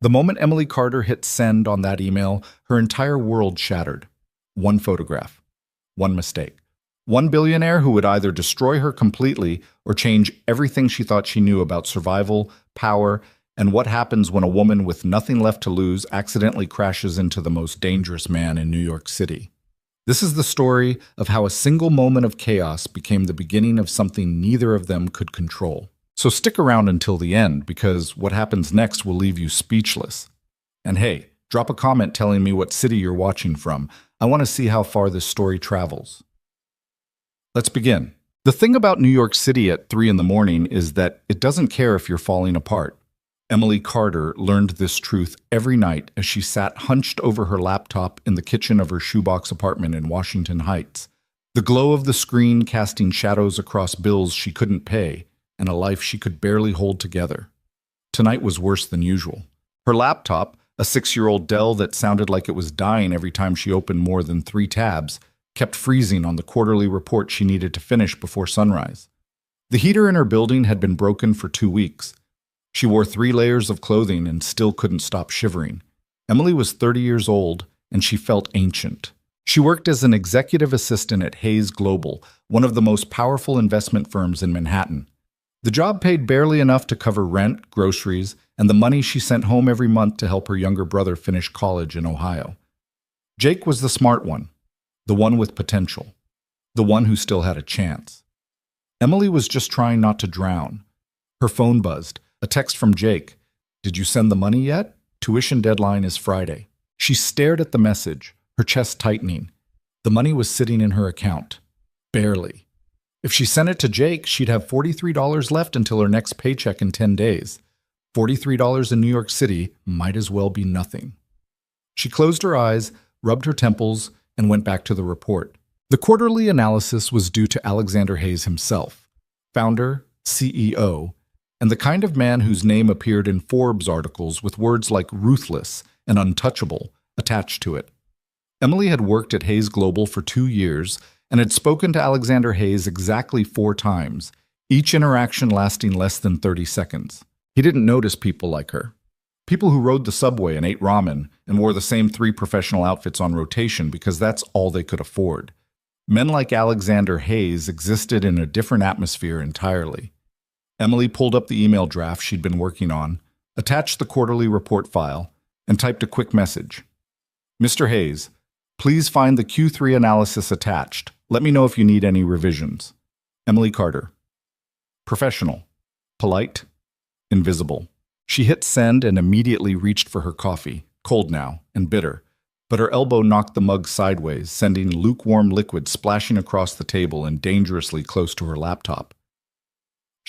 The moment Emily Carter hit send on that email, her entire world shattered. One photograph, one mistake. One billionaire who would either destroy her completely or change everything she thought she knew about survival, power, and what happens when a woman with nothing left to lose accidentally crashes into the most dangerous man in New York City. This is the story of how a single moment of chaos became the beginning of something neither of them could control. So stick around until the end, because what happens next will leave you speechless. And hey, drop a comment telling me what city you're watching from. I want to see how far this story travels. Let's begin. The thing about New York City at 3 in the morning is that it doesn't care if you're falling apart. Emily Carter learned this truth every night as she sat hunched over her laptop in the kitchen of her shoebox apartment in Washington Heights. The glow of the screen casting shadows across bills she couldn't pay and a life she could barely hold together. Tonight was worse than usual. Her laptop, a 6-year-old Dell that sounded like it was dying every time she opened more than 3 tabs, kept freezing on the quarterly report she needed to finish before sunrise. The heater in her building had been broken for 2 weeks. She wore 3 layers of clothing and still couldn't stop shivering. Emily was 30 years old, and she felt ancient. She worked as an executive assistant at Hayes Global, one of the most powerful investment firms in Manhattan. The job paid barely enough to cover rent, groceries, and the money she sent home every month to help her younger brother finish college in Ohio. Jake was the smart one, the one with potential, the one who still had a chance. Emily was just trying not to drown. Her phone buzzed. A text from Jake. "Did you send the money yet? Tuition deadline is Friday." She stared at the message, her chest tightening. The money was sitting in her account. Barely. If she sent it to Jake, she'd have $43 left until her next paycheck in 10 days. $43 in New York City might as well be nothing. She closed her eyes, rubbed her temples, and went back to the report. The quarterly analysis was due to Alexander Hayes himself, founder, CEO, and the kind of man whose name appeared in Forbes articles with words like ruthless and untouchable attached to it. Emily had worked at Hayes Global for 2 years and had spoken to Alexander Hayes exactly 4 times, each interaction lasting less than 30 seconds. He didn't notice people like her. People who rode the subway and ate ramen and wore the same 3 professional outfits on rotation because that's all they could afford. Men like Alexander Hayes existed in a different atmosphere entirely. Emily pulled up the email draft she'd been working on, attached the quarterly report file, and typed a quick message. "Mr. Hayes, please find the Q3 analysis attached. Let me know if you need any revisions. Emily Carter." Professional, polite, invisible. She hit send and immediately reached for her coffee, cold now and bitter, but her elbow knocked the mug sideways, sending lukewarm liquid splashing across the table and dangerously close to her laptop.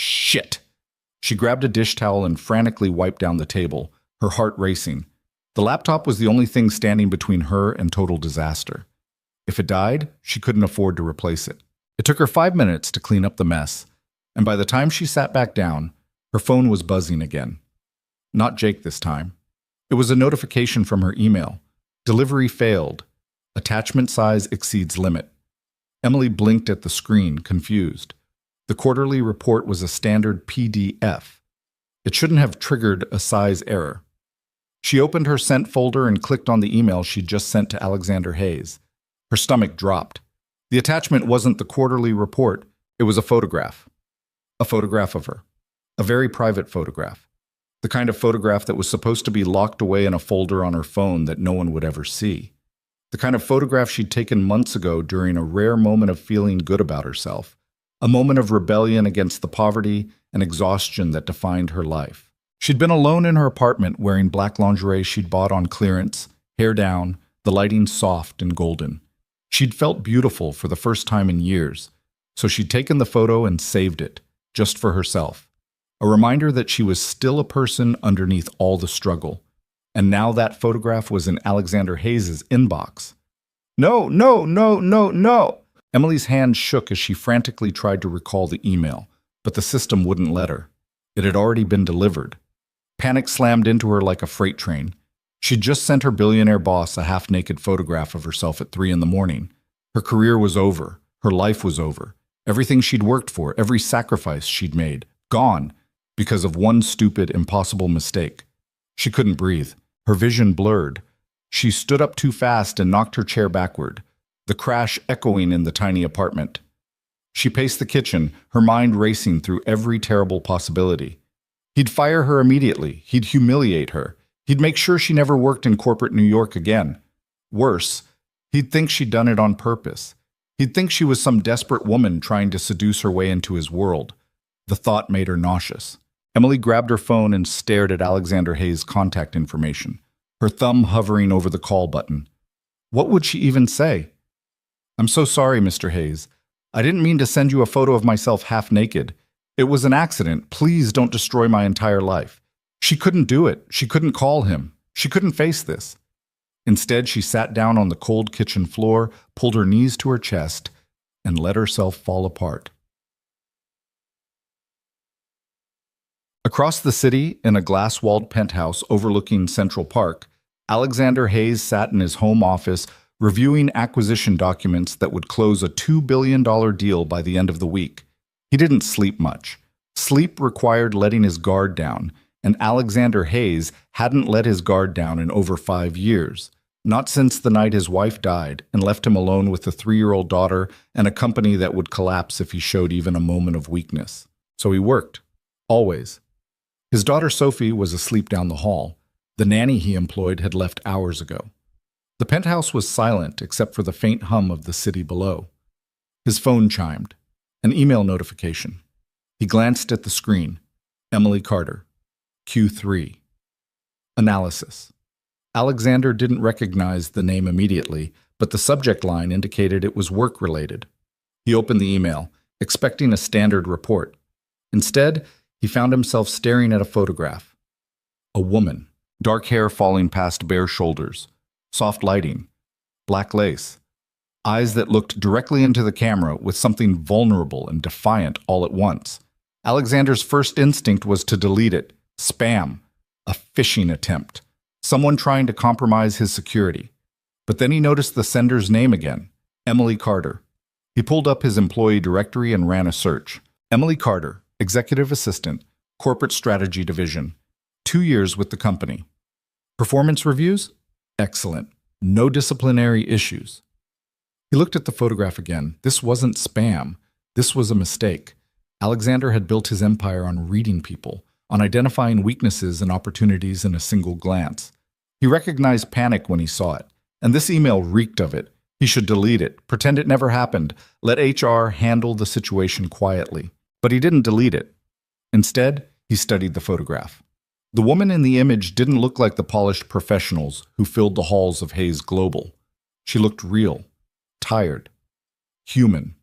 Shit! She grabbed a dish towel and frantically wiped down the table, her heart racing. The laptop was the only thing standing between her and total disaster. If it died, she couldn't afford to replace it. It took her 5 minutes to clean up the mess, and by the time she sat back down, her phone was buzzing again. Not Jake this time. It was a notification from her email. Delivery failed. Attachment size exceeds limit. Emily blinked at the screen, confused. The quarterly report was a standard PDF. It shouldn't have triggered a size error. She opened her sent folder and clicked on the email she'd just sent to Alexander Hayes. Her stomach dropped. The attachment wasn't the quarterly report, it was a photograph. A photograph of her. A very private photograph. The kind of photograph that was supposed to be locked away in a folder on her phone that no one would ever see. The kind of photograph she'd taken months ago during a rare moment of feeling good about herself. A moment of rebellion against the poverty and exhaustion that defined her life. She'd been alone in her apartment wearing black lingerie she'd bought on clearance, hair down, the lighting soft and golden. She'd felt beautiful for the first time in years, so she'd taken the photo and saved it, just for herself. A reminder that she was still a person underneath all the struggle. And now that photograph was in Alexander Hayes' inbox. No, no, no, no, no! Emily's hand shook as she frantically tried to recall the email, but the system wouldn't let her. It had already been delivered. Panic slammed into her like a freight train. She'd just sent her billionaire boss a half-naked photograph of herself at 3 in the morning. Her career was over. Her life was over. Everything she'd worked for, every sacrifice she'd made, gone because of one stupid, impossible mistake. She couldn't breathe. Her vision blurred. She stood up too fast and knocked her chair backward, the crash echoing in the tiny apartment. She paced the kitchen, her mind racing through every terrible possibility. He'd fire her immediately. He'd humiliate her. He'd make sure she never worked in corporate New York again. Worse, he'd think she'd done it on purpose. He'd think she was some desperate woman trying to seduce her way into his world. The thought made her nauseous. Emily grabbed her phone and stared at Alexander Hayes' contact information, her thumb hovering over the call button. What would she even say? "I'm so sorry, Mr. Hayes. I didn't mean to send you a photo of myself half naked. It was an accident. Please don't destroy my entire life." She couldn't do it. She couldn't call him. She couldn't face this. Instead, she sat down on the cold kitchen floor, pulled her knees to her chest, and let herself fall apart. Across the city, in a glass-walled penthouse overlooking Central Park, Alexander Hayes sat in his home office reviewing acquisition documents that would close a $2 billion deal by the end of the week. He didn't sleep much. Sleep required letting his guard down, and Alexander Hayes hadn't let his guard down in over 5 years. Not since the night his wife died and left him alone with a 3-year-old daughter and a company that would collapse if he showed even a moment of weakness. So he worked. Always. His daughter Sophie was asleep down the hall. The nanny he employed had left hours ago. The penthouse was silent except for the faint hum of the city below. His phone chimed. An email notification. He glanced at the screen. Emily Carter. Q3. Analysis. Alexander didn't recognize the name immediately, but the subject line indicated it was work-related. He opened the email, expecting a standard report. Instead, he found himself staring at a photograph. A woman, dark hair falling past bare shoulders, soft lighting, black lace, eyes that looked directly into the camera with something vulnerable and defiant all at once. Alexander's first instinct was to delete it. Spam. A phishing attempt. Someone trying to compromise his security. But then he noticed the sender's name again, Emily Carter. He pulled up his employee directory and ran a search. Emily Carter, Executive Assistant, Corporate Strategy Division. 2 years with the company. Performance reviews? Excellent. No disciplinary issues. He looked at the photograph again. This wasn't spam. This was a mistake. Alexander had built his empire on reading people, on identifying weaknesses and opportunities in a single glance. He recognized panic when he saw it, and this email reeked of it. He should delete it, pretend it never happened, let HR handle the situation quietly. But he didn't delete it. Instead, he studied the photograph. The woman in the image didn't look like the polished professionals who filled the halls of Hayes Global. She looked real, tired, human.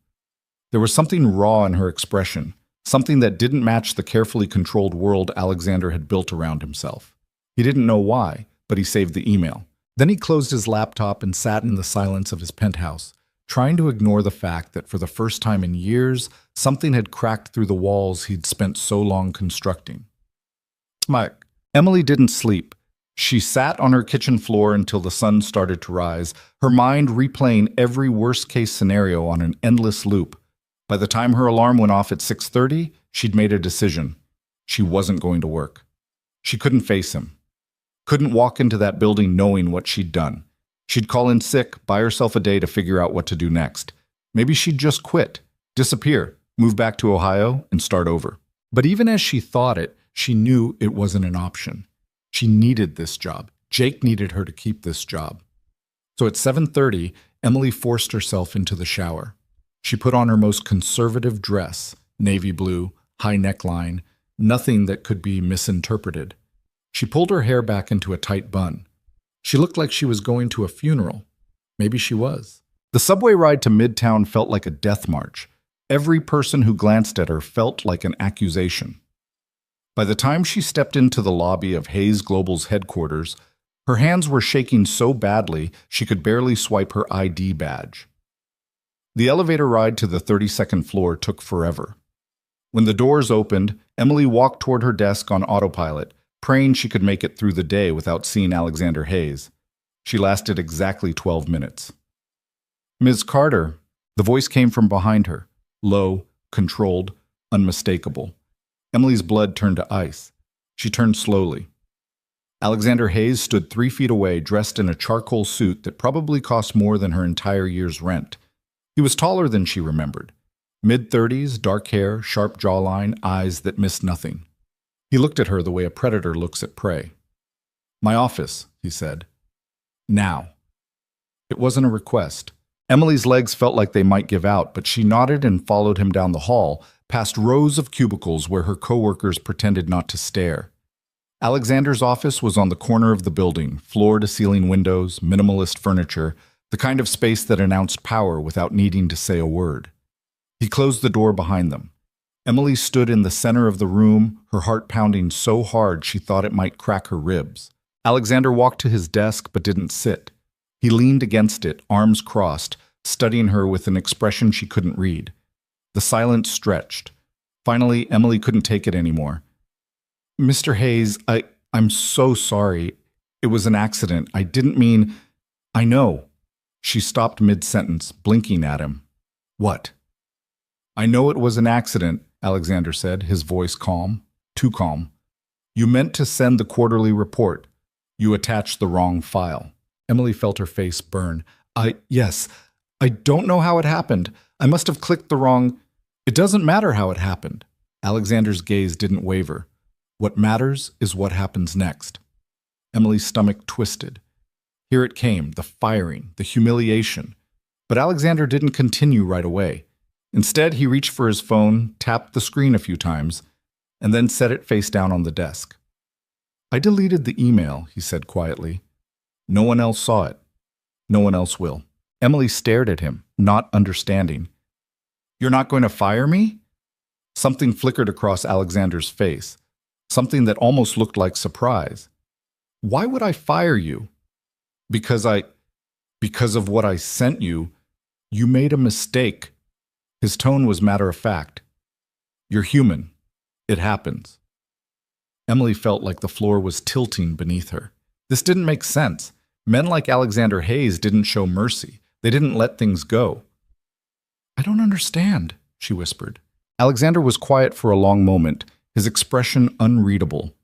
There was something raw in her expression, something that didn't match the carefully controlled world Alexander had built around himself. He didn't know why, but he saved the email. Then he closed his laptop and sat in the silence of his penthouse, trying to ignore the fact that for the first time in years, something had cracked through the walls he'd spent so long constructing. Mike. Emily didn't sleep. She sat on her kitchen floor until the sun started to rise, her mind replaying every worst-case scenario on an endless loop. By the time her alarm went off at 6:30, she'd made a decision. She wasn't going to work. She couldn't face him. Couldn't walk into that building knowing what she'd done. She'd call in sick, buy herself a day to figure out what to do next. Maybe she'd just quit, disappear, move back to Ohio, and start over. But even as she thought it, she knew it wasn't an option. She needed this job. Jake needed her to keep this job. So at 7:30, Emily forced herself into the shower. She put on her most conservative dress, navy blue, high neckline, nothing that could be misinterpreted. She pulled her hair back into a tight bun. She looked like she was going to a funeral. Maybe she was. The subway ride to Midtown felt like a death march. Every person who glanced at her felt like an accusation. By the time she stepped into the lobby of Hayes Global's headquarters, her hands were shaking so badly she could barely swipe her ID badge. The elevator ride to the 32nd floor took forever. When the doors opened, Emily walked toward her desk on autopilot, praying she could make it through the day without seeing Alexander Hayes. She lasted exactly 12 minutes. "Ms. Carter," the voice came from behind her, low, controlled, unmistakable. Emily's blood turned to ice. She turned slowly. Alexander Hayes stood 3 feet away, dressed in a charcoal suit that probably cost more than her entire year's rent. He was taller than she remembered. Mid-30s, dark hair, sharp jawline, eyes that missed nothing. He looked at her the way a predator looks at prey. "My office," he said. "Now." It wasn't a request. Emily's legs felt like they might give out, but she nodded and followed him down the hall, past rows of cubicles where her coworkers pretended not to stare. Alexander's office was on the corner of the building, floor-to-ceiling windows, minimalist furniture, the kind of space that announced power without needing to say a word. He closed the door behind them. Emily stood in the center of the room, her heart pounding so hard she thought it might crack her ribs. Alexander walked to his desk but didn't sit. He leaned against it, arms crossed, studying her with an expression she couldn't read. The silence stretched. Finally, Emily couldn't take it anymore. "Mr. Hayes, I'm so sorry. It was an accident. I didn't mean—" "I know." She stopped mid-sentence, blinking at him. "What?" "I know it was an accident," Alexander said, his voice calm, too calm. "You meant to send the quarterly report. You attached the wrong file." Emily felt her face burn. Yes, I don't know how it happened. I must have clicked the wrong—" "It doesn't matter how it happened." Alexander's gaze didn't waver. "What matters is what happens next." Emily's stomach twisted. Here it came, the firing, the humiliation. But Alexander didn't continue right away. Instead, he reached for his phone, tapped the screen a few times, and then set it face down on the desk. "I deleted the email," he said quietly. "No one else saw it. No one else will." Emily stared at him, not understanding. "You're not going to fire me?" Something flickered across Alexander's face, something that almost looked like surprise. "Why would I fire you?" Because of what I sent you. You made a mistake." His tone was matter-of-fact. "You're human. It happens." Emily felt like the floor was tilting beneath her. This didn't make sense. Men like Alexander Hayes didn't show mercy. They didn't let things go. "I don't understand," she whispered. Alexander was quiet for a long moment, his expression unreadable.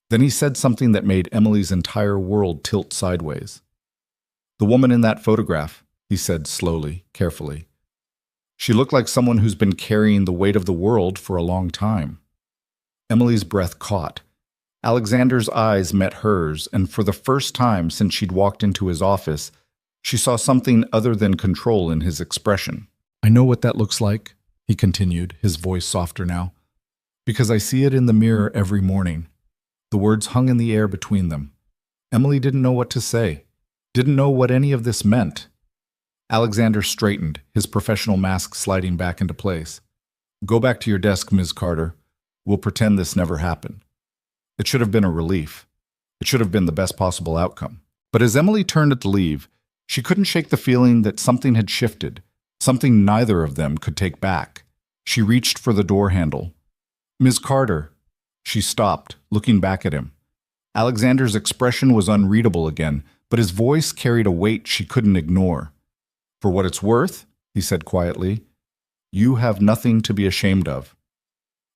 Then he said something that made Emily's entire world tilt sideways. "The woman in that photograph," he said slowly, carefully. "She looked like someone who's been carrying the weight of the world for a long time." Emily's breath caught. Alexander's eyes met hers, and for the first time since she'd walked into his office, she saw something other than control in his expression. "I know what that looks like," he continued, his voice softer now, "because I see it in the mirror every morning." The words hung in the air between them. Emily didn't know what to say, didn't know what any of this meant. Alexander straightened, his professional mask sliding back into place. "Go back to your desk, Ms. Carter. We'll pretend this never happened." It should have been a relief. It should have been the best possible outcome. But as Emily turned to leave, she couldn't shake the feeling that something had shifted, something neither of them could take back. She reached for the door handle. "Ms. Carter." She stopped, looking back at him. Alexander's expression was unreadable again, but his voice carried a weight she couldn't ignore. "For what it's worth," he said quietly, "you have nothing to be ashamed of."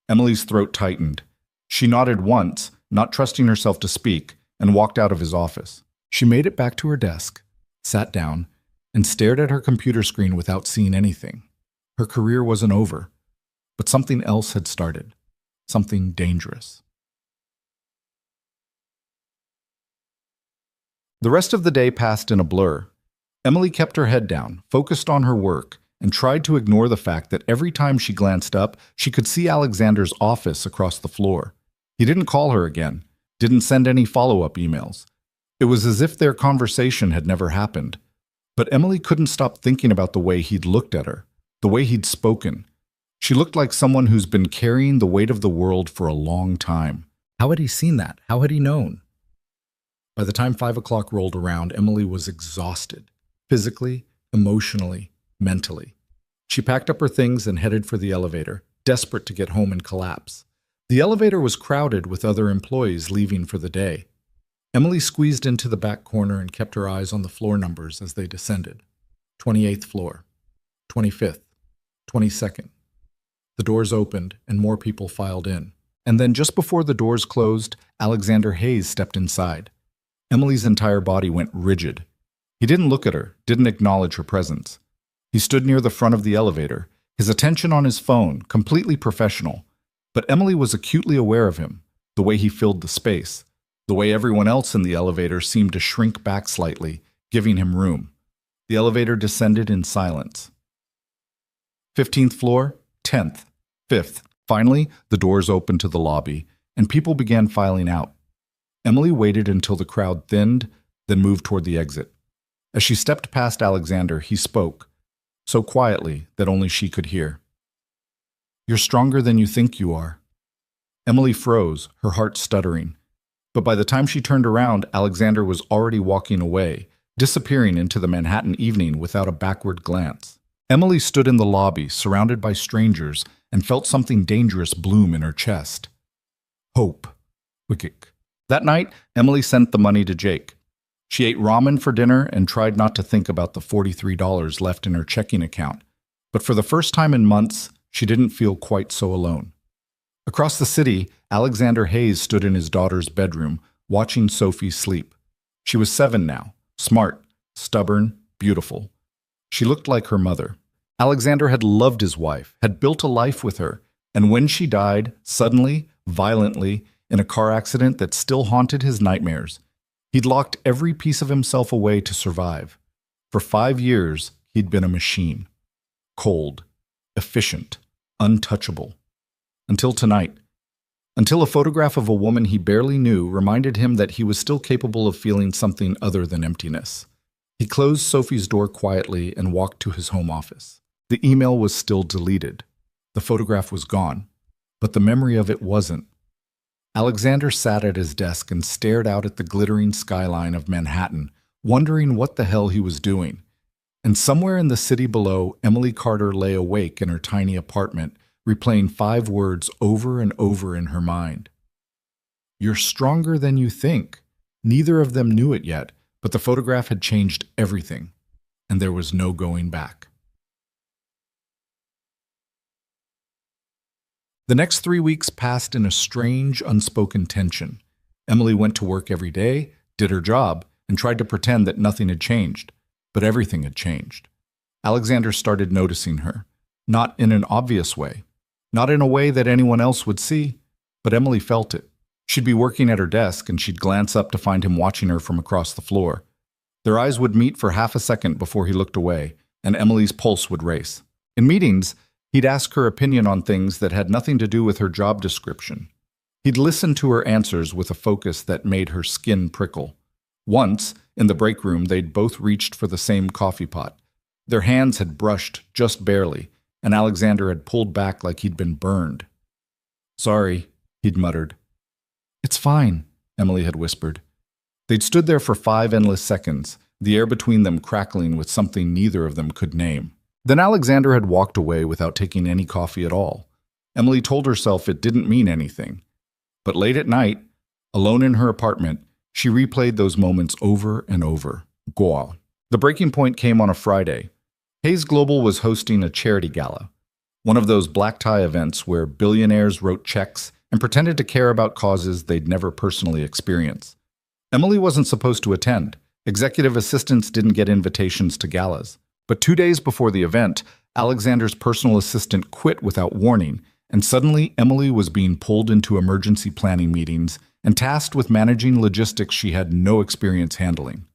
Emily's throat tightened. She nodded once, not trusting herself to speak, and walked out of his office. She made it back to her desk, sat down, and stared at her computer screen without seeing anything. Her career wasn't over, but something else had started, something dangerous. The rest of the day passed in a blur. Emily kept her head down, focused on her work, and tried to ignore the fact that every time she glanced up, she could see Alexander's office across the floor. He didn't call her again, didn't send any follow-up emails. It was as if their conversation had never happened. But Emily couldn't stop thinking about the way he'd looked at her, the way he'd spoken. She looked like someone who's been carrying the weight of the world for a long time. How had he seen that? How had he known? By the time 5 o'clock rolled around, Emily was exhausted, physically, emotionally, mentally. She packed up her things and headed for the elevator, desperate to get home and collapse. The elevator was crowded with other employees leaving for the day. Emily squeezed into the back corner and kept her eyes on the floor numbers as they descended. 28th floor, 25th, 22nd. The doors opened and more people filed in. And then just before the doors closed, Alexander Hayes stepped inside. Emily's entire body went rigid. He didn't look at her, didn't acknowledge her presence. He stood near the front of the elevator, his attention on his phone, completely professional. But Emily was acutely aware of him, the way he filled the space, the way everyone else in the elevator seemed to shrink back slightly, giving him room. The elevator descended in silence. 15th floor, 10th, 5th. Finally, the doors opened to the lobby, and people began filing out. Emily waited until the crowd thinned, then moved toward the exit. As she stepped past Alexander, he spoke, so quietly that only she could hear. "You're stronger than you think you are." Emily froze, her heart stuttering. But by the time she turned around, Alexander was already walking away, disappearing into the Manhattan evening without a backward glance. Emily stood in the lobby, surrounded by strangers, and felt something dangerous bloom in her chest. Hope. Wickik. That night, Emily sent the money to Jake. She ate ramen for dinner and tried not to think about the $43 left in her checking account. But for the first time in months, she didn't feel quite so alone. Across the city, Alexander Hayes stood in his daughter's bedroom, watching Sophie sleep. She was 7 now, smart, stubborn, beautiful. She looked like her mother. Alexander had loved his wife, had built a life with her, and when she died, suddenly, violently, in a car accident that still haunted his nightmares, he'd locked every piece of himself away to survive. For 5 years, he'd been a machine. Cold, efficient, untouchable. Until tonight. Until a photograph of a woman he barely knew reminded him that he was still capable of feeling something other than emptiness. He closed Sophie's door quietly and walked to his home office. The email was still deleted. The photograph was gone, but the memory of it wasn't. Alexander sat at his desk and stared out at the glittering skyline of Manhattan, wondering what the hell he was doing. And somewhere in the city below, Emily Carter lay awake in her tiny apartment, replaying 5 words over and over in her mind. "You're stronger than you think." Neither of them knew it yet, but the photograph had changed everything, and there was no going back. The next 3 weeks passed in a strange, unspoken tension. Emily went to work every day, did her job, and tried to pretend that nothing had changed. But everything had changed. Alexander started noticing her, not in an obvious way, not in a way that anyone else would see, but Emily felt it. She'd be working at her desk, and she'd glance up to find him watching her from across the floor. Their eyes would meet for half a second before he looked away, and Emily's pulse would race. In meetings, he'd ask her opinion on things that had nothing to do with her job description. He'd listen to her answers with a focus that made her skin prickle. Once, in the break room, they'd both reached for the same coffee pot. Their hands had brushed just barely, and Alexander had pulled back like he'd been burned. "Sorry," he'd muttered. "It's fine," Emily had whispered. They'd stood there for 5 endless seconds, the air between them crackling with something neither of them could name. Then Alexander had walked away without taking any coffee at all. Emily told herself it didn't mean anything. But late at night, alone in her apartment, she replayed those moments over and over. Goa. The breaking point came on a Friday. Hayes Global was hosting a charity gala, one of those black tie events where billionaires wrote checks and pretended to care about causes they'd never personally experienced. Emily wasn't supposed to attend. Executive assistants didn't get invitations to galas. But 2 days before the event, Alexander's personal assistant quit without warning, and suddenly Emily was being pulled into emergency planning meetings and tasked with managing logistics she had no experience handling.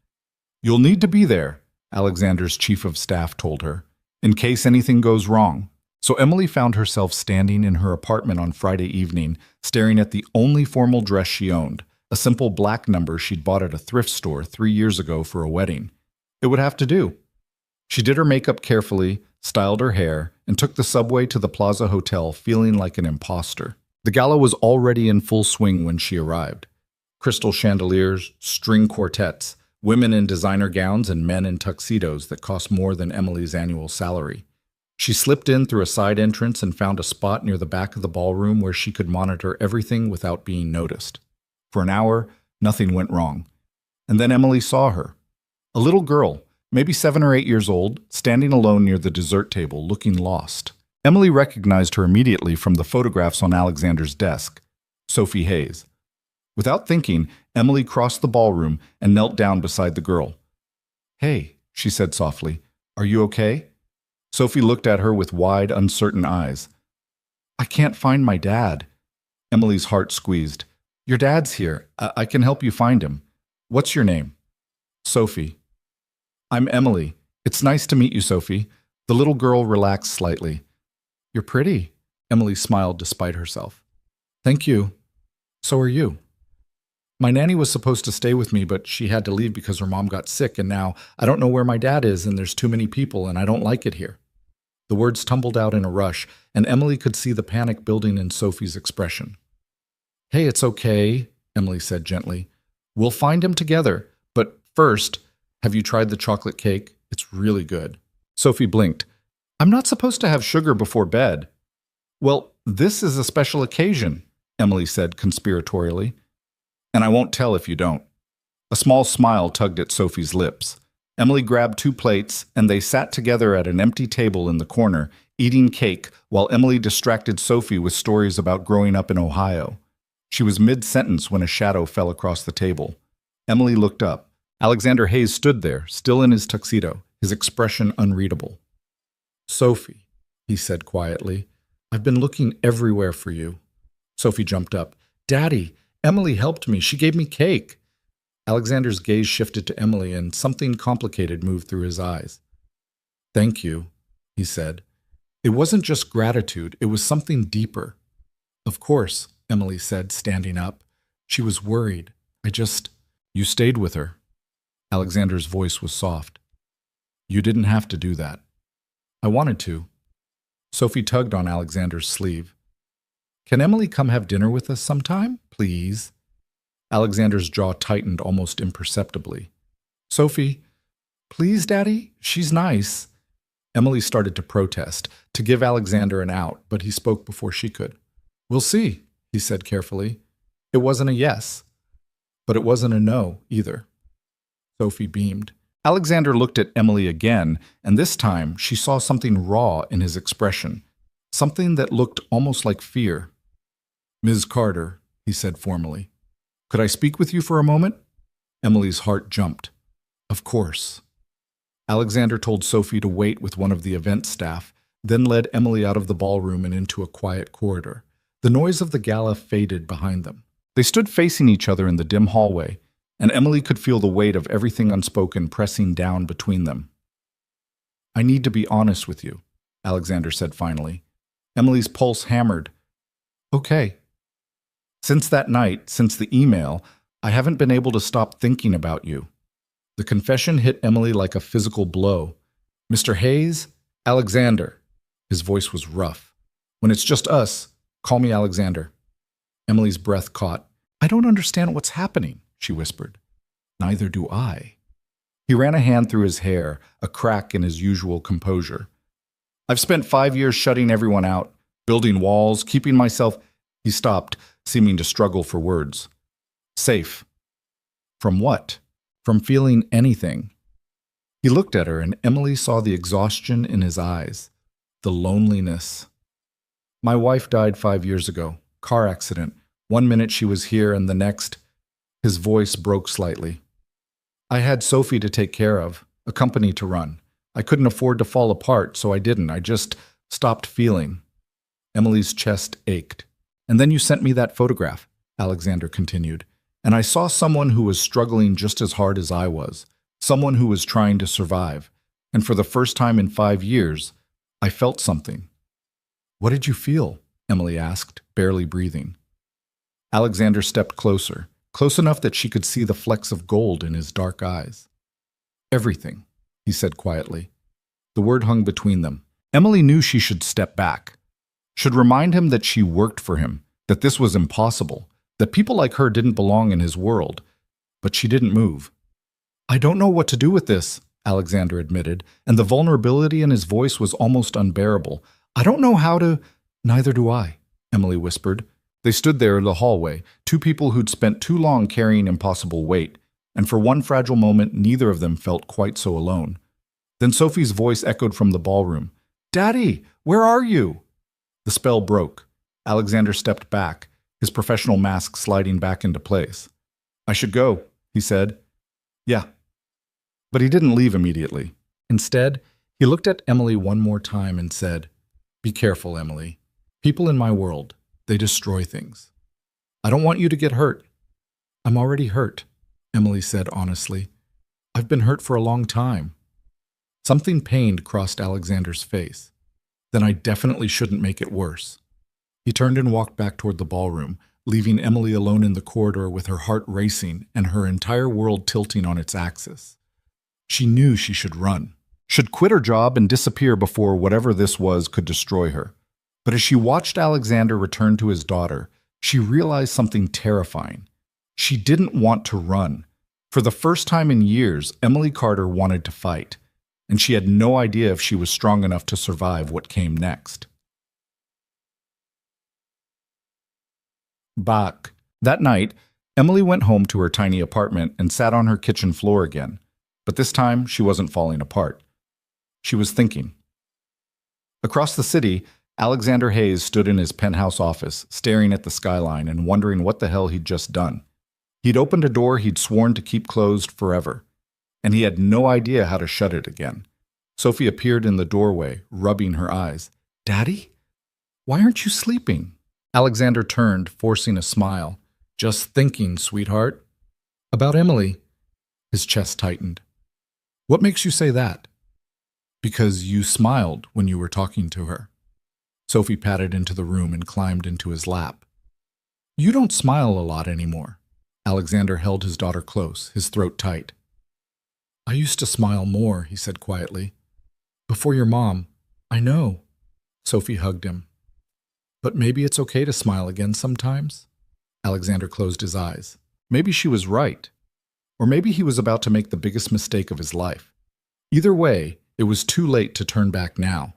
"You'll need to be there," Alexander's chief of staff told her, "in case anything goes wrong." So Emily found herself standing in her apartment on Friday evening, staring at the only formal dress she owned, a simple black number she'd bought at a thrift store 3 years ago for a wedding. It would have to do. She did her makeup carefully, styled her hair, and took the subway to the Plaza Hotel feeling like an imposter. The gala was already in full swing when she arrived. Crystal chandeliers, string quartets, women in designer gowns and men in tuxedos that cost more than Emily's annual salary. She slipped in through a side entrance and found a spot near the back of the ballroom where she could monitor everything without being noticed. For an hour, nothing went wrong. And then Emily saw her. A little girl, maybe 7 or 8 years old, standing alone near the dessert table, looking lost. Emily recognized her immediately from the photographs on Alexander's desk. Sophie Hayes. Without thinking, Emily crossed the ballroom and knelt down beside the girl. "Hey," she said softly, "are you okay?" Sophie looked at her with wide, uncertain eyes. "I can't find my dad." Emily's heart squeezed. "Your dad's here. I can help you find him. What's your name?" "Sophie." "I'm Emily. It's nice to meet you, Sophie." The little girl relaxed slightly. "You're pretty." Emily smiled despite herself. "Thank you. So are you." "My nanny was supposed to stay with me, but she had to leave because her mom got sick, and now I don't know where my dad is, and there's too many people, and I don't like it here." The words tumbled out in a rush, and Emily could see the panic building in Sophie's expression. "Hey, it's okay," Emily said gently. "We'll find him together, but first, have you tried the chocolate cake? It's really good." Sophie blinked. "I'm not supposed to have sugar before bed." "Well, this is a special occasion," Emily said conspiratorially. "And I won't tell if you don't." A small smile tugged at Sophie's lips. Emily grabbed 2 plates, and they sat together at an empty table in the corner, eating cake, while Emily distracted Sophie with stories about growing up in Ohio. She was mid-sentence when a shadow fell across the table. Emily looked up. Alexander Hayes stood there, still in his tuxedo, his expression unreadable. "Sophie," he said quietly, "I've been looking everywhere for you." Sophie jumped up. "Daddy, Emily helped me. She gave me cake." Alexander's gaze shifted to Emily, and something complicated moved through his eyes. "Thank you," he said. It wasn't just gratitude, it was something deeper. "Of course," Emily said, standing up. She was worried. You stayed with her." Alexander's voice was soft. "You didn't have to do that." "I wanted to." Sophie tugged on Alexander's sleeve. "Can Emily come have dinner with us sometime, please?" Alexander's jaw tightened almost imperceptibly. "Sophie, please, Daddy? She's nice." Emily started to protest, to give Alexander an out, but he spoke before she could. "We'll see," he said carefully. It wasn't a yes, but it wasn't a no either. Sophie beamed. Alexander looked at Emily again, and this time she saw something raw in his expression, something that looked almost like fear. "Ms. Carter," he said formally, "could I speak with you for a moment?" Emily's heart jumped. "Of course." Alexander told Sophie to wait with one of the event staff, then led Emily out of the ballroom and into a quiet corridor. The noise of the gala faded behind them. They stood facing each other in the dim hallway, and Emily could feel the weight of everything unspoken pressing down between them. "I need to be honest with you," Alexander said finally. Emily's pulse hammered. "Okay." "Since that night, since the email, I haven't been able to stop thinking about you." The confession hit Emily like a physical blow. "Mr. Hayes, Alexander." His voice was rough. "When it's just us, call me Alexander." Emily's breath caught. "I don't understand what's happening," she whispered. "Neither do I." He ran a hand through his hair, a crack in his usual composure. "I've spent 5 years shutting everyone out, building walls, keeping myself—" He stopped, seeming to struggle for words. "Safe." From what? From feeling anything. He looked at her, and Emily saw the exhaustion in his eyes, the loneliness. "My wife died 5 years ago. Car accident. 1 minute she was here, and the next—" His voice broke slightly. "I had Sophie to take care of, a company to run. I couldn't afford to fall apart, so I didn't. I just stopped feeling." Emily's chest ached. "And then you sent me that photograph," Alexander continued. "And I saw someone who was struggling just as hard as I was, someone who was trying to survive. And for the first time in 5 years, I felt something." "What did you feel?" Emily asked, barely breathing. Alexander stepped closer, close enough that she could see the flecks of gold in his dark eyes. "Everything," he said quietly. The word hung between them. Emily knew she should step back, should remind him that she worked for him, that this was impossible, that people like her didn't belong in his world. But she didn't move. "I don't know what to do with this," Alexander admitted, and the vulnerability in his voice was almost unbearable. "I don't know how to—" "Neither do I," Emily whispered. They stood there in the hallway, 2 people who'd spent too long carrying impossible weight, and for one fragile moment neither of them felt quite so alone. Then Sophie's voice echoed from the ballroom. "Daddy, where are you?" The spell broke. Alexander stepped back, his professional mask sliding back into place. "I should go," he said. "Yeah." But he didn't leave immediately. Instead, he looked at Emily one more time and said, "Be careful, Emily. People in my world, they destroy things. I don't want you to get hurt." "I'm already hurt," Emily said honestly. "I've been hurt for a long time." Something pained crossed Alexander's face. "Then I definitely shouldn't make it worse." He turned and walked back toward the ballroom, leaving Emily alone in the corridor with her heart racing and her entire world tilting on its axis. She knew she should run, should quit her job and disappear before whatever this was could destroy her. But as she watched Alexander return to his daughter, she realized something terrifying. She didn't want to run. For the first time in years, Emily Carter wanted to fight, and she had no idea if she was strong enough to survive what came next. Back. That night, Emily went home to her tiny apartment and sat on her kitchen floor again. But this time, she wasn't falling apart. She was thinking. Across the city, Alexander Hayes stood in his penthouse office, staring at the skyline and wondering what the hell he'd just done. He'd opened a door he'd sworn to keep closed forever, and he had no idea how to shut it again. Sophie appeared in the doorway, rubbing her eyes. "Daddy? Why aren't you sleeping?" Alexander turned, forcing a smile. "Just thinking, sweetheart." "About Emily." His chest tightened. "What makes you say that?" "Because you smiled when you were talking to her." Sophie patted into the room and climbed into his lap. "You don't smile a lot anymore." Alexander held his daughter close, his throat tight. "I used to smile more," he said quietly. "Before your mom." "I know." Sophie hugged him. "But maybe it's okay to smile again sometimes?" Alexander closed his eyes. Maybe she was right. Or maybe he was about to make the biggest mistake of his life. Either way, it was too late to turn back now.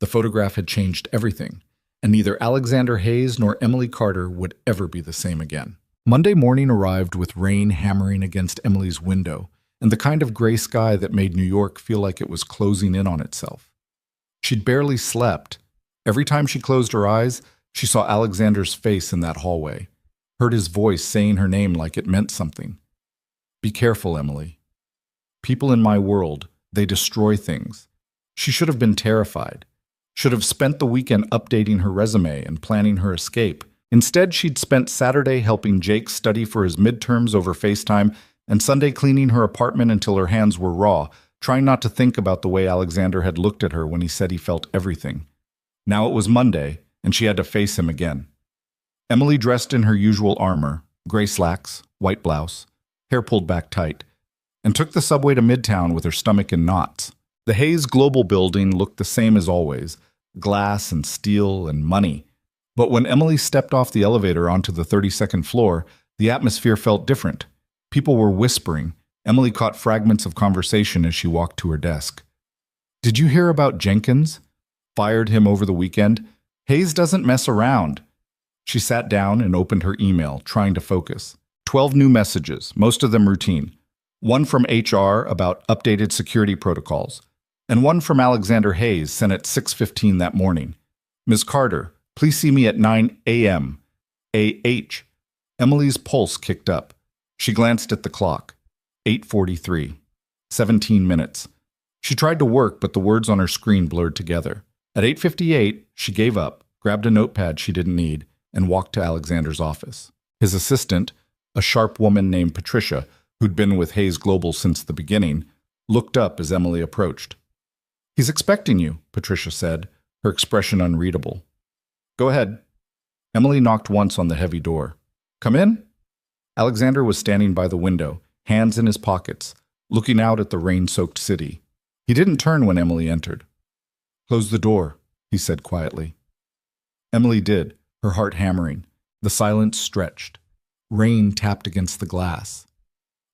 The photograph had changed everything, and neither Alexander Hayes nor Emily Carter would ever be the same again. Monday morning arrived with rain hammering against Emily's window, and the kind of gray sky that made New York feel like it was closing in on itself. She'd barely slept. Every time she closed her eyes, she saw Alexander's face in that hallway, heard his voice saying her name like it meant something. "Be careful, Emily. People in my world, they destroy things." She should have been terrified, should have spent the weekend updating her resume and planning her escape. Instead, she'd spent Saturday helping Jake study for his midterms over FaceTime and Sunday cleaning her apartment until her hands were raw, trying not to think about the way Alexander had looked at her when he said he felt everything. Now it was Monday, and she had to face him again. Emily dressed in her usual armor, gray slacks, white blouse, hair pulled back tight, and took the subway to Midtown with her stomach in knots. The Hayes Global building looked the same as always, glass and steel and money. But when Emily stepped off the elevator onto the 32nd floor, the atmosphere felt different. People were whispering. Emily caught fragments of conversation as she walked to her desk. "Did you hear about Jenkins? Fired him over the weekend. Hayes doesn't mess around." She sat down and opened her email, trying to focus. 12 new messages, most of them routine. One from HR about updated security protocols, and one from Alexander Hayes sent at 6:15 that morning. "Ms. Carter, please see me at 9 a.m. A.H. Emily's pulse kicked up. She glanced at the clock. 8:43. 17 minutes. She tried to work, but the words on her screen blurred together. At 8:58, she gave up, grabbed a notepad she didn't need, and walked to Alexander's office. His assistant, a sharp woman named Patricia, who'd been with Hayes Global since the beginning, looked up as Emily approached. "He's expecting you," Patricia said, her expression unreadable. "Go ahead." Emily knocked once on the heavy door. "Come in?" Alexander was standing by the window, hands in his pockets, looking out at the rain-soaked city. He didn't turn when Emily entered. "Close the door," he said quietly. Emily did, her heart hammering. The silence stretched. Rain tapped against the glass.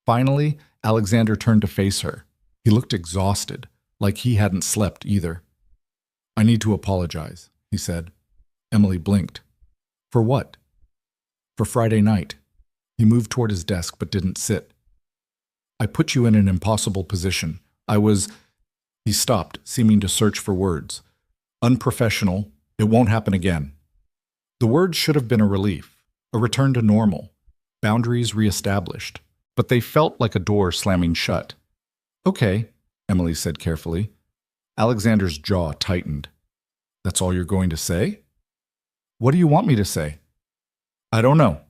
Finally, Alexander turned to face her. He looked exhausted, like he hadn't slept either. "I need to apologize," he said. Emily blinked. "For what?" "For Friday night." He moved toward his desk but didn't sit. "I put you in an impossible position. I was—" He stopped, seeming to search for words. "Unprofessional. It won't happen again." The words should have been a relief. A return to normal. Boundaries reestablished. But they felt like a door slamming shut. Okay, Emily said carefully. Alexander's jaw tightened. That's all you're going to say? What do you want me to say? I don't know.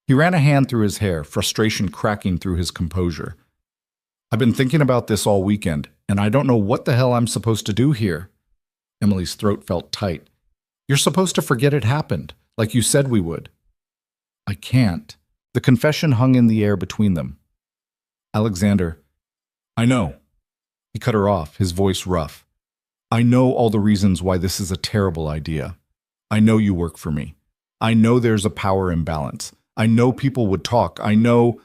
He ran a hand through his hair, frustration cracking through his composure. I've been thinking about this all weekend, and I don't know what the hell I'm supposed to do here. Emily's throat felt tight. You're supposed to forget it happened, like you said we would. I can't. The confession hung in the air between them. Alexander, I know. He cut her off, his voice rough. I know all the reasons why this is a terrible idea. I know you work for me. I know there's a power imbalance. I know people would talk. I know...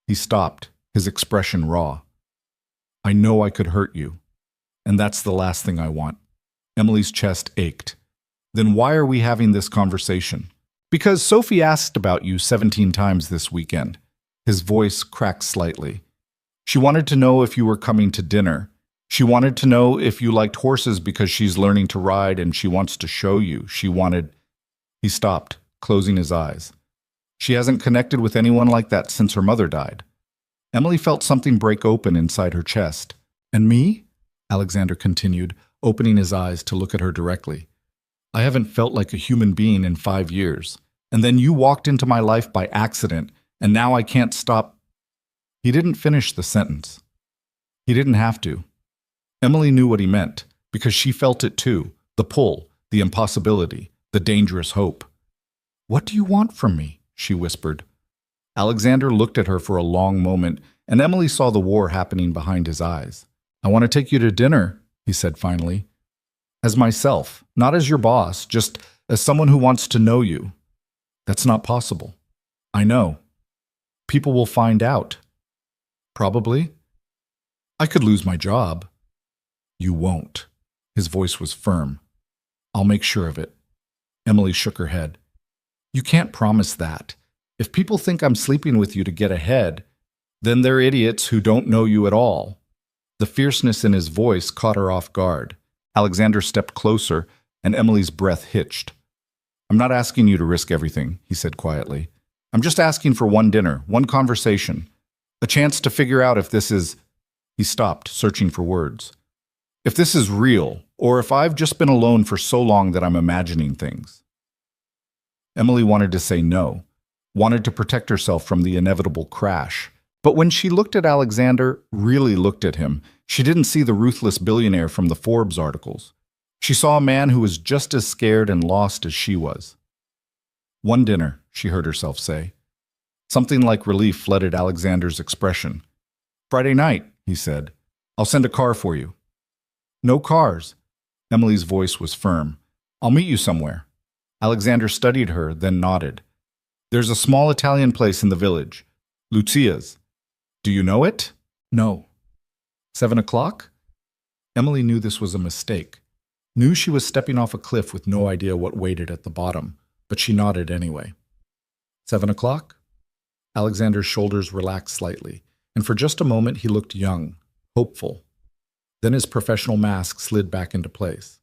He stopped, his expression raw. I know I could hurt you. And that's the last thing I want. Emily's chest ached. Then why are we having this conversation? Because Sophie asked about you 17 times this weekend. His voice cracked slightly. She wanted to know if you were coming to dinner. She wanted to know if you liked horses because she's learning to ride and she wants to show you. She wanted... He stopped, closing his eyes. She hasn't connected with anyone like that since her mother died. Emily felt something break open inside her chest. And me? Alexander continued, opening his eyes to look at her directly. I haven't felt like a human being in 5 years. And then you walked into my life by accident, and now I can't stop. He didn't finish the sentence. He didn't have to. Emily knew what he meant, because she felt it too, the pull, the impossibility, the dangerous hope. What do you want from me? She whispered. Alexander looked at her for a long moment, and Emily saw the war happening behind his eyes. I want to take you to dinner, he said finally. As myself, not as your boss, just as someone who wants to know you. That's not possible. I know. People will find out. Probably. I could lose my job. You won't. His voice was firm. I'll make sure of it. Emily shook her head. You can't promise that. If people think I'm sleeping with you to get ahead, then they're idiots who don't know you at all. The fierceness in his voice caught her off guard. Alexander stepped closer, and Emily's breath hitched. I'm not asking you to risk everything, he said quietly. I'm just asking for one dinner, one conversation, a chance to figure out if this is... He stopped, searching for words. If this is real, or if I've just been alone for so long that I'm imagining things. Emily wanted to say no, wanted to protect herself from the inevitable crash. But when she looked at Alexander, really looked at him, she didn't see the ruthless billionaire from the Forbes articles. She saw a man who was just as scared and lost as she was. One dinner, she heard herself say. Something like relief flooded Alexander's expression. Friday night, he said. I'll send a car for you. No cars. Emily's voice was firm. I'll meet you somewhere. Alexander studied her, then nodded. There's a small Italian place in the village. Lucia's. Do you know it? No. 7 o'clock? Emily knew this was a mistake. Knew she was stepping off a cliff with no idea what waited at the bottom, but she nodded anyway. 7 o'clock? Alexander's shoulders relaxed slightly, and for just a moment he looked young, hopeful. Then his professional mask slid back into place.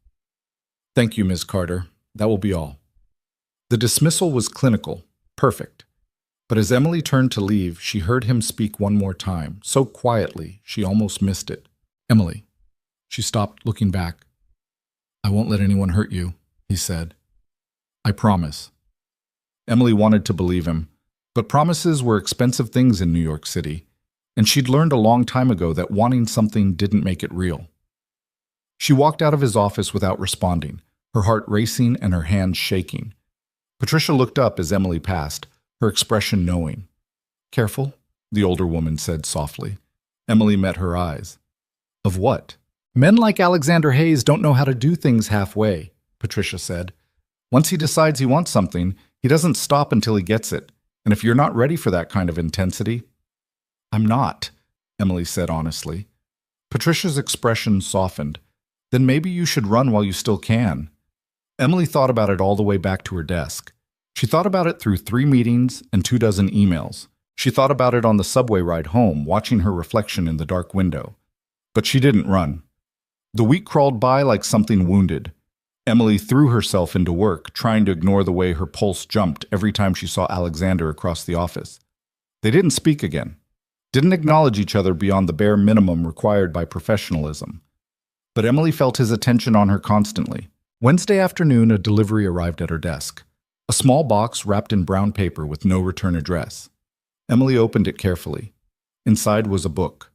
Thank you, Ms. Carter. That will be all. The dismissal was clinical, perfect. But as Emily turned to leave, she heard him speak one more time, so quietly she almost missed it. Emily. She stopped, looking back. I won't let anyone hurt you, he said. I promise. Emily wanted to believe him, but promises were expensive things in New York City, and she'd learned a long time ago that wanting something didn't make it real. She walked out of his office without responding, her heart racing and her hands shaking. Patricia looked up as Emily passed, her expression knowing. Careful, the older woman said softly. Emily met her eyes. Of what? Men like Alexander Hayes don't know how to do things halfway, Patricia said. Once he decides he wants something, he doesn't stop until he gets it. And if you're not ready for that kind of intensity... I'm not, Emily said honestly. Patricia's expression softened. Then maybe you should run while you still can. Emily thought about it all the way back to her desk. She thought about it through 3 meetings and 24 emails. She thought about it on the subway ride home, watching her reflection in the dark window. But she didn't run. The week crawled by like something wounded. Emily threw herself into work, trying to ignore the way her pulse jumped every time she saw Alexander across the office. They didn't speak again, didn't acknowledge each other beyond the bare minimum required by professionalism. But Emily felt his attention on her constantly. Wednesday afternoon, a delivery arrived at her desk. A small box wrapped in brown paper with no return address. Emily opened it carefully. Inside was a book.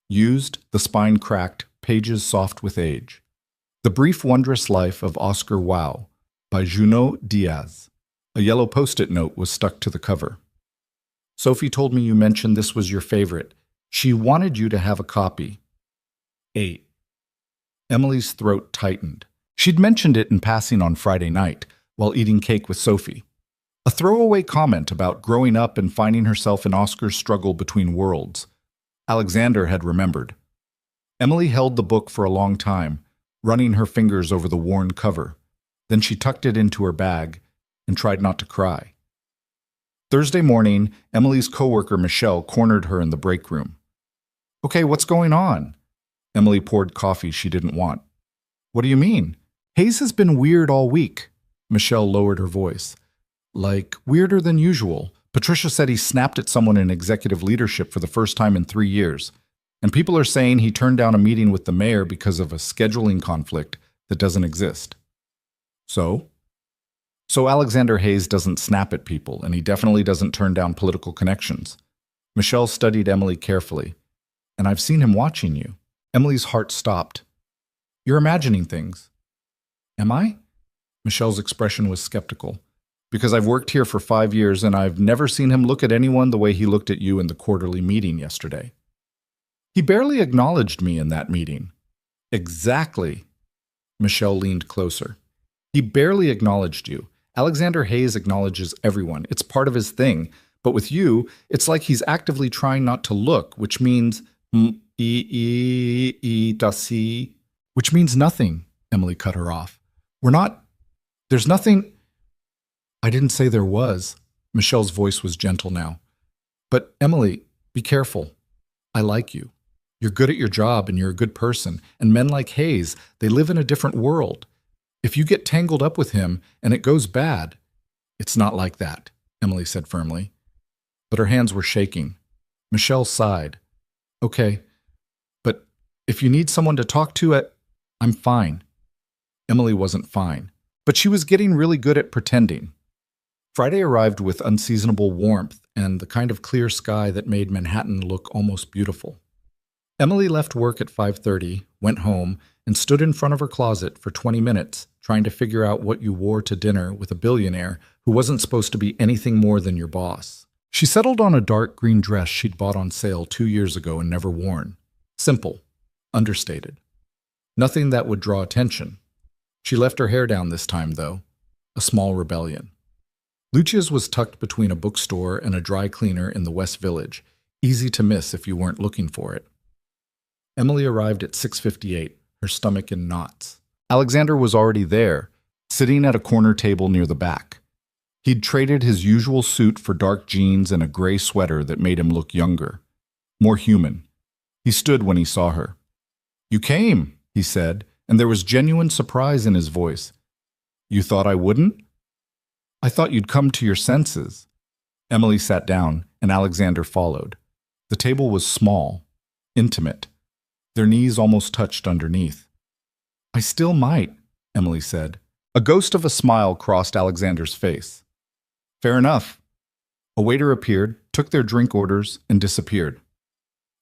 Used, the spine cracked, pages soft with age. The Brief Wondrous Life of Oscar Wilde by Junot Diaz. A yellow post-it note was stuck to the cover. Sophie told me you mentioned this was your favorite. She wanted you to have a copy. 8. Emily's throat tightened. She'd mentioned it in passing on Friday night, while eating cake with Sophie. A throwaway comment about growing up and finding herself in Oscar's struggle between worlds. Alexander had remembered. Emily held the book for a long time, running her fingers over the worn cover. Then she tucked it into her bag and tried not to cry. Thursday morning, Emily's coworker Michelle cornered her in the break room. "Okay, what's going on?" Emily poured coffee she didn't want. "What do you mean? Hayes has been weird all week." Michelle lowered her voice. "Like, weirder than usual. Patricia said he snapped at someone in executive leadership for the first time in 3 years. And people are saying he turned down a meeting with the mayor because of a scheduling conflict that doesn't exist." So Alexander Hayes doesn't snap at people, and he definitely doesn't turn down political connections. Michelle studied Emily carefully. "And I've seen him watching you." Emily's heart stopped. "You're imagining things." "Am I?" Michelle's expression was skeptical. "Because I've worked here for 5 years, and I've never seen him look at anyone the way he looked at you in the quarterly meeting yesterday." "He barely acknowledged me in that meeting." "Exactly." Michelle leaned closer. "He barely acknowledged you. Alexander Hayes acknowledges everyone. It's part of his thing. But with you, it's like he's actively trying not to look, which means which means nothing." Emily cut her off. There's nothing." "I didn't say there was." Michelle's voice was gentle now. "But Emily, be careful. I like you. You're good at your job and you're a good person. And men like Hayes, they live in a different world. If you get tangled up with him and it goes bad—" "It's not like that," Emily said firmly. But her hands were shaking. Michelle sighed. "Okay, but if you need someone to talk to, I'm fine." Emily wasn't fine, but she was getting really good at pretending. Friday arrived with unseasonable warmth and the kind of clear sky that made Manhattan look almost beautiful. Emily left work at 5:30, went home, and stood in front of her closet for 20 minutes, trying to figure out what you wore to dinner with a billionaire who wasn't supposed to be anything more than your boss. She settled on a dark green dress she'd bought on sale 2 years ago and never worn. Simple, understated. Nothing that would draw attention. She left her hair down this time, though. A small rebellion. Lucia's was tucked between a bookstore and a dry cleaner in the West Village, easy to miss if you weren't looking for it. Emily arrived at 6:58, her stomach in knots. Alexander was already there, sitting at a corner table near the back. He'd traded his usual suit for dark jeans and a gray sweater that made him look younger, more human. He stood when he saw her. "You came," he said, and there was genuine surprise in his voice. "You thought I wouldn't?" "I thought you'd come to your senses." Emily sat down, and Alexander followed. The table was small, intimate. Their knees almost touched underneath. "I still might," Emily said. A ghost of a smile crossed Alexander's face. "Fair enough." A waiter appeared, took their drink orders, and disappeared.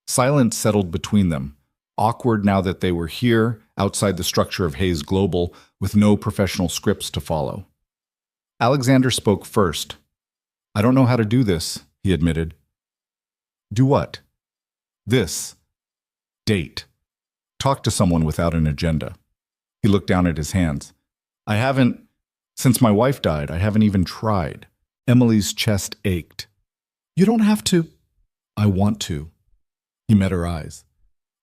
Silence settled between them, awkward now that they were here, outside the structure of Hayes Global, with no professional scripts to follow. Alexander spoke first. "I don't know how to do this," he admitted. "Do what?" "This. Date. Talk to someone without an agenda." He looked down at his hands. Since my wife died, I haven't even tried." Emily's chest ached. "You don't have to." "I want to." He met her eyes.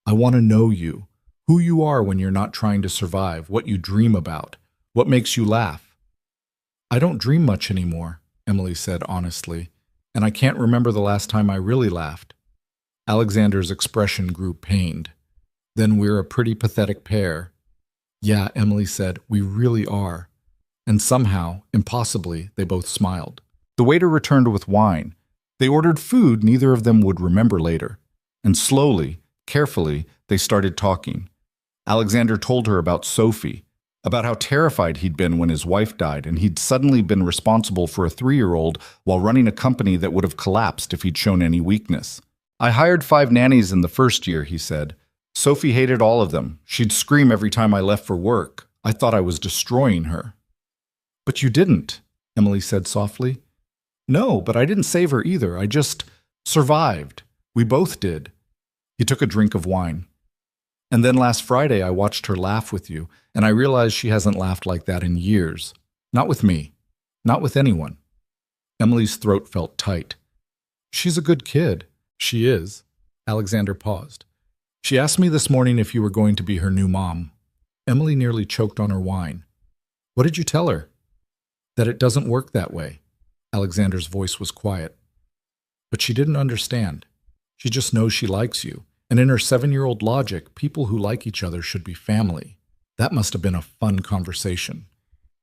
"I want to know you, who you are when you're not trying to survive, what you dream about, what makes you laugh." "I don't dream much anymore," Emily said honestly, "and I can't remember the last time I really laughed." Alexander's expression grew pained. "Then we're a pretty pathetic pair." Yeah, Emily said, we really are. And somehow, impossibly, they both smiled. The waiter returned with wine. They ordered food neither of them would remember later. And slowly, carefully, they started talking. Alexander told her about Sophie, about how terrified he'd been when his wife died, and he'd suddenly been responsible for a 3-year-old while running a company that would have collapsed if he'd shown any weakness. I hired 5 nannies in the first year, he said. Sophie hated all of them. She'd scream every time I left for work. I thought I was destroying her. But you didn't, Emily said softly. No, but I didn't save her either. I just survived. We both did. He took a drink of wine. And then last Friday I watched her laugh with you, and I realized she hasn't laughed like that in years. Not with me. Not with anyone. Emily's throat felt tight. She's a good kid. She is. Alexander paused. She asked me this morning if you were going to be her new mom. Emily nearly choked on her wine. What did you tell her? That it doesn't work that way. Alexander's voice was quiet. But she didn't understand. She just knows she likes you. And in her 7-year-old logic, people who like each other should be family. That must have been a fun conversation.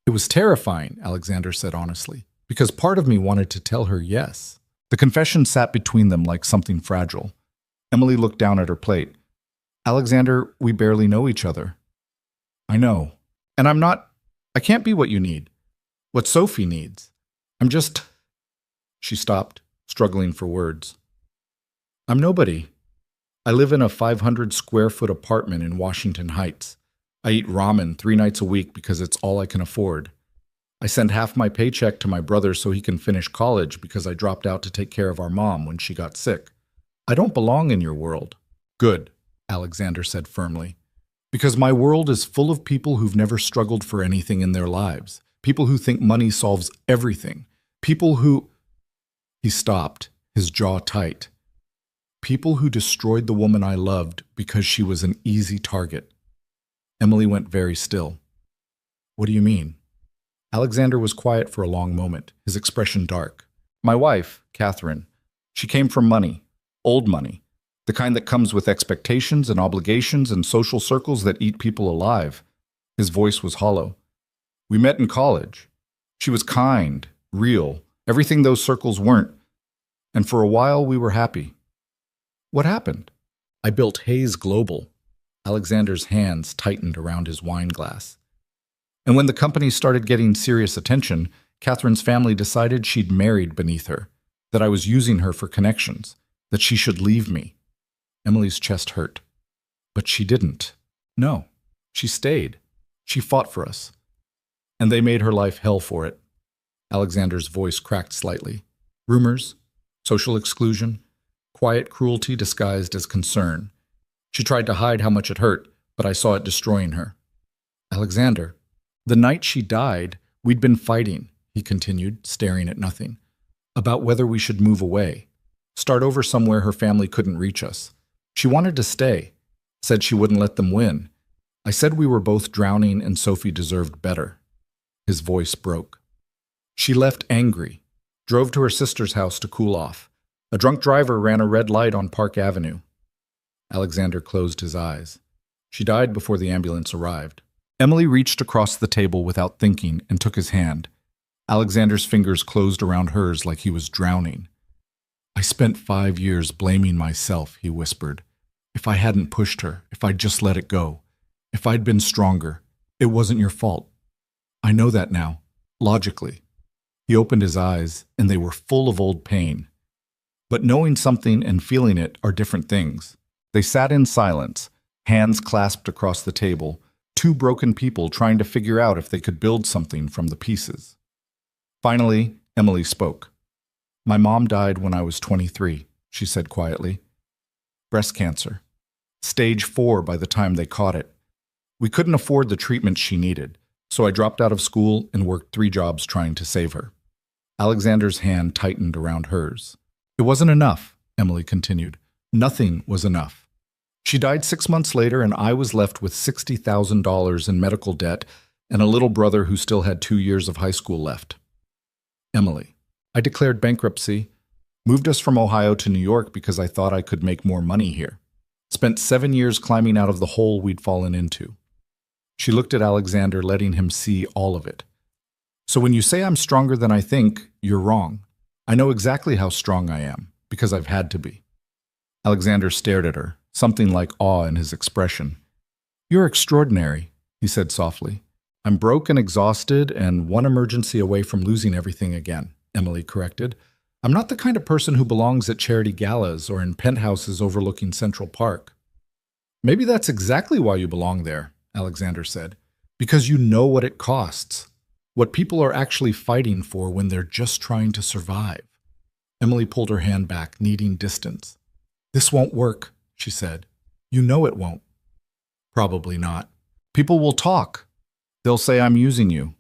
It was terrifying, Alexander said honestly, because part of me wanted to tell her yes. The confession sat between them like something fragile. Emily looked down at her plate. Alexander, we barely know each other. I know. And I can't be what you need. What Sophie needs. She stopped, struggling for words. I'm nobody. I live in a 500-square-foot apartment in Washington Heights. I eat ramen 3 nights a week because it's all I can afford. I send half my paycheck to my brother so he can finish college because I dropped out to take care of our mom when she got sick. I don't belong in your world. Good, Alexander said firmly. Because my world is full of people who've never struggled for anything in their lives. People who think money solves everything. People who... He stopped, his jaw tight. People who destroyed the woman I loved because she was an easy target. Emily went very still. What do you mean? Alexander was quiet for a long moment, his expression dark. My wife, Catherine, she came from money, old money, the kind that comes with expectations and obligations and social circles that eat people alive. His voice was hollow. We met in college. She was kind, real, everything those circles weren't. And for a while we were happy. What happened? I built Hayes Global. Alexander's hands tightened around his wine glass. And when the company started getting serious attention, Catherine's family decided she'd married beneath her, that I was using her for connections, that she should leave me. Emily's chest hurt. But she didn't. No, she stayed. She fought for us. And they made her life hell for it. Alexander's voice cracked slightly. Rumors, social exclusion, quiet cruelty disguised as concern. She tried to hide how much it hurt, but I saw it destroying her. Alexander, the night she died, we'd been fighting, he continued, staring at nothing, about whether we should move away, start over somewhere her family couldn't reach us. She wanted to stay, said she wouldn't let them win. I said we were both drowning and Sophie deserved better. His voice broke. She left angry, drove to her sister's house to cool off. A drunk driver ran a red light on Park Avenue. Alexander closed his eyes. She died before the ambulance arrived. Emily reached across the table without thinking and took his hand. Alexander's fingers closed around hers like he was drowning. I spent 5 years blaming myself, he whispered. If I hadn't pushed her, if I'd just let it go, if I'd been stronger, it wasn't your fault. I know that now, logically. He opened his eyes, and they were full of old pain. But knowing something and feeling it are different things. They sat in silence, hands clasped across the table, 2 broken people trying to figure out if they could build something from the pieces. Finally, Emily spoke. My mom died when I was 23, she said quietly. Breast cancer. Stage 4 by the time they caught it. We couldn't afford the treatment she needed, so I dropped out of school and worked 3 jobs trying to save her. Alexander's hand tightened around hers. It wasn't enough, Emily continued. Nothing was enough. She died 6 months later, and I was left with $60,000 in medical debt and a little brother who still had 2 years of high school left. Emily, I declared bankruptcy, moved us from Ohio to New York because I thought I could make more money here. Spent 7 years climbing out of the hole we'd fallen into. She looked at Alexander, letting him see all of it. So when you say I'm stronger than I think, you're wrong. I know exactly how strong I am, because I've had to be. Alexander stared at her, something like awe in his expression. You're extraordinary, he said softly. I'm broke and exhausted and one emergency away from losing everything again, Emily corrected. I'm not the kind of person who belongs at charity galas or in penthouses overlooking Central Park. Maybe that's exactly why you belong there, Alexander said. Because you know what it costs. What people are actually fighting for when they're just trying to survive. Emily pulled her hand back, needing distance. This won't work, she said. You know it won't. Probably not. People will talk. They'll say I'm using you.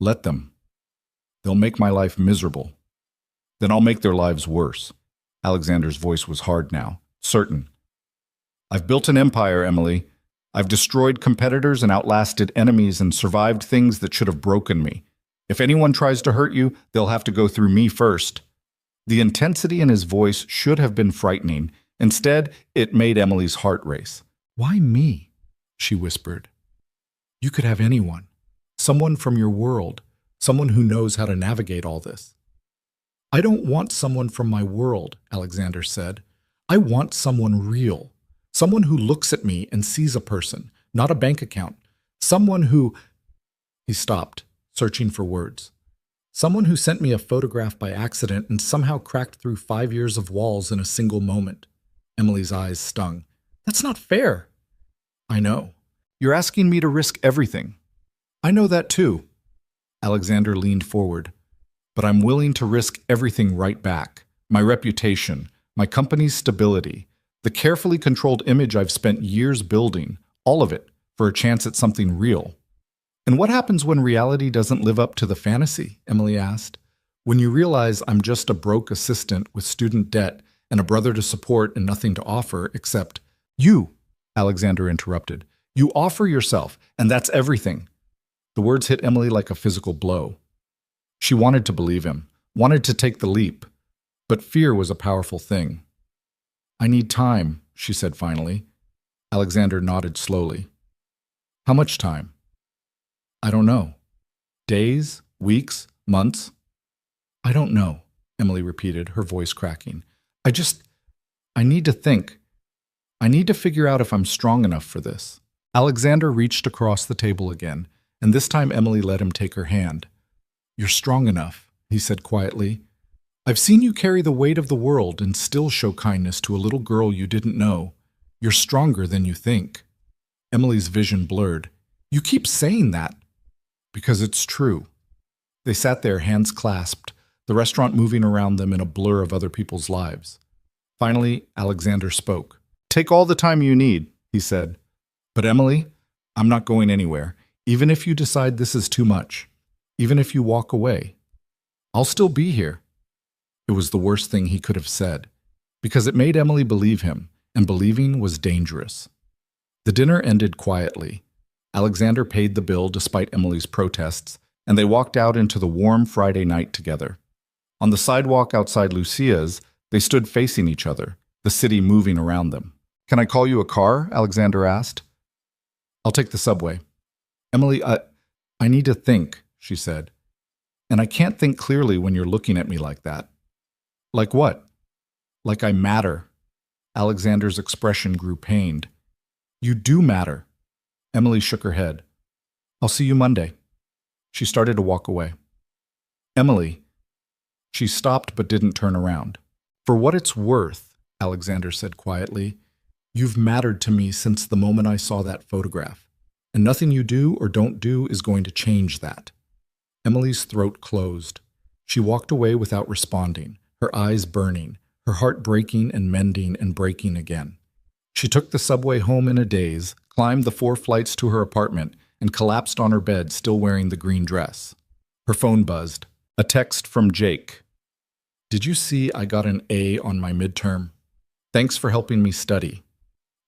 Let them. They'll make my life miserable. Then I'll make their lives worse. Alexander's voice was hard now, certain. I've built an empire, Emily. I've destroyed competitors and outlasted enemies and survived things that should have broken me. If anyone tries to hurt you, they'll have to go through me first. The intensity in his voice should have been frightening. Instead, it made Emily's heart race. Why me? She whispered. You could have anyone. Someone from your world. Someone who knows how to navigate all this. I don't want someone from my world, Alexander said. I want someone real. Someone who looks at me and sees a person, not a bank account. Someone who... He stopped, searching for words. Someone who sent me a photograph by accident and somehow cracked through 5 years of walls in a single moment. Emily's eyes stung. That's not fair. I know. You're asking me to risk everything. I know that too. Alexander leaned forward. But I'm willing to risk everything right back. My reputation, my company's stability, the carefully controlled image I've spent years building, all of it, for a chance at something real. And what happens when reality doesn't live up to the fantasy? Emily asked. When you realize I'm just a broke assistant with student debt and a brother to support and nothing to offer except you, Alexander interrupted. You offer yourself, and that's everything. The words hit Emily like a physical blow. She wanted to believe him, wanted to take the leap, but fear was a powerful thing. I need time, she said finally. Alexander nodded slowly. How much time? I don't know. Days? Weeks? Months? I don't know, Emily repeated, her voice cracking. I need to think. I need to figure out if I'm strong enough for this. Alexander reached across the table again, and this time Emily let him take her hand. You're strong enough, he said quietly. I've seen you carry the weight of the world and still show kindness to a little girl you didn't know. You're stronger than you think. Emily's vision blurred. You keep saying that. Because it's true. They sat there, hands clasped, the restaurant moving around them in a blur of other people's lives. Finally, Alexander spoke. Take all the time you need, he said. But Emily, I'm not going anywhere, even if you decide this is too much. Even if you walk away, I'll still be here. It was the worst thing he could have said, because it made Emily believe him, and believing was dangerous. The dinner ended quietly. Alexander paid the bill despite Emily's protests, and they walked out into the warm Friday night together. On the sidewalk outside Lucia's, they stood facing each other, the city moving around them. Can I call you a car? Alexander asked. I'll take the subway. Emily, I need to think, she said. And I can't think clearly when you're looking at me like that. Like what? Like I matter. Alexander's expression grew pained. You do matter. Emily shook her head. I'll see you Monday. She started to walk away. Emily. She stopped but didn't turn around. For what it's worth, Alexander said quietly, you've mattered to me since the moment I saw that photograph. And nothing you do or don't do is going to change that. Emily's throat closed. She walked away without responding, her eyes burning, her heart breaking and mending and breaking again. She took the subway home in a daze, climbed the 4 flights to her apartment, and collapsed on her bed, still wearing the green dress. Her phone buzzed. A text from Jake. Did you see I got an A on my midterm? Thanks for helping me study.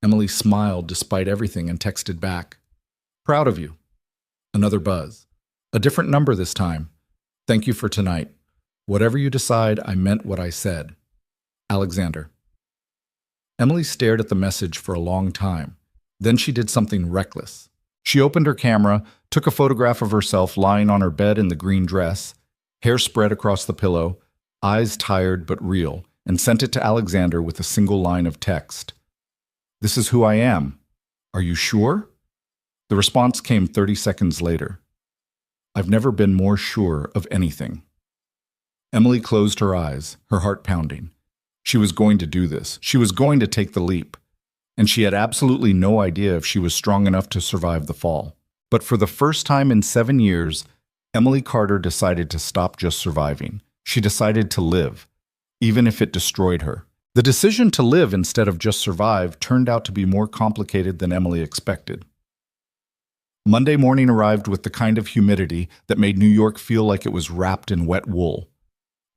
Emily smiled despite everything and texted back. Proud of you. Another buzz. A different number this time. Thank you for tonight. Whatever you decide, I meant what I said. Alexander. Emily stared at the message for a long time. Then she did something reckless. She opened her camera, took a photograph of herself lying on her bed in the green dress, hair spread across the pillow, eyes tired but real, and sent it to Alexander with a single line of text. "This is who I am. Are you sure?" The response came 30 seconds later. "I've never been more sure of anything." Emily closed her eyes, her heart pounding. She was going to do this. She was going to take the leap. And she had absolutely no idea if she was strong enough to survive the fall. But for the first time in 7 years, Emily Carter decided to stop just surviving. She decided to live, even if it destroyed her. The decision to live instead of just survive turned out to be more complicated than Emily expected. Monday morning arrived with the kind of humidity that made New York feel like it was wrapped in wet wool.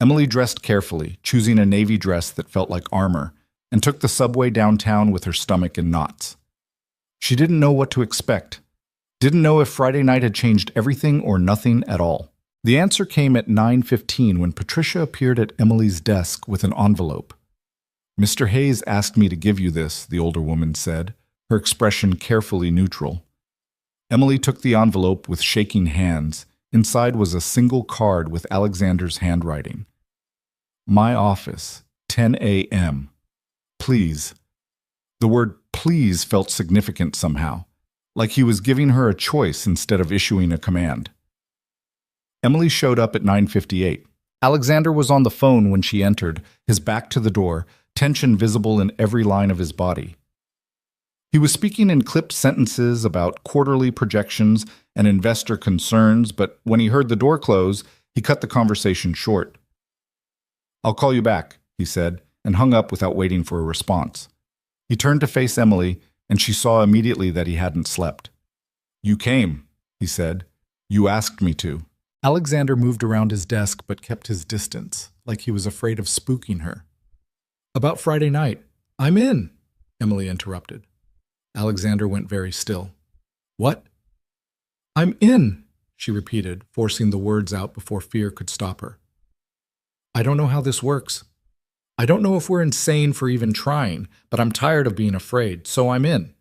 Emily dressed carefully, choosing a navy dress that felt like armor, and took the subway downtown with her stomach in knots. She didn't know what to expect. Didn't know if Friday night had changed everything or nothing at all. The answer came at 9:15 when Patricia appeared at Emily's desk with an envelope. "Mr. Hayes asked me to give you this," the older woman said, her expression carefully neutral. Emily took the envelope with shaking hands. Inside was a single card with Alexander's handwriting. "My office, 10 a.m. Please." The word "please" felt significant somehow, like he was giving her a choice instead of issuing a command. Emily showed up at 9:58. Alexander was on the phone when she entered, his back to the door, tension visible in every line of his body. He was speaking in clipped sentences about quarterly projections and investor concerns, but when he heard the door close, he cut the conversation short. "I'll call you back," he said, and hung up without waiting for a response. He turned to face Emily, and she saw immediately that he hadn't slept. "You came," he said. "You asked me to." Alexander moved around his desk but kept his distance, like he was afraid of spooking her. "About Friday night." "I'm in," Emily interrupted. Alexander went very still. "What?" "I'm in," she repeated, forcing the words out before fear could stop her. "I don't know how this works. I don't know if we're insane for even trying, but I'm tired of being afraid, so I'm in."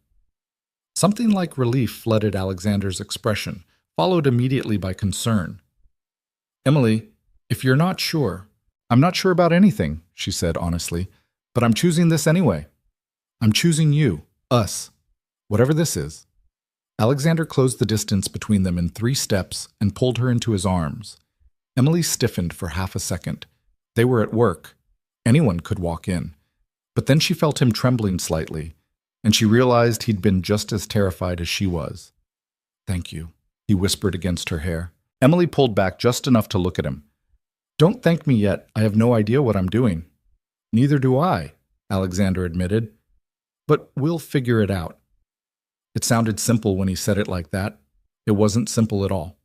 Something like relief flooded Alexander's expression, followed immediately by concern. "Emily, if you're not sure—" "I'm not sure about anything," she said honestly, "but I'm choosing this anyway. I'm choosing you, us, whatever this is." Alexander closed the distance between them in 3 steps and pulled her into his arms. Emily stiffened for half a second. They were at work. Anyone could walk in. But then she felt him trembling slightly, and she realized he'd been just as terrified as she was. "Thank you," he whispered against her hair. Emily pulled back just enough to look at him. "Don't thank me yet. I have no idea what I'm doing." "Neither do I," Alexander admitted. "But we'll figure it out." It sounded simple when he said it like that. It wasn't simple at all.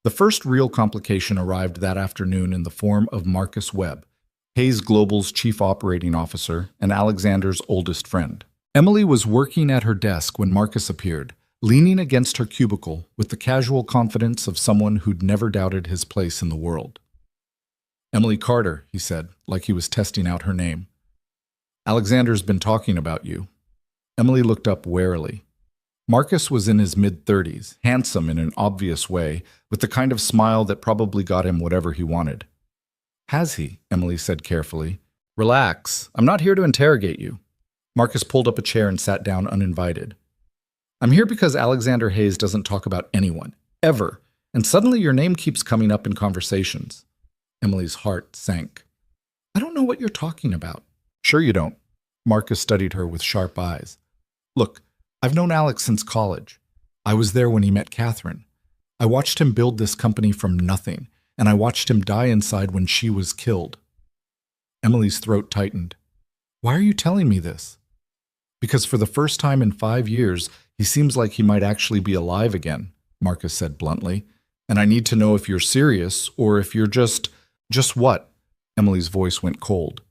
The first real complication arrived that afternoon in the form of Marcus Webb, Hayes Global's chief operating officer and Alexander's oldest friend. Emily was working at her desk when Marcus appeared, leaning against her cubicle with the casual confidence of someone who'd never doubted his place in the world. "Emily Carter," he said, like he was testing out her name. "Alexander's been talking about you." Emily looked up warily. Marcus was in his mid-30s, handsome in an obvious way, with the kind of smile that probably got him whatever he wanted. "Has he?" Emily said carefully. "Relax. I'm not here to interrogate you." Marcus pulled up a chair and sat down uninvited. "I'm here because Alexander Hayes doesn't talk about anyone, ever, and suddenly your name keeps coming up in conversations." Emily's heart sank. "I don't know what you're talking about." "Sure you don't." Marcus studied her with sharp eyes. "Look, I've known Alex since college. I was there when he met Catherine. I watched him build this company from nothing, and I watched him die inside when she was killed." Emily's throat tightened. "Why are you telling me this?" "Because for the first time in 5 years, he seems like he might actually be alive again," Marcus said bluntly. "And I need to know if you're serious or if you're just..." "Just what?" Emily's voice went cold.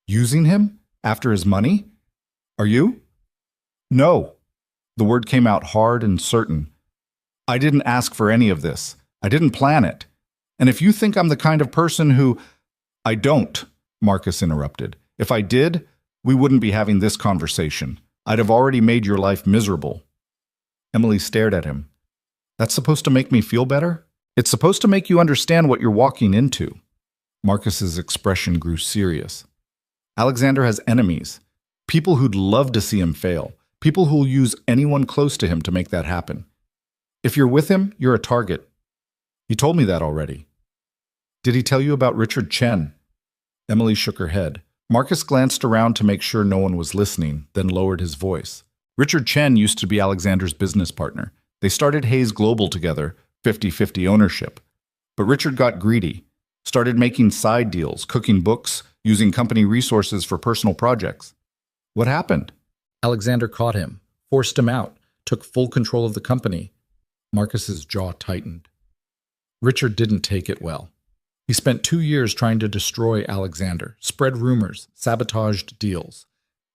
"Using him? After his money? Are you?" "No." The word came out hard and certain. "I didn't ask for any of this. I didn't plan it. And if you think I'm the kind of person who—" "I don't," Marcus interrupted. "If I did, we wouldn't be having this conversation. I'd have already made your life miserable." Emily stared at him. That's supposed to make me feel better? It's supposed to make you understand what you're walking into. Marcus's expression grew serious. Alexander has enemies, people who'd love to see him fail, people who'll use anyone close to him to make that happen. If you're with him, you're a target. He told me that already. Did he tell you about Richard Chen? Emily shook her head. Marcus glanced around to make sure no one was listening, then lowered his voice. Richard Chen used to be Alexander's business partner. They started Hayes Global together, 50-50 ownership. But Richard got greedy, started making side deals, cooking books, using company resources for personal projects. What happened? Alexander caught him, forced him out, took full control of the company. Marcus's jaw tightened. Richard didn't take it well. He spent 2 years trying to destroy Alexander, spread rumors, sabotaged deals.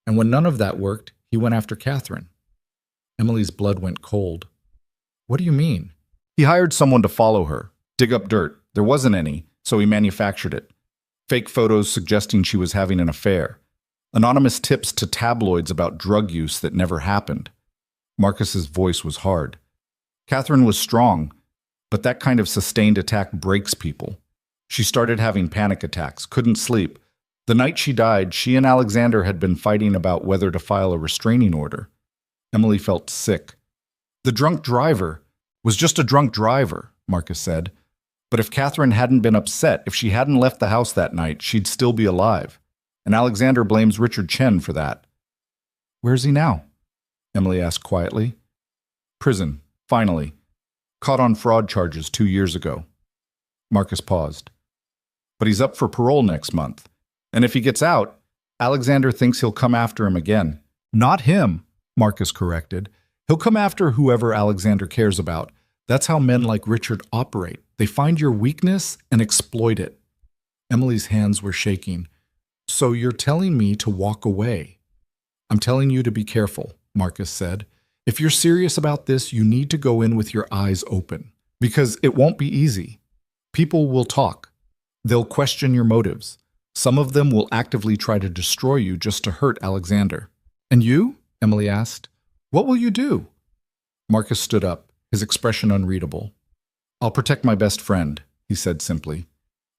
And when none of that worked, he went after Catherine. Emily's blood went cold. What do you mean? He hired someone to follow her, dig up dirt. There wasn't any, so he manufactured it. Fake photos suggesting she was having an affair. Anonymous tips to tabloids about drug use that never happened. Marcus's voice was hard. Catherine was strong, but that kind of sustained attack breaks people. She started having panic attacks, couldn't sleep. The night she died, she and Alexander had been fighting about whether to file a restraining order. Emily felt sick. The drunk driver was just a drunk driver, Marcus said. But if Catherine hadn't been upset, if she hadn't left the house that night, she'd still be alive. And Alexander blames Richard Chen for that. Where's he now? Emily asked quietly. Prison, finally. Caught on fraud charges 2 years ago. Marcus paused. But he's up for parole next month. And if he gets out, Alexander thinks he'll come after him again. Not him, Marcus corrected. He'll come after whoever Alexander cares about. That's how men like Richard operate. They find your weakness and exploit it. Emily's hands were shaking. So you're telling me to walk away? I'm telling you to be careful, Marcus said. If you're serious about this, you need to go in with your eyes open. Because it won't be easy. People will talk. They'll question your motives. Some of them will actively try to destroy you just to hurt Alexander. And you? Emily asked. What will you do? Marcus stood up, his expression unreadable. I'll protect my best friend, he said simply.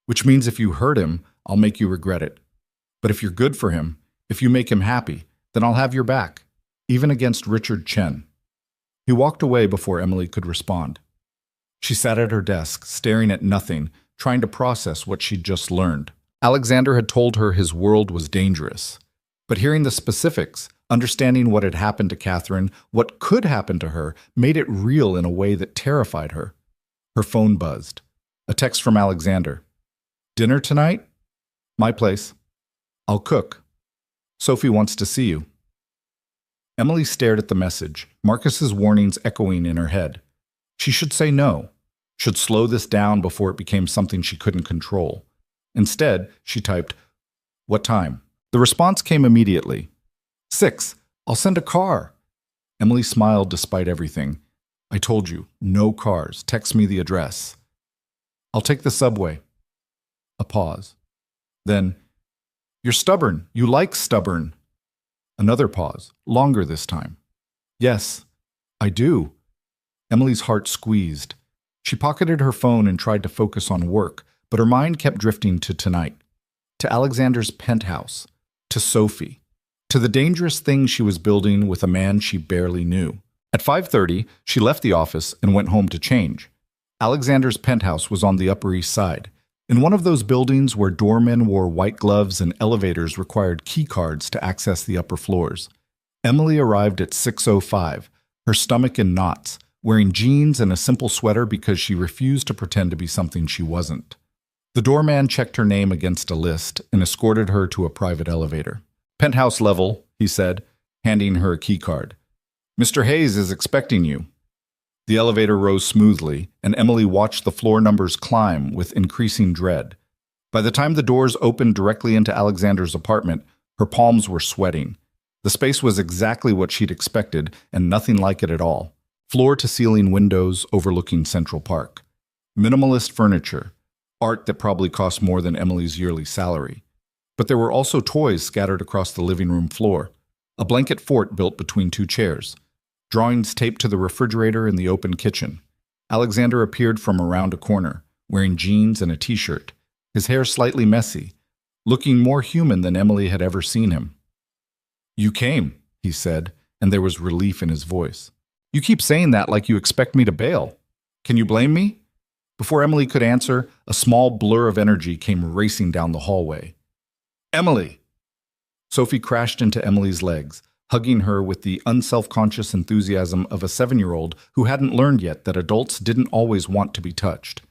Which means if you hurt him, I'll make you regret it. But if you're good for him, if you make him happy, then I'll have your back, even against Richard Chen. He walked away before Emily could respond. She sat at her desk, staring at nothing, trying to process what she'd just learned. Alexander had told her his world was dangerous. But hearing the specifics, understanding what had happened to Catherine, what could happen to her, made it real in a way that terrified her. Her phone buzzed. A text from Alexander. Dinner tonight? My place. I'll cook. Sophie wants to see you. Emily stared at the message, Marcus's warnings echoing in her head. She should say no, should slow this down before it became something she couldn't control. Instead, she typed, What time? The response came immediately. 6. I'll send a car. Emily smiled despite everything. I told you, no cars. Text me the address. I'll take the subway. A pause. Then, You're stubborn. You like stubborn. Another pause, longer this time. Yes, I do. Emily's heart squeezed. She pocketed her phone and tried to focus on work, but her mind kept drifting to tonight, to Alexander's penthouse, to Sophie, to the dangerous thing she was building with a man she barely knew. At 5:30, she left the office and went home to change. Alexander's penthouse was on the Upper East Side, in one of those buildings where doormen wore white gloves and elevators required key cards to access the upper floors. Emily arrived at 6:05, her stomach in knots, wearing jeans and a simple sweater because she refused to pretend to be something she wasn't. The doorman checked her name against a list and escorted her to a private elevator. Penthouse level, he said, handing her a key card. Mr. Hayes is expecting you. The elevator rose smoothly, and Emily watched the floor numbers climb with increasing dread. By the time the doors opened directly into Alexander's apartment, her palms were sweating. The space was exactly what she'd expected, and nothing like it at all. Floor-to-ceiling windows overlooking Central Park. Minimalist furniture. Art that probably cost more than Emily's yearly salary. But there were also toys scattered across the living room floor. A blanket fort built between two chairs. Drawings taped to the refrigerator in the open kitchen. Alexander appeared from around a corner, wearing jeans and a t-shirt, his hair slightly messy, looking more human than Emily had ever seen him. "You came," he said, and there was relief in his voice. "You keep saying that like you expect me to bail. Can you blame me?" Before Emily could answer, a small blur of energy came racing down the hallway. "Emily!" Sophie crashed into Emily's legs, hugging her with the unselfconscious enthusiasm of a 7-year-old who hadn't learned yet that adults didn't always want to be touched.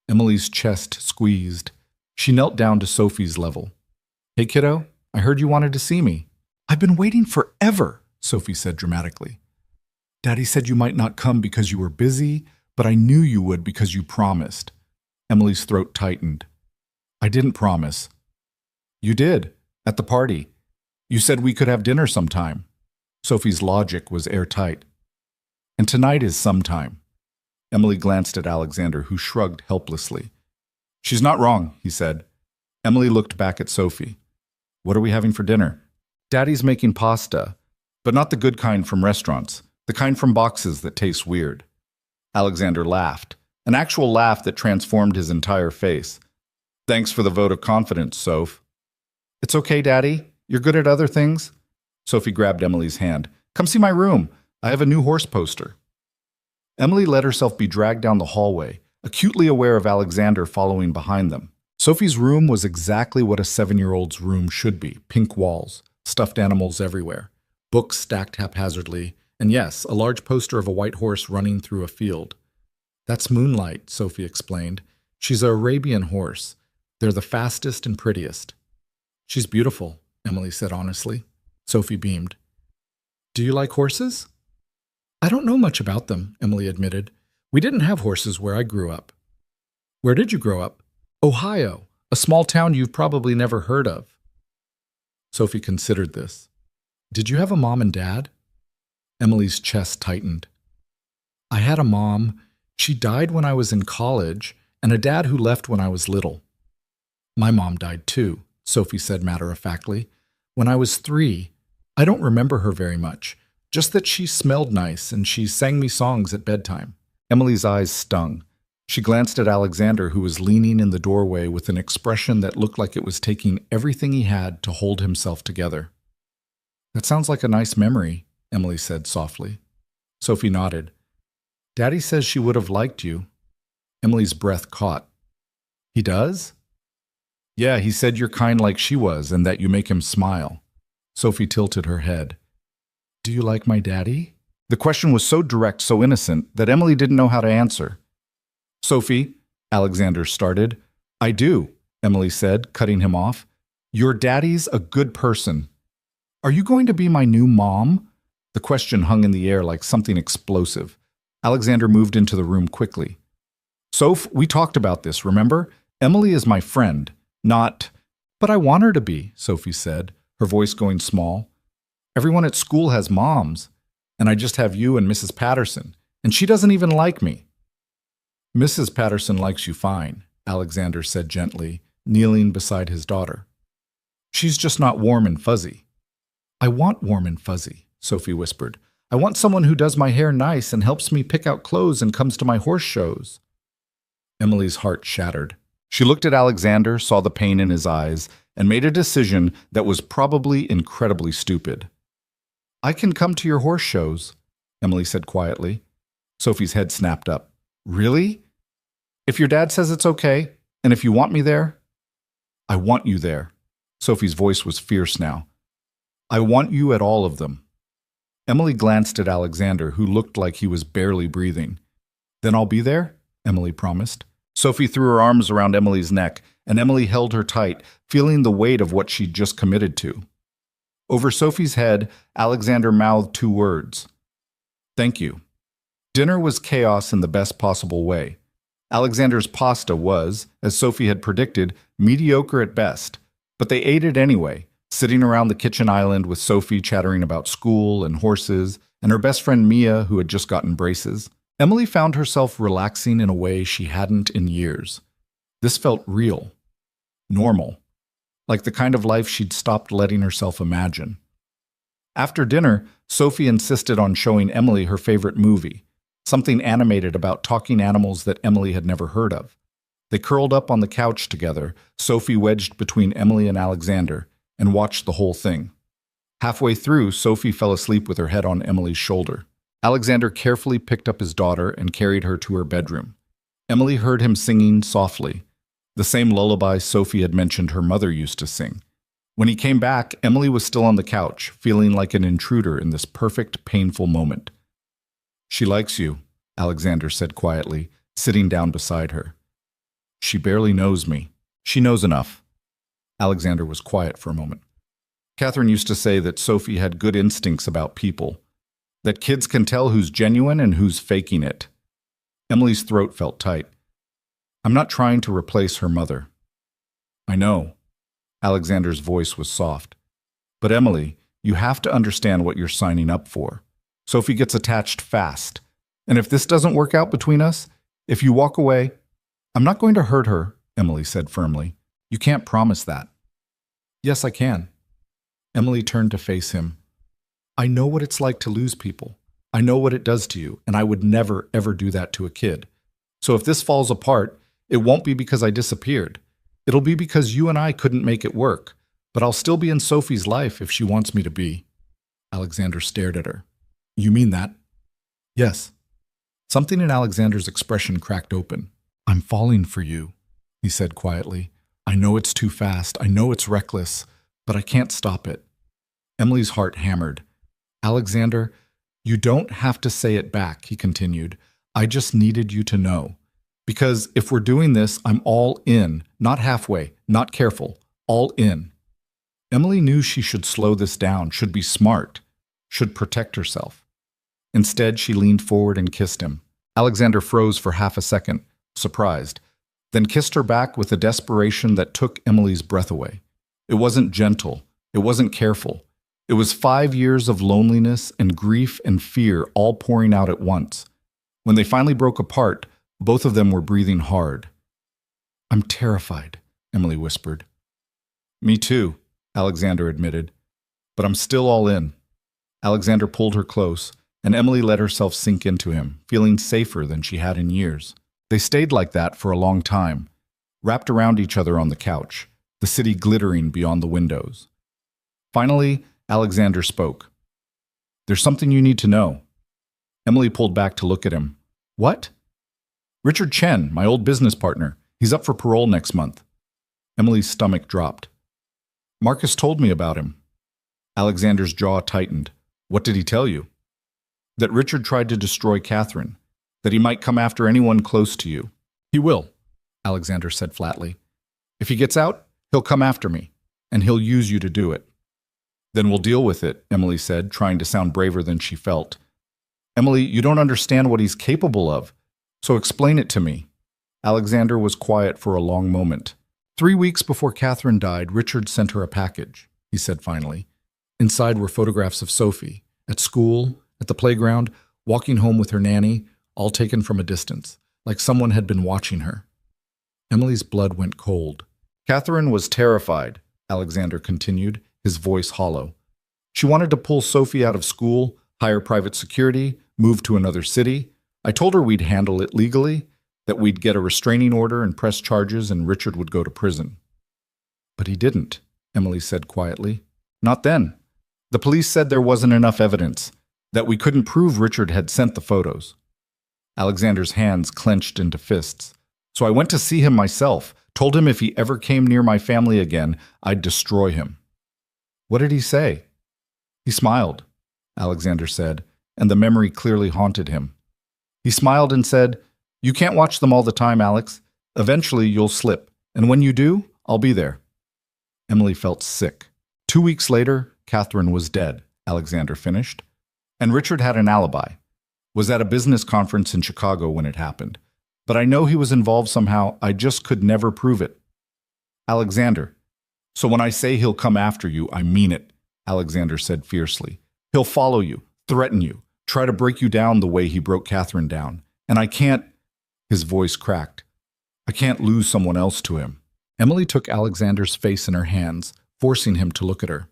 Emily's chest squeezed. She knelt down to Sophie's level. "Hey, kiddo, I heard you wanted to see me." "I've been waiting forever," Sophie said dramatically. "Daddy said you might not come because you were busy, but I knew you would because you promised." Emily's throat tightened. "I didn't promise." "You did, at the party. You said we could have dinner sometime." Sophie's logic was airtight. "And tonight is sometime." Emily glanced at Alexander, who shrugged helplessly. "She's not wrong," he said. Emily looked back at Sophie. "What are we having for dinner?" "Daddy's making pasta, but not the good kind from restaurants, the kind from boxes that taste weird." Alexander laughed, an actual laugh that transformed his entire face. "Thanks for the vote of confidence, Soph." "It's okay, Daddy. You're good at other things." Sophie grabbed Emily's hand. "Come see my room. I have a new horse poster." Emily let herself be dragged down the hallway, acutely aware of Alexander following behind them. Sophie's room was exactly what a 7-year-old's room should be: pink walls, stuffed animals everywhere, books stacked haphazardly, and yes, a large poster of a white horse running through a field. "That's Moonlight," Sophie explained. "She's an Arabian horse. They're the fastest and prettiest." "She's beautiful," Emily said honestly. Sophie beamed. "Do you like horses?" "I don't know much about them," Emily admitted. "We didn't have horses where I grew up." "Where did you grow up?" "Ohio, a small town you've probably never heard of." Sophie considered this. "Did you have a mom and dad?" Emily's chest tightened. "I had a mom. She died when I was in college, and a dad who left when I was little." "My mom died too," Sophie said matter-of-factly. "When I was 3, I don't remember her very much, just that she smelled nice and she sang me songs at bedtime." Emily's eyes stung. She glanced at Alexander, who was leaning in the doorway with an expression that looked like it was taking everything he had to hold himself together. "That sounds like a nice memory," Emily said softly. Sophie nodded. "Daddy says she would have liked you." Emily's breath caught. "He does?" "Yeah, he said you're kind like she was and that you make him smile." Sophie tilted her head. "Do you like my daddy?" The question was so direct, so innocent, that Emily didn't know how to answer. "Sophie," Alexander started. "I do," Emily said, cutting him off. "Your daddy's a good person." "Are you going to be my new mom?" The question hung in the air like something explosive. Alexander moved into the room quickly. "Soph, we talked about this, remember? Emily is my friend, not—" "But I want her to be," Sophie said, her voice going small. "Everyone at school has moms, and I just have you and Mrs. Patterson, and she doesn't even like me." "Mrs. Patterson likes you fine," Alexander said gently, kneeling beside his daughter. "She's just not warm and fuzzy." "I want warm and fuzzy," Sophie whispered. "I want someone who does my hair nice and helps me pick out clothes and comes to my horse shows." Emily's heart shattered. She looked at Alexander, saw the pain in his eyes, and made a decision that was probably incredibly stupid. "I can come to your horse shows," Emily said quietly. Sophie's head snapped up. "Really? If your dad says it's okay, and if you want me there?" "I want you there." Sophie's voice was fierce now. "I want you at all of them." Emily glanced at Alexander, who looked like he was barely breathing. "Then I'll be there," Emily promised. Sophie threw her arms around Emily's neck, and Emily held her tight, feeling the weight of what she'd just committed to. Over Sophie's head, Alexander mouthed 2 words. "Thank you." Dinner was chaos in the best possible way. Alexander's pasta was, as Sophie had predicted, mediocre at best, but they ate it anyway, sitting around the kitchen island with Sophie chattering about school and horses, and her best friend Mia, who had just gotten braces. Emily found herself relaxing in a way she hadn't in years. This felt real, normal, like the kind of life she'd stopped letting herself imagine. After dinner, Sophie insisted on showing Emily her favorite movie, something animated about talking animals that Emily had never heard of. They curled up on the couch together, Sophie wedged between Emily and Alexander, and watched the whole thing. Halfway through, Sophie fell asleep with her head on Emily's shoulder. Alexander carefully picked up his daughter and carried her to her bedroom. Emily heard him singing softly, the same lullaby Sophie had mentioned her mother used to sing. When he came back, Emily was still on the couch, feeling like an intruder in this perfect, painful moment. "She likes you," Alexander said quietly, sitting down beside her. "She barely knows me. She knows enough." Alexander was quiet for a moment. Catherine used to say that Sophie had good instincts about people, that kids can tell who's genuine and who's faking it. Emily's throat felt tight. "I'm not trying to replace her mother." "I know." Alexander's voice was soft. "But Emily, you have to understand what you're signing up for. Sophie gets attached fast. And if this doesn't work out between us, if you walk away—" "I'm not going to hurt her," Emily said firmly. "You can't promise that." "Yes, I can." Emily turned to face him. "I know what it's like to lose people. I know what it does to you, and I would never, ever do that to a kid. So if this falls apart, it won't be because I disappeared. It'll be because you and I couldn't make it work, but I'll still be in Sophie's life if she wants me to be." Alexander stared at her. "You mean that?" "Yes." Something in Alexander's expression cracked open. "I'm falling for you," he said quietly. "I know it's too fast. I know it's reckless, but I can't stop it." Emily's heart hammered. "Alexander, you don't have to say it back," he continued. "I just needed you to know. Because if we're doing this, I'm all in, not halfway, not careful, all in." Emily knew she should slow this down, should be smart, should protect herself. Instead, she leaned forward and kissed him. Alexander froze for half a second, surprised, then kissed her back with a desperation that took Emily's breath away. It wasn't gentle. It wasn't careful. It was 5 years of loneliness and grief and fear all pouring out at once. When they finally broke apart, both of them were breathing hard. "I'm terrified," Emily whispered. "Me too," Alexander admitted. "But I'm still all in." Alexander pulled her close, and Emily let herself sink into him, feeling safer than she had in years. They stayed like that for a long time, wrapped around each other on the couch, the city glittering beyond the windows. Finally, Alexander spoke. "There's something you need to know." Emily pulled back to look at him. "What?" "Richard Chen, my old business partner. He's up for parole next month." Emily's stomach dropped. "Marcus told me about him." Alexander's jaw tightened. "What did he tell you?" "That Richard tried to destroy Catherine. That he might come after anyone close to you." "He will," Alexander said flatly. "If he gets out, he'll come after me, and he'll use you to do it." "Then we'll deal with it," Emily said, trying to sound braver than she felt. "Emily, you don't understand what he's capable of. So explain it to me." Alexander was quiet for a long moment. 3 weeks before Catherine died, Richard sent her a package, he said finally. Inside were photographs of Sophie, at school, at the playground, walking home with her nanny, all taken from a distance, like someone had been watching her. Emily's blood went cold. "Catherine was terrified," Alexander continued, his voice hollow. "She wanted to pull Sophie out of school, hire private security, move to another city. I told her we'd handle it legally, that we'd get a restraining order and press charges and Richard would go to prison." "But he didn't," Emily said quietly. "Not then. The police said there wasn't enough evidence, that we couldn't prove Richard had sent the photos." Alexander's hands clenched into fists. "So I went to see him myself, told him if he ever came near my family again, I'd destroy him." "What did he say?" "He smiled," Alexander said, and the memory clearly haunted him. "He smiled and said, 'You can't watch them all the time, Alex. Eventually you'll slip, and when you do, I'll be there.'" Emily felt sick. 2 weeks later, Catherine was dead, Alexander finished. And Richard had an alibi. Was at a business conference in Chicago when it happened. But I know he was involved somehow. I just could never prove it. "Alexander, so when I say he'll come after you, I mean it," Alexander said fiercely. "He'll follow you, threaten you, try to break you down the way he broke Catherine down. And I can't—" His voice cracked. "I can't lose someone else to him." Emily took Alexander's face in her hands, forcing him to look at her.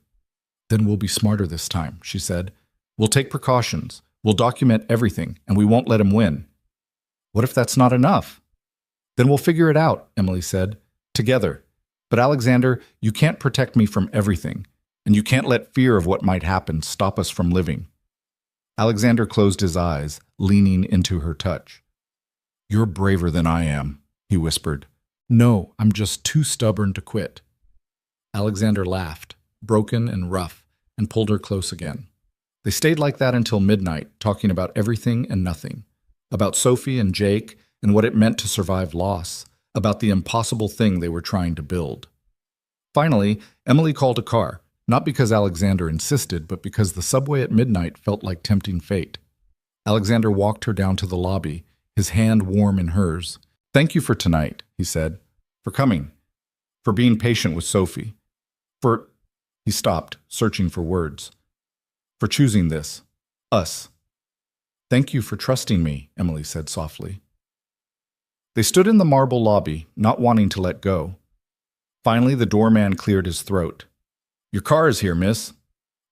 Then we'll be smarter this time, she said. We'll take precautions. We'll document everything, and we won't let him win. What if that's not enough? Then we'll figure it out, Emily said. Together. But Alexander, you can't protect me from everything, and you can't let fear of what might happen stop us from living. Alexander closed his eyes, leaning into her touch. You're braver than I am, he whispered. No, I'm just too stubborn to quit. Alexander laughed, broken and rough, and pulled her close again. They stayed like that until midnight, talking about everything and nothing. About Sophie and Jake and what it meant to survive loss, about the impossible thing they were trying to build. Finally, Emily called a car, not because Alexander insisted, but because the subway at midnight felt like tempting fate. Alexander walked her down to the lobby, his hand warm in hers. Thank you for tonight, he said. For coming. For being patient with Sophie. For... He stopped, searching for words. For choosing this. Us. Thank you for trusting me, Emily said softly. They stood in the marble lobby, not wanting to let go. Finally, the doorman cleared his throat. Your car is here, miss.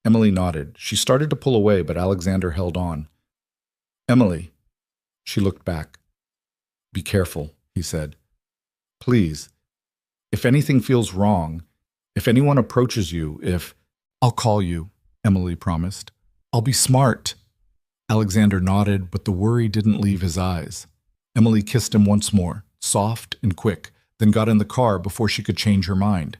Emily nodded. She started to pull away, but Alexander held on. Emily. She looked back. Be careful, he said. Please. If anything feels wrong, if anyone approaches you, I'll call you, Emily promised. I'll be smart. Alexander nodded, but the worry didn't leave his eyes. Emily kissed him once more, soft and quick, then got in the car before she could change her mind.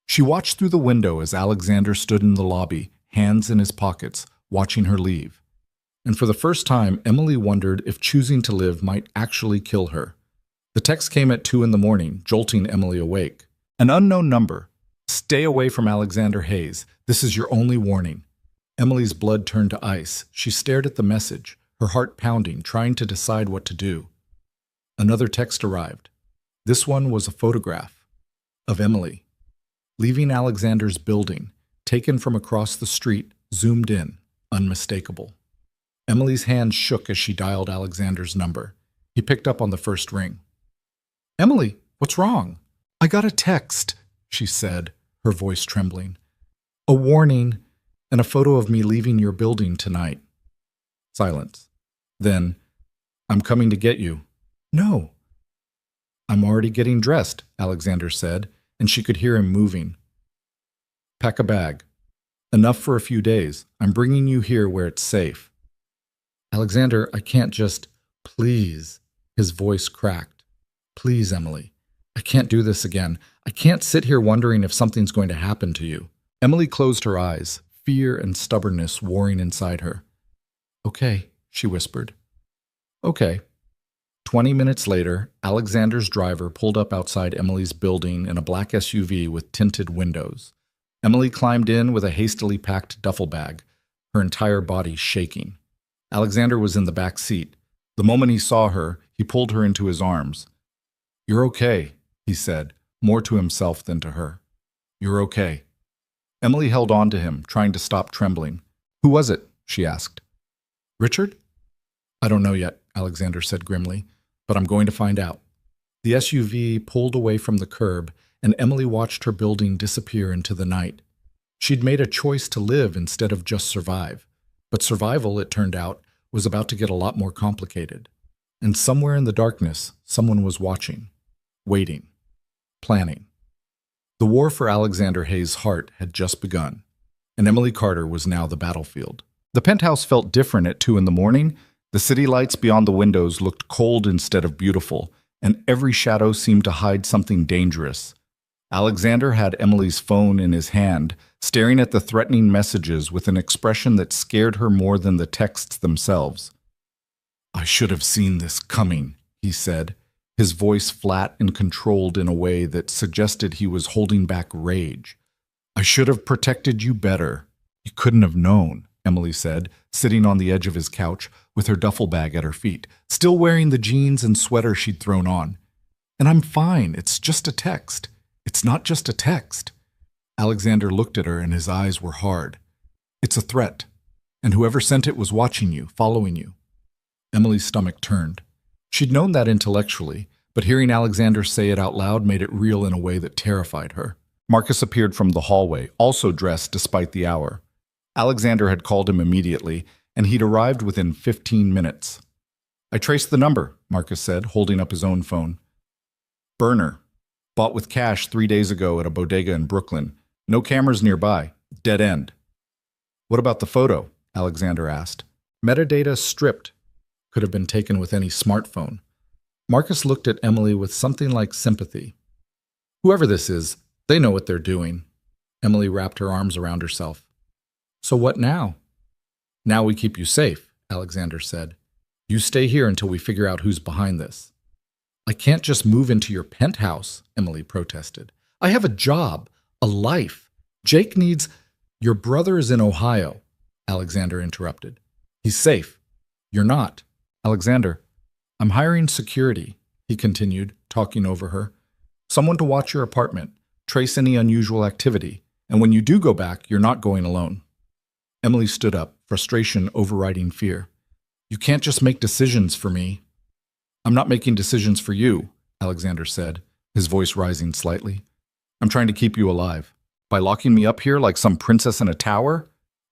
She watched through the window as Alexander stood in the lobby, hands in his pockets, watching her leave. And for the first time, Emily wondered if choosing to live might actually kill her. The text came at 2 a.m, jolting Emily awake. An unknown number. Stay away from Alexander Hayes. This is your only warning. Emily's blood turned to ice. She stared at the message, her heart pounding, trying to decide what to do. Another text arrived. This one was a photograph of Emily, leaving Alexander's building, taken from across the street, zoomed in, unmistakable. Emily's hand shook as she dialed Alexander's number. He picked up on the first ring. Emily, what's wrong? I got a text, she said, her voice trembling. A warning and a photo of me leaving your building tonight. Silence. Then, I'm coming to get you. No. I'm already getting dressed, Alexander said, and she could hear him moving. Pack a bag. Enough for a few days. I'm bringing you here where it's safe. Alexander, I can't just... Please. His voice cracked. Please, Emily. I can't do this again. I can't sit here wondering if something's going to happen to you. Emily closed her eyes, fear and stubbornness warring inside her. Okay, she whispered. Okay. 20 minutes later, Alexander's driver pulled up outside Emily's building in a black SUV with tinted windows. Emily climbed in with a hastily packed duffel bag, her entire body shaking. Alexander was in the back seat. The moment he saw her, he pulled her into his arms. You're okay, he said, more to himself than to her. You're okay. Emily held on to him, trying to stop trembling. Who was it? She asked. Richard? I don't know yet, Alexander said grimly, but I'm going to find out. The SUV pulled away from the curb, and Emily watched her building disappear into the night. She'd made a choice to live instead of just survive. But survival, it turned out, was about to get a lot more complicated. And somewhere in the darkness, someone was watching, waiting, planning. The war for Alexander Hayes' heart had just begun, and Emily Carter was now the battlefield. The penthouse felt different at 2 a.m. The city lights beyond the windows looked cold instead of beautiful, and every shadow seemed to hide something dangerous. Alexander had Emily's phone in his hand, staring at the threatening messages with an expression that scared her more than the texts themselves. I should have seen this coming, he said, his voice flat and controlled in a way that suggested he was holding back rage. I should have protected you better. You couldn't have known, Emily said, sitting on the edge of his couch with her duffel bag at her feet, still wearing the jeans and sweater she'd thrown on. And I'm fine. It's just a text. It's not just a text. Alexander looked at her and his eyes were hard. It's a threat, and whoever sent it was watching you, following you. Emily's stomach turned. She'd known that intellectually, but hearing Alexander say it out loud made it real in a way that terrified her. Marcus appeared from the hallway, also dressed despite the hour. Alexander had called him immediately, and he'd arrived within 15 minutes. I traced the number, Marcus said, holding up his own phone. Burner. Bought with cash 3 days ago at a bodega in Brooklyn. No cameras nearby. Dead end. What about the photo? Alexander asked. Metadata stripped. Could have been taken with any smartphone. Marcus looked at Emily with something like sympathy. Whoever this is, they know what they're doing. Emily wrapped her arms around herself. So what now? Now we keep you safe, Alexander said. You stay here until we figure out who's behind this. I can't just move into your penthouse, Emily protested. I have a job, a life. Jake needs... Your brother is in Ohio, Alexander interrupted. He's safe. You're not. Alexander, I'm hiring security, he continued, talking over her. Someone to watch your apartment, trace any unusual activity, and when you do go back, you're not going alone. Emily stood up, frustration overriding fear. You can't just make decisions for me. I'm not making decisions for you, Alexander said, his voice rising slightly. I'm trying to keep you alive. By locking me up here like some princess in a tower?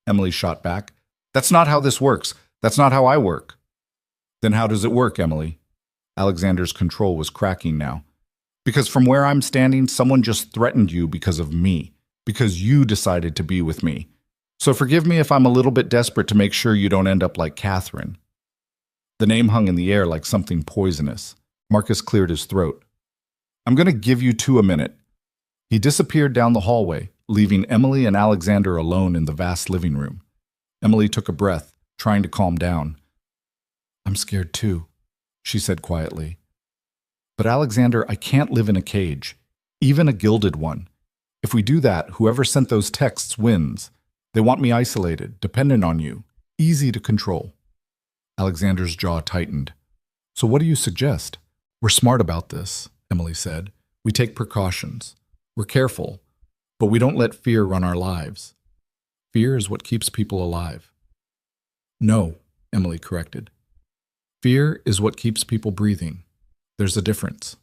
Emily shot back. That's not how this works. That's not how I work. Then how does it work, Emily? Alexander's control was cracking now. Because from where I'm standing, someone just threatened you because of me. Because you decided to be with me. So forgive me if I'm a little bit desperate to make sure you don't end up like Catherine. The name hung in the air like something poisonous. Marcus cleared his throat. I'm going to give you two a minute. He disappeared down the hallway, leaving Emily and Alexander alone in the vast living room. Emily took a breath, trying to calm down. I'm scared too, she said quietly. But Alexander, I can't live in a cage, even a gilded one. If we do that, whoever sent those texts wins. They want me isolated, dependent on you, easy to control. Alexander's jaw tightened. So what do you suggest? We're smart about this, Emily said. We take precautions. We're careful, but we don't let fear run our lives. Fear is what keeps people alive. No, Emily corrected. Fear is what keeps people breathing. There's a difference.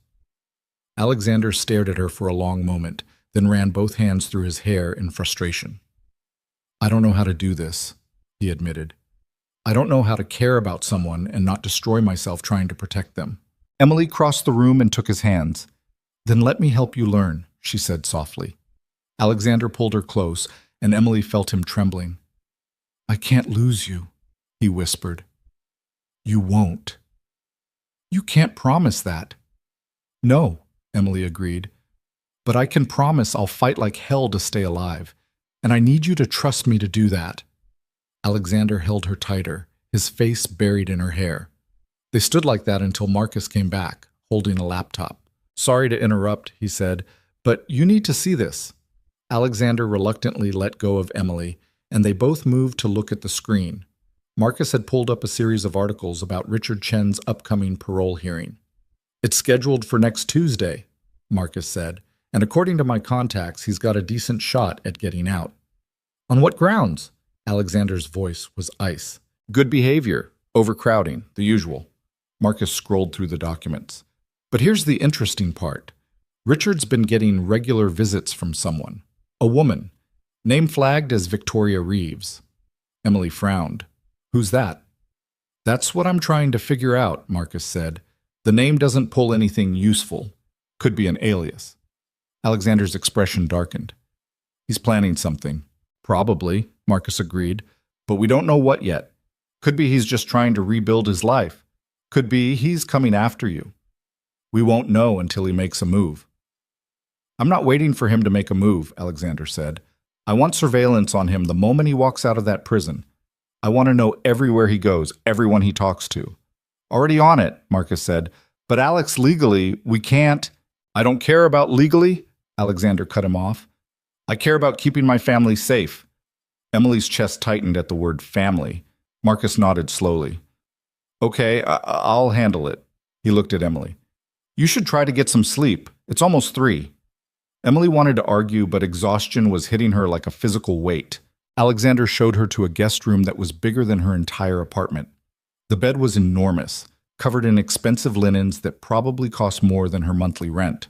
Alexander stared at her for a long moment, then ran both hands through his hair in frustration. I don't know how to do this, he admitted. I don't know how to care about someone and not destroy myself trying to protect them. Emily crossed the room and took his hands. Then let me help you learn, she said softly. Alexander pulled her close, and Emily felt him trembling. I can't lose you, he whispered. You won't. You can't promise that. No, Emily agreed. But I can promise I'll fight like hell to stay alive, and I need you to trust me to do that. Alexander held her tighter, his face buried in her hair. They stood like that until Marcus came back, holding a laptop. Sorry to interrupt, he said, but you need to see this. Alexander reluctantly let go of Emily, and they both moved to look at the screen. Marcus had pulled up a series of articles about Richard Chen's upcoming parole hearing. It's scheduled for next Tuesday, Marcus said, and according to my contacts, he's got a decent shot at getting out. On what grounds? Alexander's voice was ice. Good behavior, overcrowding, the usual. Marcus scrolled through the documents. But here's the interesting part. Richard's been getting regular visits from someone. A woman, name flagged as Victoria Reeves. Emily frowned. Who's that? That's what I'm trying to figure out, Marcus said. The name doesn't pull anything useful. Could be an alias. Alexander's expression darkened. He's planning something. Probably, Marcus agreed, but we don't know what yet. Could be he's just trying to rebuild his life. Could be he's coming after you. We won't know until he makes a move. I'm not waiting for him to make a move, Alexander said. I want surveillance on him the moment he walks out of that prison. I want to know everywhere he goes, everyone he talks to. Already on it, Marcus said. But Alex, legally, we can't. I don't care about legally, Alexander cut him off. I care about keeping my family safe. Emily's chest tightened at the word family. Marcus nodded slowly. Okay, I'll handle it. He looked at Emily. You should try to get some sleep. It's almost 3. Emily wanted to argue, but exhaustion was hitting her like a physical weight. Alexander showed her to a guest room that was bigger than her entire apartment. The bed was enormous, covered in expensive linens that probably cost more than her monthly rent.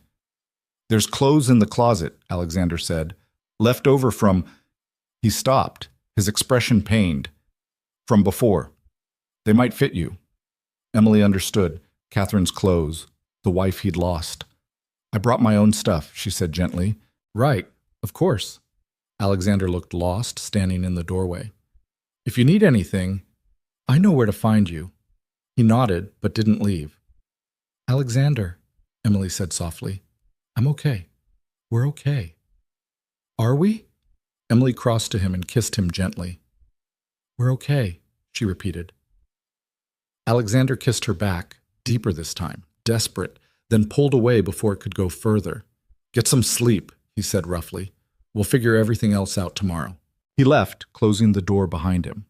There's clothes in the closet, Alexander said. Left over from... He stopped, his expression pained. From before. They might fit you. Emily understood. Catherine's clothes. The wife he'd lost. I brought my own stuff, she said gently. Right, of course. Alexander looked lost, standing in the doorway. If you need anything, I know where to find you. He nodded, but didn't leave. Alexander, Emily said softly. I'm okay. We're okay. Are we? Emily crossed to him and kissed him gently. We're okay, she repeated. Alexander kissed her back, deeper this time, desperate, then pulled away before it could go further. Get some sleep, he said roughly. We'll figure everything else out tomorrow. He left, closing the door behind him.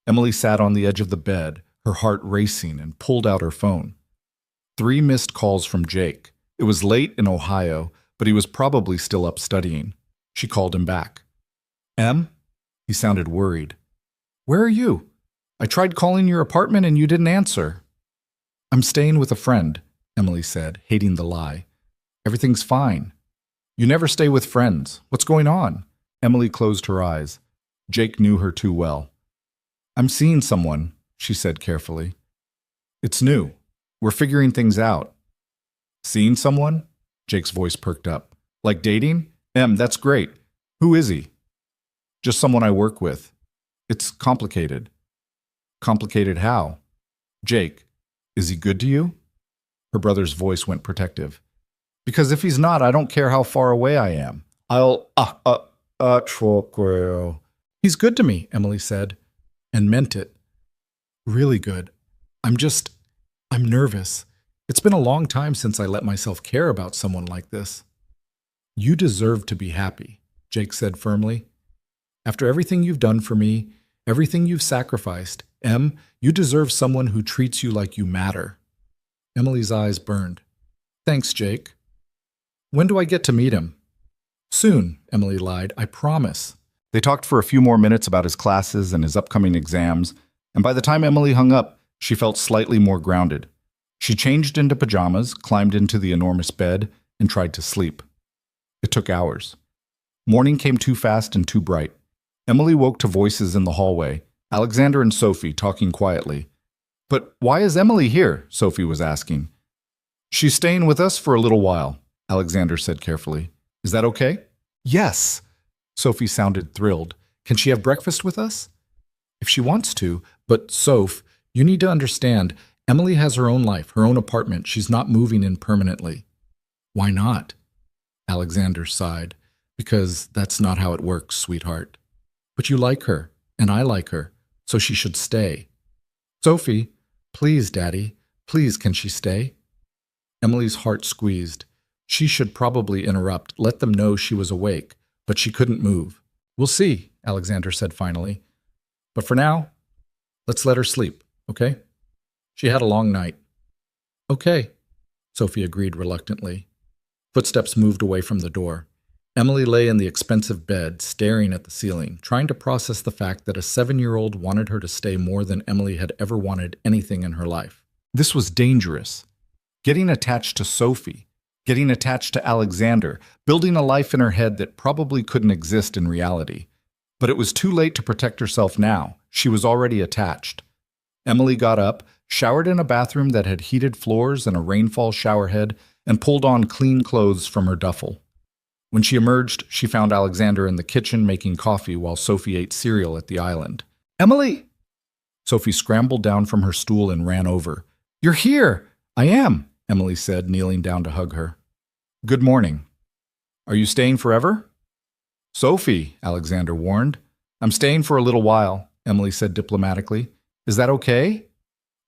Emily sat on the edge of the bed, her heart racing, and pulled out her phone. 3 missed calls from Jake. It was late in Ohio, but he was probably still up studying. She called him back. Em? He sounded worried. Where are you? I tried calling your apartment and you didn't answer. I'm staying with a friend, Emily said, hating the lie. Everything's fine. You never stay with friends. What's going on? Emily closed her eyes. Jake knew her too well. I'm seeing someone, she said carefully. It's new. We're figuring things out. Seeing someone? Jake's voice perked up. Like dating? Em, that's great. Who is he? Just someone I work with. It's complicated. Complicated how? Jake, is he good to you? Her brother's voice went protective. Because if he's not, I don't care how far away I am. He's good to me, Emily said, and meant it. Really good. I'm nervous. It's been a long time since I let myself care about someone like this. You deserve to be happy, Jake said firmly. After everything you've done for me, everything you've sacrificed, Em, you deserve someone who treats you like you matter. Emily's eyes burned. Thanks, Jake. When do I get to meet him? Soon, Emily lied. I promise. They talked for a few more minutes about his classes and his upcoming exams, and by the time Emily hung up, she felt slightly more grounded. She changed into pajamas, climbed into the enormous bed, and tried to sleep. It took hours. Morning came too fast and too bright. Emily woke to voices in the hallway, Alexander and Sophie talking quietly. But why is Emily here? Sophie was asking. She's staying with us for a little while, Alexander said carefully. Is that okay? Yes. Sophie sounded thrilled. Can she have breakfast with us? If she wants to, but Soph, you need to understand, Emily has her own life, her own apartment. She's not moving in permanently. Why not? Alexander sighed. Because that's not how it works, sweetheart. But you like her, and I like her, so she should stay. Sophie, please, Daddy, please, can she stay? Emily's heart squeezed. She should probably interrupt, let them know she was awake, but she couldn't move. We'll see, Alexander said finally. But for now, let's let her sleep, okay? She had a long night. Okay, Sophie agreed reluctantly. Footsteps moved away from the door. Emily lay in the expensive bed, staring at the ceiling, trying to process the fact that a 7-year-old wanted her to stay more than Emily had ever wanted anything in her life. This was dangerous. Getting attached to Sophie, getting attached to Alexander, building a life in her head that probably couldn't exist in reality. But it was too late to protect herself now. She was already attached. Emily got up, showered in a bathroom that had heated floors and a rainfall showerhead, and pulled on clean clothes from her duffel. When she emerged, she found Alexander in the kitchen making coffee while Sophie ate cereal at the island. Emily! Sophie scrambled down from her stool and ran over. You're here! I am, Emily said, kneeling down to hug her. Good morning. Are you staying forever? Sophie, Alexander warned. I'm staying for a little while, Emily said diplomatically. Is that okay?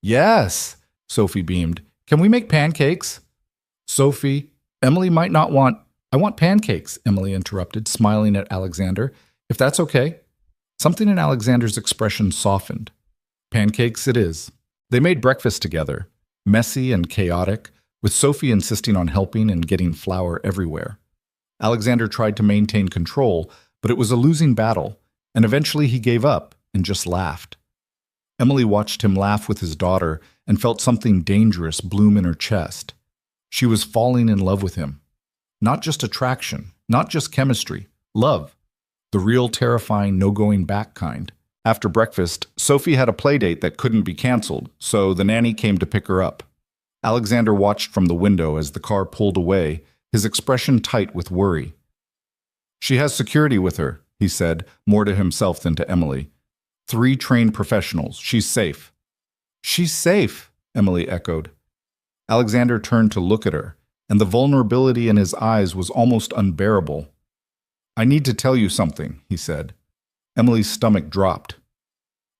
Yes, Sophie beamed. Can we make pancakes? Sophie, Emily might not want... I want pancakes, Emily interrupted, smiling at Alexander. If that's okay. Something in Alexander's expression softened. Pancakes it is. They made breakfast together, messy and chaotic, with Sophie insisting on helping and getting flour everywhere. Alexander tried to maintain control, but it was a losing battle, and eventually he gave up and just laughed. Emily watched him laugh with his daughter and felt something dangerous bloom in her chest. She was falling in love with him. Not just attraction, not just chemistry, love. The real terrifying no-going-back kind. After breakfast, Sophie had a playdate that couldn't be canceled, so the nanny came to pick her up. Alexander watched from the window as the car pulled away, his expression tight with worry. "She has security with her," he said, more to himself than to Emily. "3 trained professionals. She's safe." "She's safe," Emily echoed. Alexander turned to look at her, and the vulnerability in his eyes was almost unbearable. "I need to tell you something," he said. Emily's stomach dropped.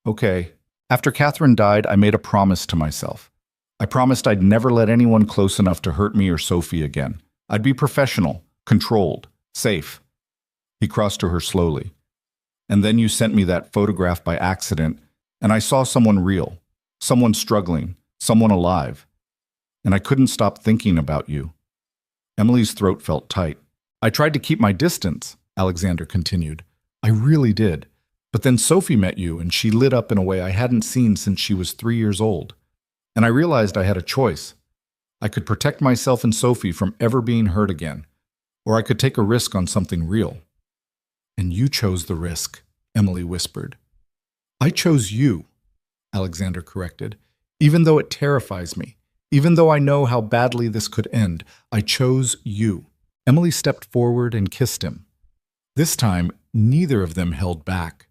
"Okay. After Catherine died, I made a promise to myself. I promised I'd never let anyone close enough to hurt me or Sophie again. I'd be professional, controlled, safe." He crossed to her slowly. "And then you sent me that photograph by accident, and I saw someone real, someone struggling, someone alive. And I couldn't stop thinking about you." Emily's throat felt tight. "I tried to keep my distance," Alexander continued. "I really did. But then Sophie met you, and she lit up in a way I hadn't seen since she was 3 years old. And I realized I had a choice. I could protect myself and Sophie from ever being hurt again, or I could take a risk on something real." "And you chose the risk," Emily whispered. "I chose you," Alexander corrected. "Even though it terrifies me, even though I know how badly this could end, I chose you." Emily stepped forward and kissed him. This time, neither of them held back.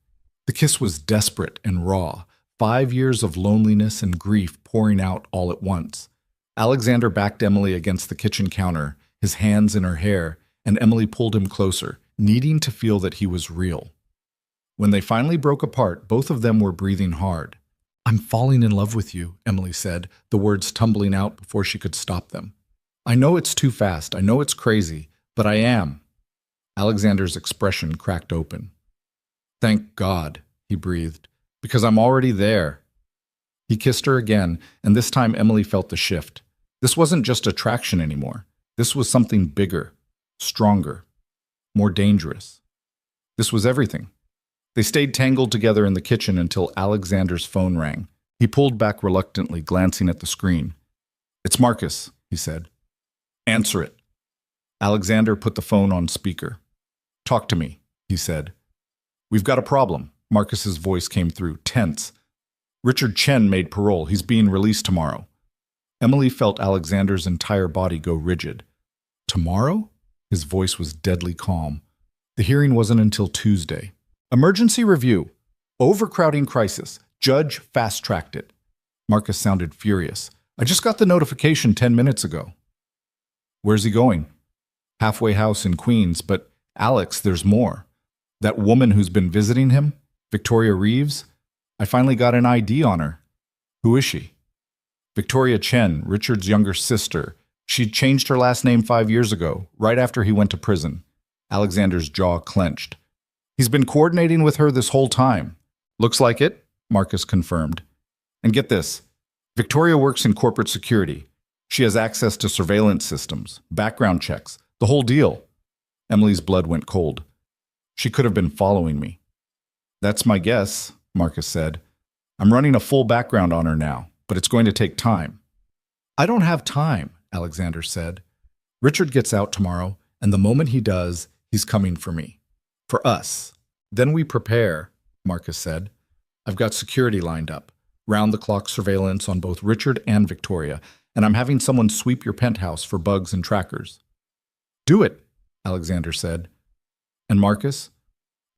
The kiss was desperate and raw, 5 years of loneliness and grief pouring out all at once. Alexander backed Emily against the kitchen counter, his hands in her hair, and Emily pulled him closer, needing to feel that he was real. When they finally broke apart, both of them were breathing hard. "I'm falling in love with you," Emily said, the words tumbling out before she could stop them. "I know it's too fast, I know it's crazy, but I am." Alexander's expression cracked open. "Thank God," he breathed, "because I'm already there." He kissed her again, and this time Emily felt the shift. This wasn't just attraction anymore. This was something bigger, stronger, more dangerous. This was everything. They stayed tangled together in the kitchen until Alexander's phone rang. He pulled back reluctantly, glancing at the screen. "It's Marcus," he said. "Answer it." Alexander put the phone on speaker. "Talk to me," he said. "We've got a problem." Marcus's voice came through, tense. "Richard Chen made parole. He's being released tomorrow." Emily felt Alexander's entire body go rigid. "Tomorrow?" His voice was deadly calm. "The hearing wasn't until Tuesday. Emergency review. Overcrowding crisis. Judge fast-tracked it." Marcus sounded furious. "I just got the notification 10 minutes ago." "Where's he going?" "Halfway house in Queens, but Alex, there's more. That woman who's been visiting him, Victoria Reeves, I finally got an ID on her." "Who is she?" "Victoria Chen, Richard's younger sister. She changed her last name 5 years ago, right after he went to prison." Alexander's jaw clenched. "He's been coordinating with her this whole time." "Looks like it," Marcus confirmed. "And get this, Victoria works in corporate security. She has access to surveillance systems, background checks, the whole deal." Emily's blood went cold. "She could have been following me." "That's my guess," Marcus said. "I'm running a full background on her now, but it's going to take time." "I don't have time," Alexander said. "Richard gets out tomorrow, and the moment he does, he's coming for me. For us. Then we prepare," Marcus said. "I've got security lined up, round-the-clock surveillance on both Richard and Victoria, and I'm having someone sweep your penthouse for bugs and trackers." "Do it," Alexander said. "And Marcus,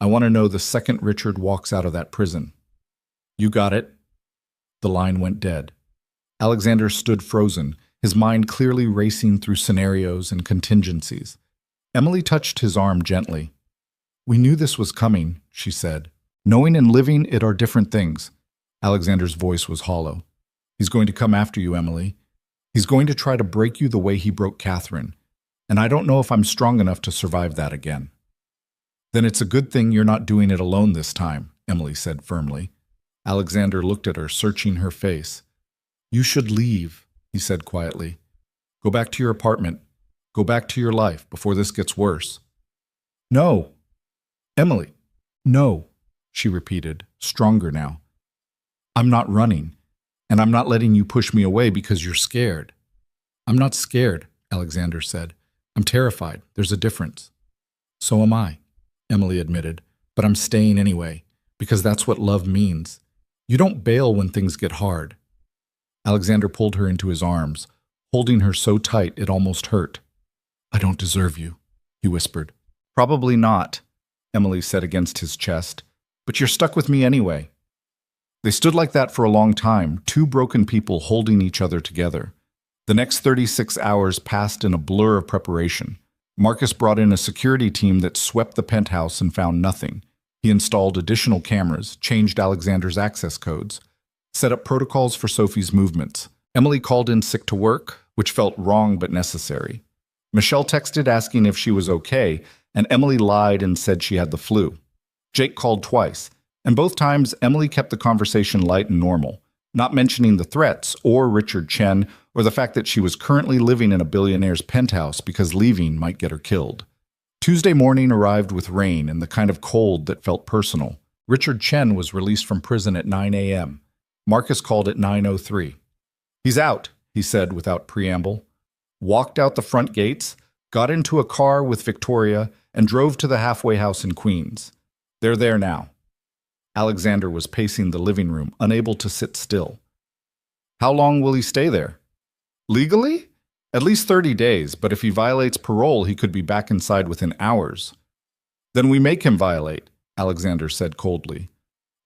I want to know the second Richard walks out of that prison." "You got it." The line went dead. Alexander stood frozen, his mind clearly racing through scenarios and contingencies. Emily touched his arm gently. "We knew this was coming," she said. "Knowing and living it are different things." Alexander's voice was hollow. "He's going to come after you, Emily. He's going to try to break you the way he broke Catherine. And I don't know if I'm strong enough to survive that again." "Then it's a good thing you're not doing it alone this time," Emily said firmly. Alexander looked at her, searching her face. "You should leave," he said quietly. "Go back to your apartment. Go back to your life before this gets worse." "No." "Emily." "No," she repeated, stronger now. "I'm not running, and I'm not letting you push me away because you're scared." "I'm not scared," Alexander said. I'm terrified. There's a difference. So am I, Emily admitted, but I'm staying anyway, because that's what love means. You don't bail when things get hard. Alexander pulled her into his arms, holding her so tight it almost hurt. I don't deserve you, he whispered. Probably not, Emily said against his chest, but you're stuck with me anyway. They stood like that for a long time, two broken people holding each other together. The next 36 hours passed in a blur of preparation. Marcus brought in a security team that swept the penthouse and found nothing. He installed additional cameras, changed Alexander's access codes, set up protocols for Sophie's movements. Emily called in sick to work, which felt wrong but necessary. Michelle texted asking if she was okay, and Emily lied and said she had the flu. Jake called twice, and both times Emily kept the conversation light and normal, not mentioning the threats or Richard Chen or the fact that she was currently living in a billionaire's penthouse because leaving might get her killed. Tuesday morning arrived with rain and the kind of cold that felt personal. Richard Chen was released from prison at 9 a.m. Marcus called at 9:03. He's out, he said without preamble, walked out the front gates, got into a car with Victoria, and drove to the halfway house in Queens. They're there now. Alexander was pacing the living room, unable to sit still. How long will he stay there? Legally? At least 30 days, but if he violates parole, he could be back inside within hours. Then we make him violate, Alexander said coldly.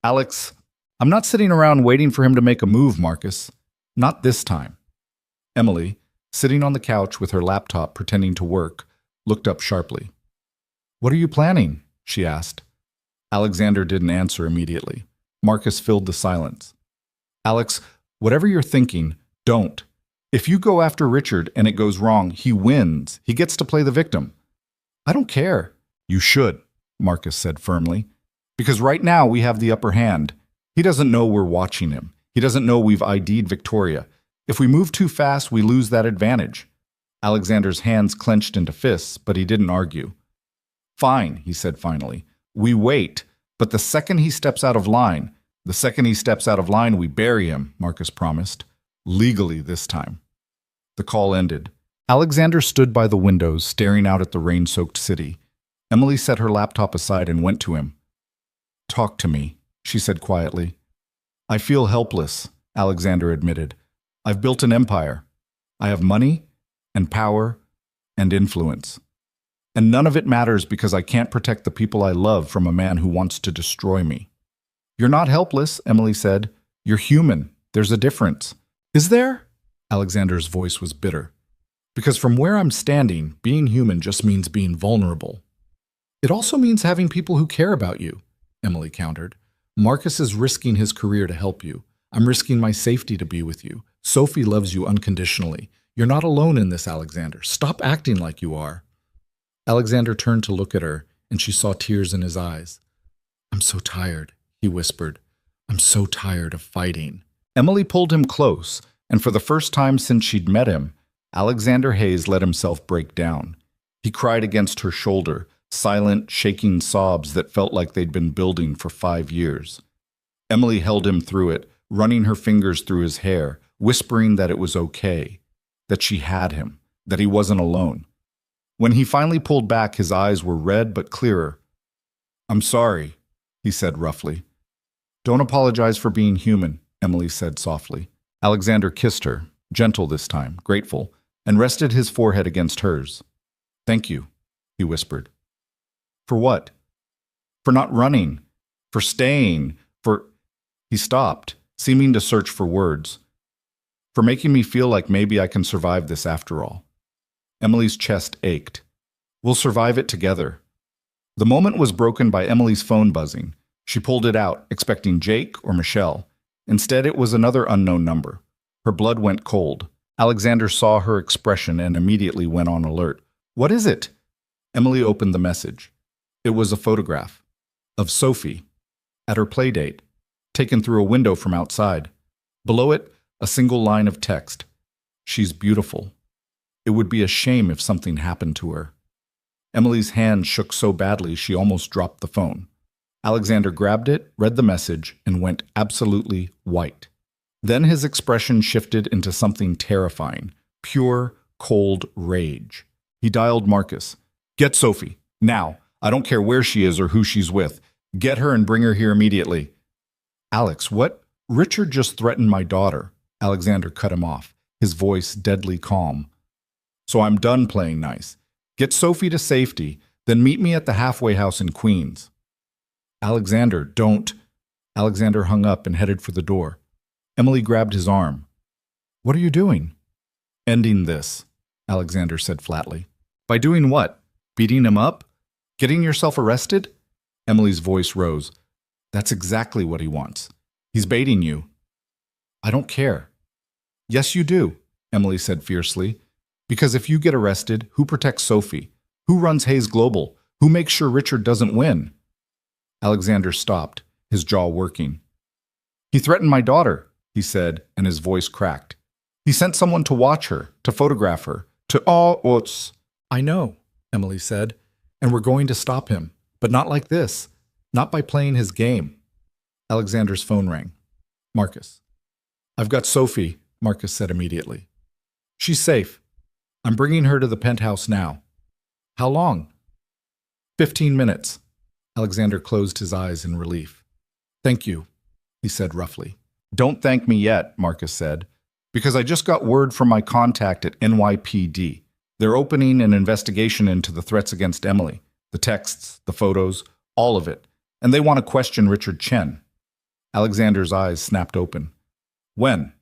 Alex, I'm not sitting around waiting for him to make a move, Marcus. Not this time. Emily, sitting on the couch with her laptop pretending to work, looked up sharply. What are you planning? She asked. Alexander didn't answer immediately. Marcus filled the silence. Alex, whatever you're thinking, don't. If you go after Richard and it goes wrong, he wins. He gets to play the victim. I don't care. You should, Marcus said firmly. Because right now we have the upper hand. He doesn't know we're watching him. He doesn't know we've ID'd Victoria. If we move too fast, we lose that advantage. Alexander's hands clenched into fists, but he didn't argue. Fine, he said finally. We wait, but the second he steps out of line, we bury him, Marcus promised. Legally this time. The call ended. Alexander stood by the windows, staring out at the rain-soaked city. Emily set her laptop aside and went to him. Talk to me, she said quietly. I feel helpless, Alexander admitted. I've built an empire. I have money and power and influence. And none of it matters because I can't protect the people I love from a man who wants to destroy me. You're not helpless, Emily said. You're human. There's a difference. Is there? Alexander's voice was bitter. Because from where I'm standing, being human just means being vulnerable. It also means having people who care about you, Emily countered. Marcus is risking his career to help you. I'm risking my safety to be with you. Sophie loves you unconditionally. You're not alone in this, Alexander. Stop acting like you are. Alexander turned to look at her, and she saw tears in his eyes. I'm so tired, he whispered. I'm so tired of fighting. Emily pulled him close, and for the first time since she'd met him, Alexander Hayes let himself break down. He cried against her shoulder, silent, shaking sobs that felt like they'd been building for 5 years. Emily held him through it, running her fingers through his hair, whispering that it was okay, that she had him, that he wasn't alone. When he finally pulled back, his eyes were red but clearer. I'm sorry, he said roughly. Don't apologize for being human, Emily said softly. Alexander kissed her, gentle this time, grateful, and rested his forehead against hers. Thank you, he whispered. For what? For not running, for staying, for... He stopped, seeming to search for words. For making me feel like maybe I can survive this after all. Emily's chest ached. We'll survive it together. The moment was broken by Emily's phone buzzing. She pulled it out, expecting Jake or Michelle. Instead, it was another unknown number. Her blood went cold. Alexander saw her expression and immediately went on alert. What is it? Emily opened the message. It was a photograph of Sophie at her playdate, taken through a window from outside. Below it, a single line of text. She's beautiful. It would be a shame if something happened to her. Emily's hand shook so badly she almost dropped the phone. Alexander grabbed it, read the message, and went absolutely white. Then his expression shifted into something terrifying, pure, cold rage. He dialed Marcus. Get Sophie, now. I don't care where she is or who she's with. Get her and bring her here immediately. Alex, what? Richard just threatened my daughter. Alexander cut him off, his voice deadly calm. So I'm done playing nice. Get Sophie to safety, then meet me at the halfway house in Queens. Alexander, don't. Alexander hung up and headed for the door. Emily grabbed his arm. What are you doing? Ending this, Alexander said flatly. By doing what? Beating him up? Getting yourself arrested? Emily's voice rose. That's exactly what he wants. He's baiting you. I don't care. Yes, you do, Emily said fiercely. Because if you get arrested, who protects Sophie? Who runs Hayes Global? Who makes sure Richard doesn't win? Alexander stopped, his jaw working. He threatened my daughter, he said, and his voice cracked. He sent someone to watch her, to photograph her, to what's... I know, Emily said, and we're going to stop him, but not like this, not by playing his game. Alexander's phone rang. Marcus. I've got Sophie, Marcus said immediately. She's safe. I'm bringing her to the penthouse now. How long? 15 minutes. Alexander closed his eyes in relief. Thank you, he said roughly. Don't thank me yet, Marcus said, because I just got word from my contact at NYPD. They're opening an investigation into the threats against Emily, the texts, the photos, all of it, and they want to question Richard Chen. Alexander's eyes snapped open. When?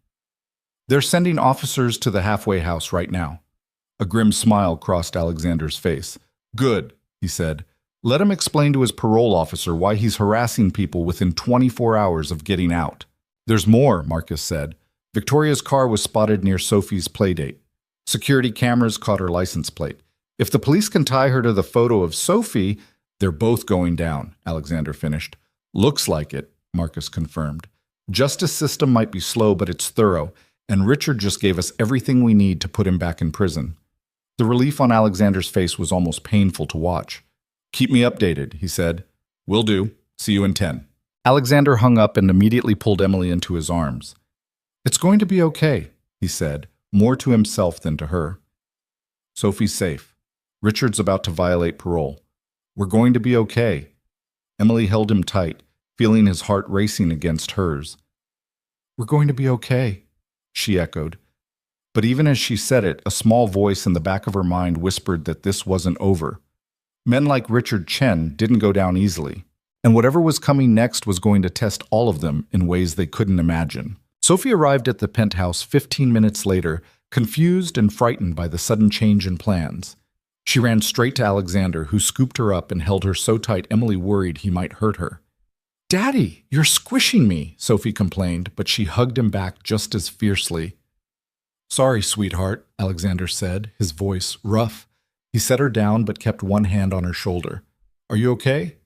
They're sending officers to the halfway house right now. A grim smile crossed Alexander's face. Good, he said. Let him explain to his parole officer why he's harassing people within 24 hours of getting out. There's more, Marcus said. Victoria's car was spotted near Sophie's playdate. Security cameras caught her license plate. If the police can tie her to the photo of Sophie, they're both going down, Alexander finished. Looks like it, Marcus confirmed. Justice system might be slow, but it's thorough, and Richard just gave us everything we need to put him back in prison. The relief on Alexander's face was almost painful to watch. Keep me updated, he said. Will do. See you in 10. Alexander hung up and immediately pulled Emily into his arms. It's going to be okay, he said, more to himself than to her. Sophie's safe. Richard's about to violate parole. We're going to be okay. Emily held him tight, feeling his heart racing against hers. We're going to be okay, she echoed. But even as she said it, a small voice in the back of her mind whispered that this wasn't over. Men like Richard Chen didn't go down easily, and whatever was coming next was going to test all of them in ways they couldn't imagine. Sophie arrived at the penthouse 15 minutes later, confused and frightened by the sudden change in plans. She ran straight to Alexander, who scooped her up and held her so tight Emily worried he might hurt her. Daddy, you're squishing me, Sophie complained, but she hugged him back just as fiercely. Sorry, sweetheart, Alexander said, his voice rough. He set her down but kept one hand on her shoulder. Are you okay?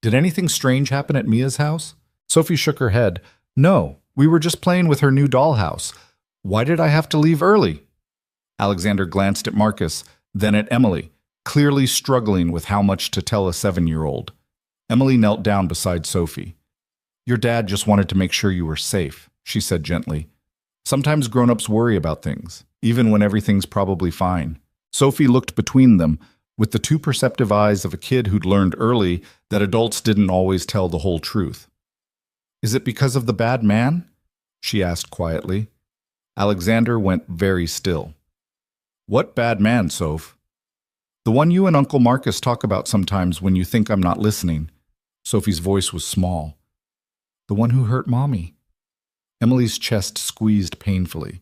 Did anything strange happen at Mia's house? Sophie shook her head. No, we were just playing with her new dollhouse. Why did I have to leave early? Alexander glanced at Marcus, then at Emily, clearly struggling with how much to tell a 7-year-old. Emily knelt down beside Sophie. Your dad just wanted to make sure you were safe, she said gently. Sometimes grown-ups worry about things, even when everything's probably fine. Sophie looked between them, with the too perceptive eyes of a kid who'd learned early that adults didn't always tell the whole truth. Is it because of the bad man? She asked quietly. Alexander went very still. What bad man, Soph? The one you and Uncle Marcus talk about sometimes when you think I'm not listening. Sophie's voice was small. The one who hurt Mommy. Emily's chest squeezed painfully.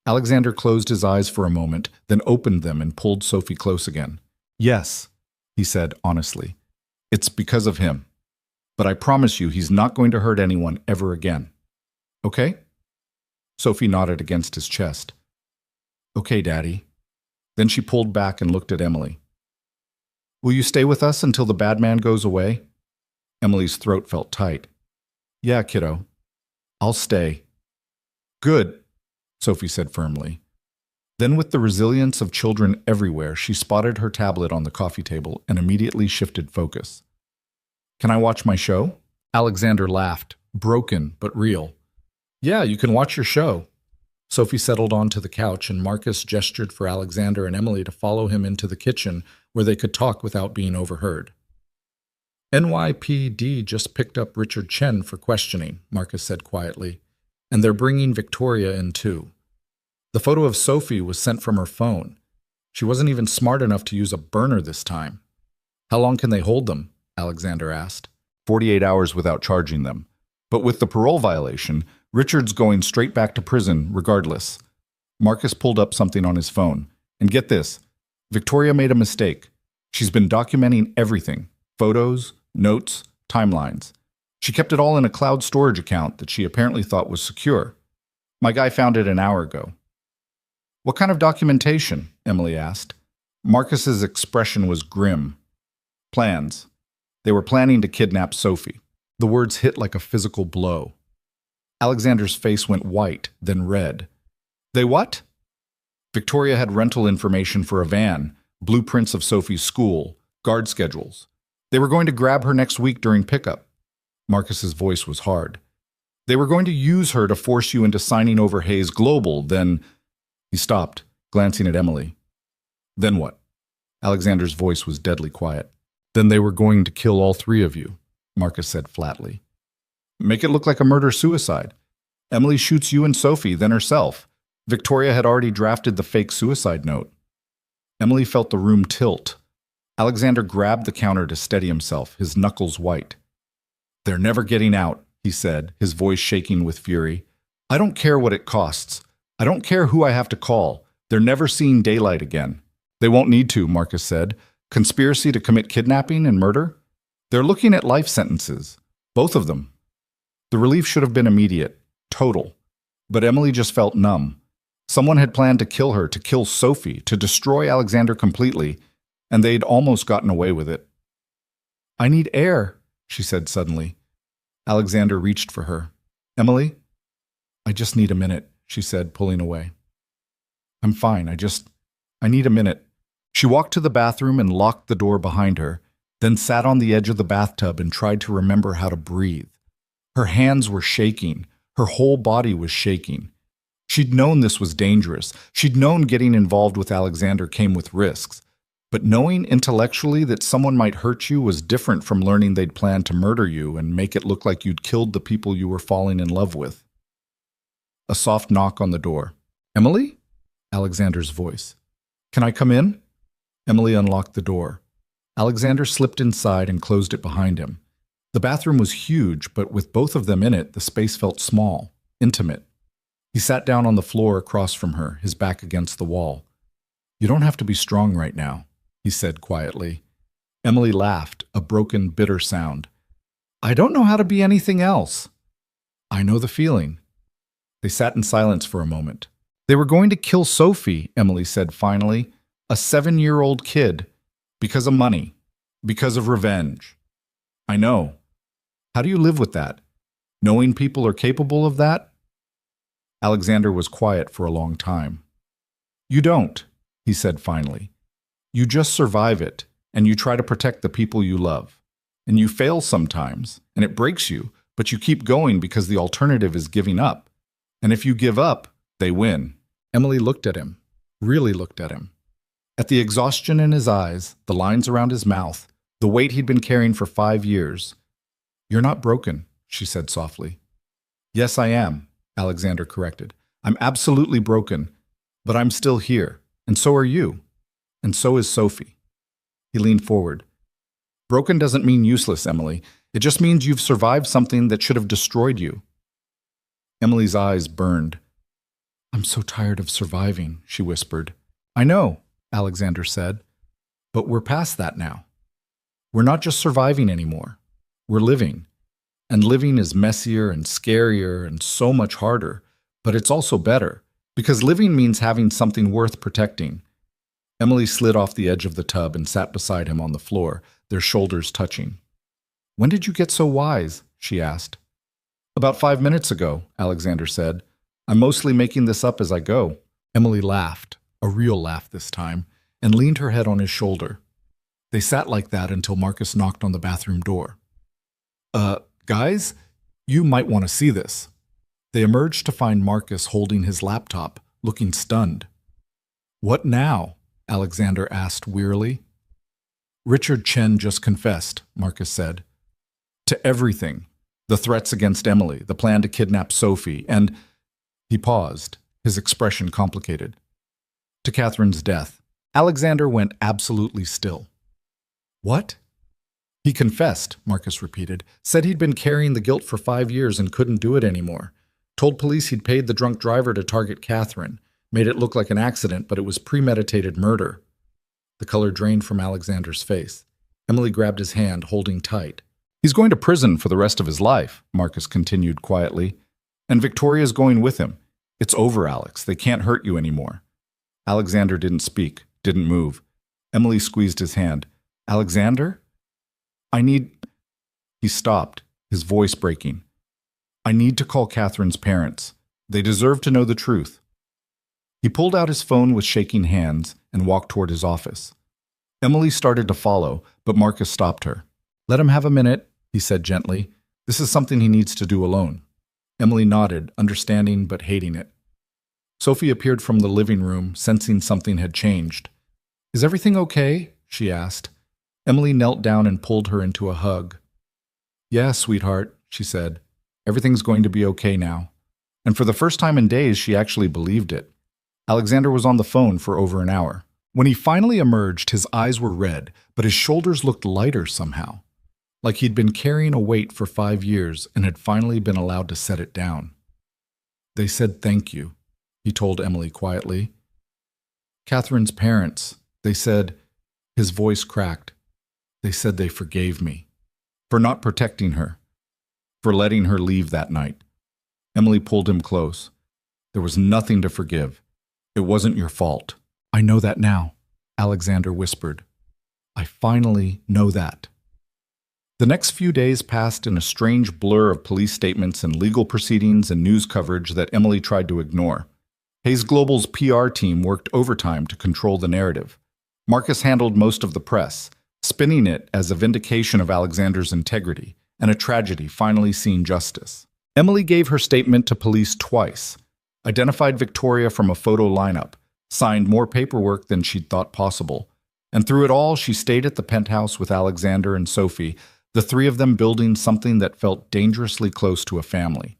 Alexander closed his eyes for a moment, then opened them and pulled Sophie close again. Yes, he said honestly. It's because of him. But I promise you he's not going to hurt anyone ever again. Okay? Sophie nodded against his chest. Okay, Daddy. Then she pulled back and looked at Emily. Will you stay with us until the bad man goes away? Emily's throat felt tight. Yeah, kiddo. I'll stay. Good, Sophie said firmly. Then with the resilience of children everywhere, she spotted her tablet on the coffee table and immediately shifted focus. Can I watch my show? Alexander laughed, broken but real. Yeah, you can watch your show. Sophie settled onto the couch, and Marcus gestured for Alexander and Emily to follow him into the kitchen where they could talk without being overheard. NYPD just picked up Richard Chen for questioning, Marcus said quietly, and they're bringing Victoria in too. The photo of Sophie was sent from her phone. She wasn't even smart enough to use a burner this time. How long can they hold them? Alexander asked. 48 hours without charging them. But with the parole violation, Richard's going straight back to prison regardless. Marcus pulled up something on his phone. And get this, Victoria made a mistake. She's been documenting everything. Photos, notes, timelines. She kept it all in a cloud storage account that she apparently thought was secure. My guy found it an hour ago. What kind of documentation? Emily asked. Marcus's expression was grim. Plans. They were planning to kidnap Sophie. The words hit like a physical blow. Alexander's face went white, then red. They what? Victoria had rental information for a van, blueprints of Sophie's school, guard schedules. They were going to grab her next week during pickup. Marcus's voice was hard. They were going to use her to force you into signing over Hayes Global, then... He stopped, glancing at Emily. Then what? Alexander's voice was deadly quiet. Then they were going to kill all three of you, Marcus said flatly. Make it look like a murder-suicide. Emily shoots you and Sophie, then herself. Victoria had already drafted the fake suicide note. Emily felt the room tilt. Alexander grabbed the counter to steady himself, his knuckles white. They're never getting out, he said, his voice shaking with fury. I don't care what it costs. I don't care who I have to call. They're never seeing daylight again. They won't need to, Marcus said. Conspiracy to commit kidnapping and murder? They're looking at life sentences. Both of them. The relief should have been immediate, total. But Emily just felt numb. Someone had planned to kill her, to kill Sophie, to destroy Alexander completely, and they'd almost gotten away with it. I need air, she said suddenly. Alexander reached for her. Emily? I just need a minute, she said, pulling away. I'm fine, I need a minute. She walked to the bathroom and locked the door behind her, then sat on the edge of the bathtub and tried to remember how to breathe. Her hands were shaking. Her whole body was shaking. She'd known this was dangerous. She'd known getting involved with Alexander came with risks. But knowing intellectually that someone might hurt you was different from learning they'd planned to murder you and make it look like you'd killed the people you were falling in love with. A soft knock on the door. Emily? Alexander's voice. Can I come in? Emily unlocked the door. Alexander slipped inside and closed it behind him. The bathroom was huge, but with both of them in it, the space felt small, intimate. He sat down on the floor across from her, his back against the wall. You don't have to be strong right now, he said quietly. Emily laughed, a broken, bitter sound. I don't know how to be anything else. I know the feeling. They sat in silence for a moment. They were going to kill Sophie, Emily said finally, a 7-year-old kid, because of money, because of revenge. I know. How do you live with that? Knowing people are capable of that? Alexander was quiet for a long time. You don't, he said finally. You just survive it, and you try to protect the people you love. And you fail sometimes, and it breaks you, but you keep going because the alternative is giving up. And if you give up, they win. Emily looked at him, really looked at him. At the exhaustion in his eyes, the lines around his mouth, the weight he'd been carrying for 5 years. You're not broken, she said softly. Yes, I am, Alexander corrected. I'm absolutely broken, but I'm still here, and so are you. And so is Sophie. He leaned forward. Broken doesn't mean useless, Emily. It just means you've survived something that should have destroyed you. Emily's eyes burned. I'm so tired of surviving, she whispered. I know, Alexander said, but we're past that now. We're not just surviving anymore. We're living. And living is messier and scarier and so much harder, but it's also better, because living means having something worth protecting. Emily slid off the edge of the tub and sat beside him on the floor, their shoulders touching. When did you get so wise? She asked. About 5 minutes ago, Alexander said. I'm mostly making this up as I go. Emily laughed, a real laugh this time, and leaned her head on his shoulder. They sat like that until Marcus knocked on the bathroom door. Guys, you might want to see this. They emerged to find Marcus holding his laptop, looking stunned. "What now?" Alexander asked wearily. "Richard Chen just confessed," Marcus said. "To everything. The threats against Emily, the plan to kidnap Sophie, and—" He paused, his expression complicated. "To Catherine's death." Alexander went absolutely still. "What?" "He confessed," Marcus repeated. "Said he'd been carrying the guilt for 5 years and couldn't do it anymore. Told police he'd paid the drunk driver to target Catherine. Made it look like an accident, but it was premeditated murder." The color drained from Alexander's face. Emily grabbed his hand, holding tight. "He's going to prison for the rest of his life," Marcus continued quietly. "And Victoria's going with him. It's over, Alex. They can't hurt you anymore." Alexander didn't speak, didn't move. Emily squeezed his hand. "Alexander? I need—" He stopped, his voice breaking. "I need to call Catherine's parents. They deserve to know the truth." He pulled out his phone with shaking hands and walked toward his office. Emily started to follow, but Marcus stopped her. "Let him have a minute," he said gently. "This is something he needs to do alone." Emily nodded, understanding but hating it. Sophie appeared from the living room, sensing something had changed. "Is everything okay?" she asked. Emily knelt down and pulled her into a hug. "Yeah, sweetheart," she said. "Everything's going to be okay now." And for the first time in days, she actually believed it. Alexander was on the phone for over an hour. When he finally emerged, his eyes were red, but his shoulders looked lighter somehow, like he'd been carrying a weight for 5 years and had finally been allowed to set it down. "They said thank you," he told Emily quietly. "Catherine's parents, they said—" His voice cracked. "They said they forgave me. For not protecting her. For letting her leave that night." Emily pulled him close. "There was nothing to forgive. It wasn't your fault." "I know that now," Alexander whispered. "I finally know that." The next few days passed in a strange blur of police statements and legal proceedings and news coverage that Emily tried to ignore. Hayes Global's PR team worked overtime to control the narrative. Marcus handled most of the press, spinning it as a vindication of Alexander's integrity and a tragedy finally seeing justice. Emily gave her statement to police twice, identified Victoria from a photo lineup, signed more paperwork than she'd thought possible, and through it all she stayed at the penthouse with Alexander and Sophie, the three of them building something that felt dangerously close to a family.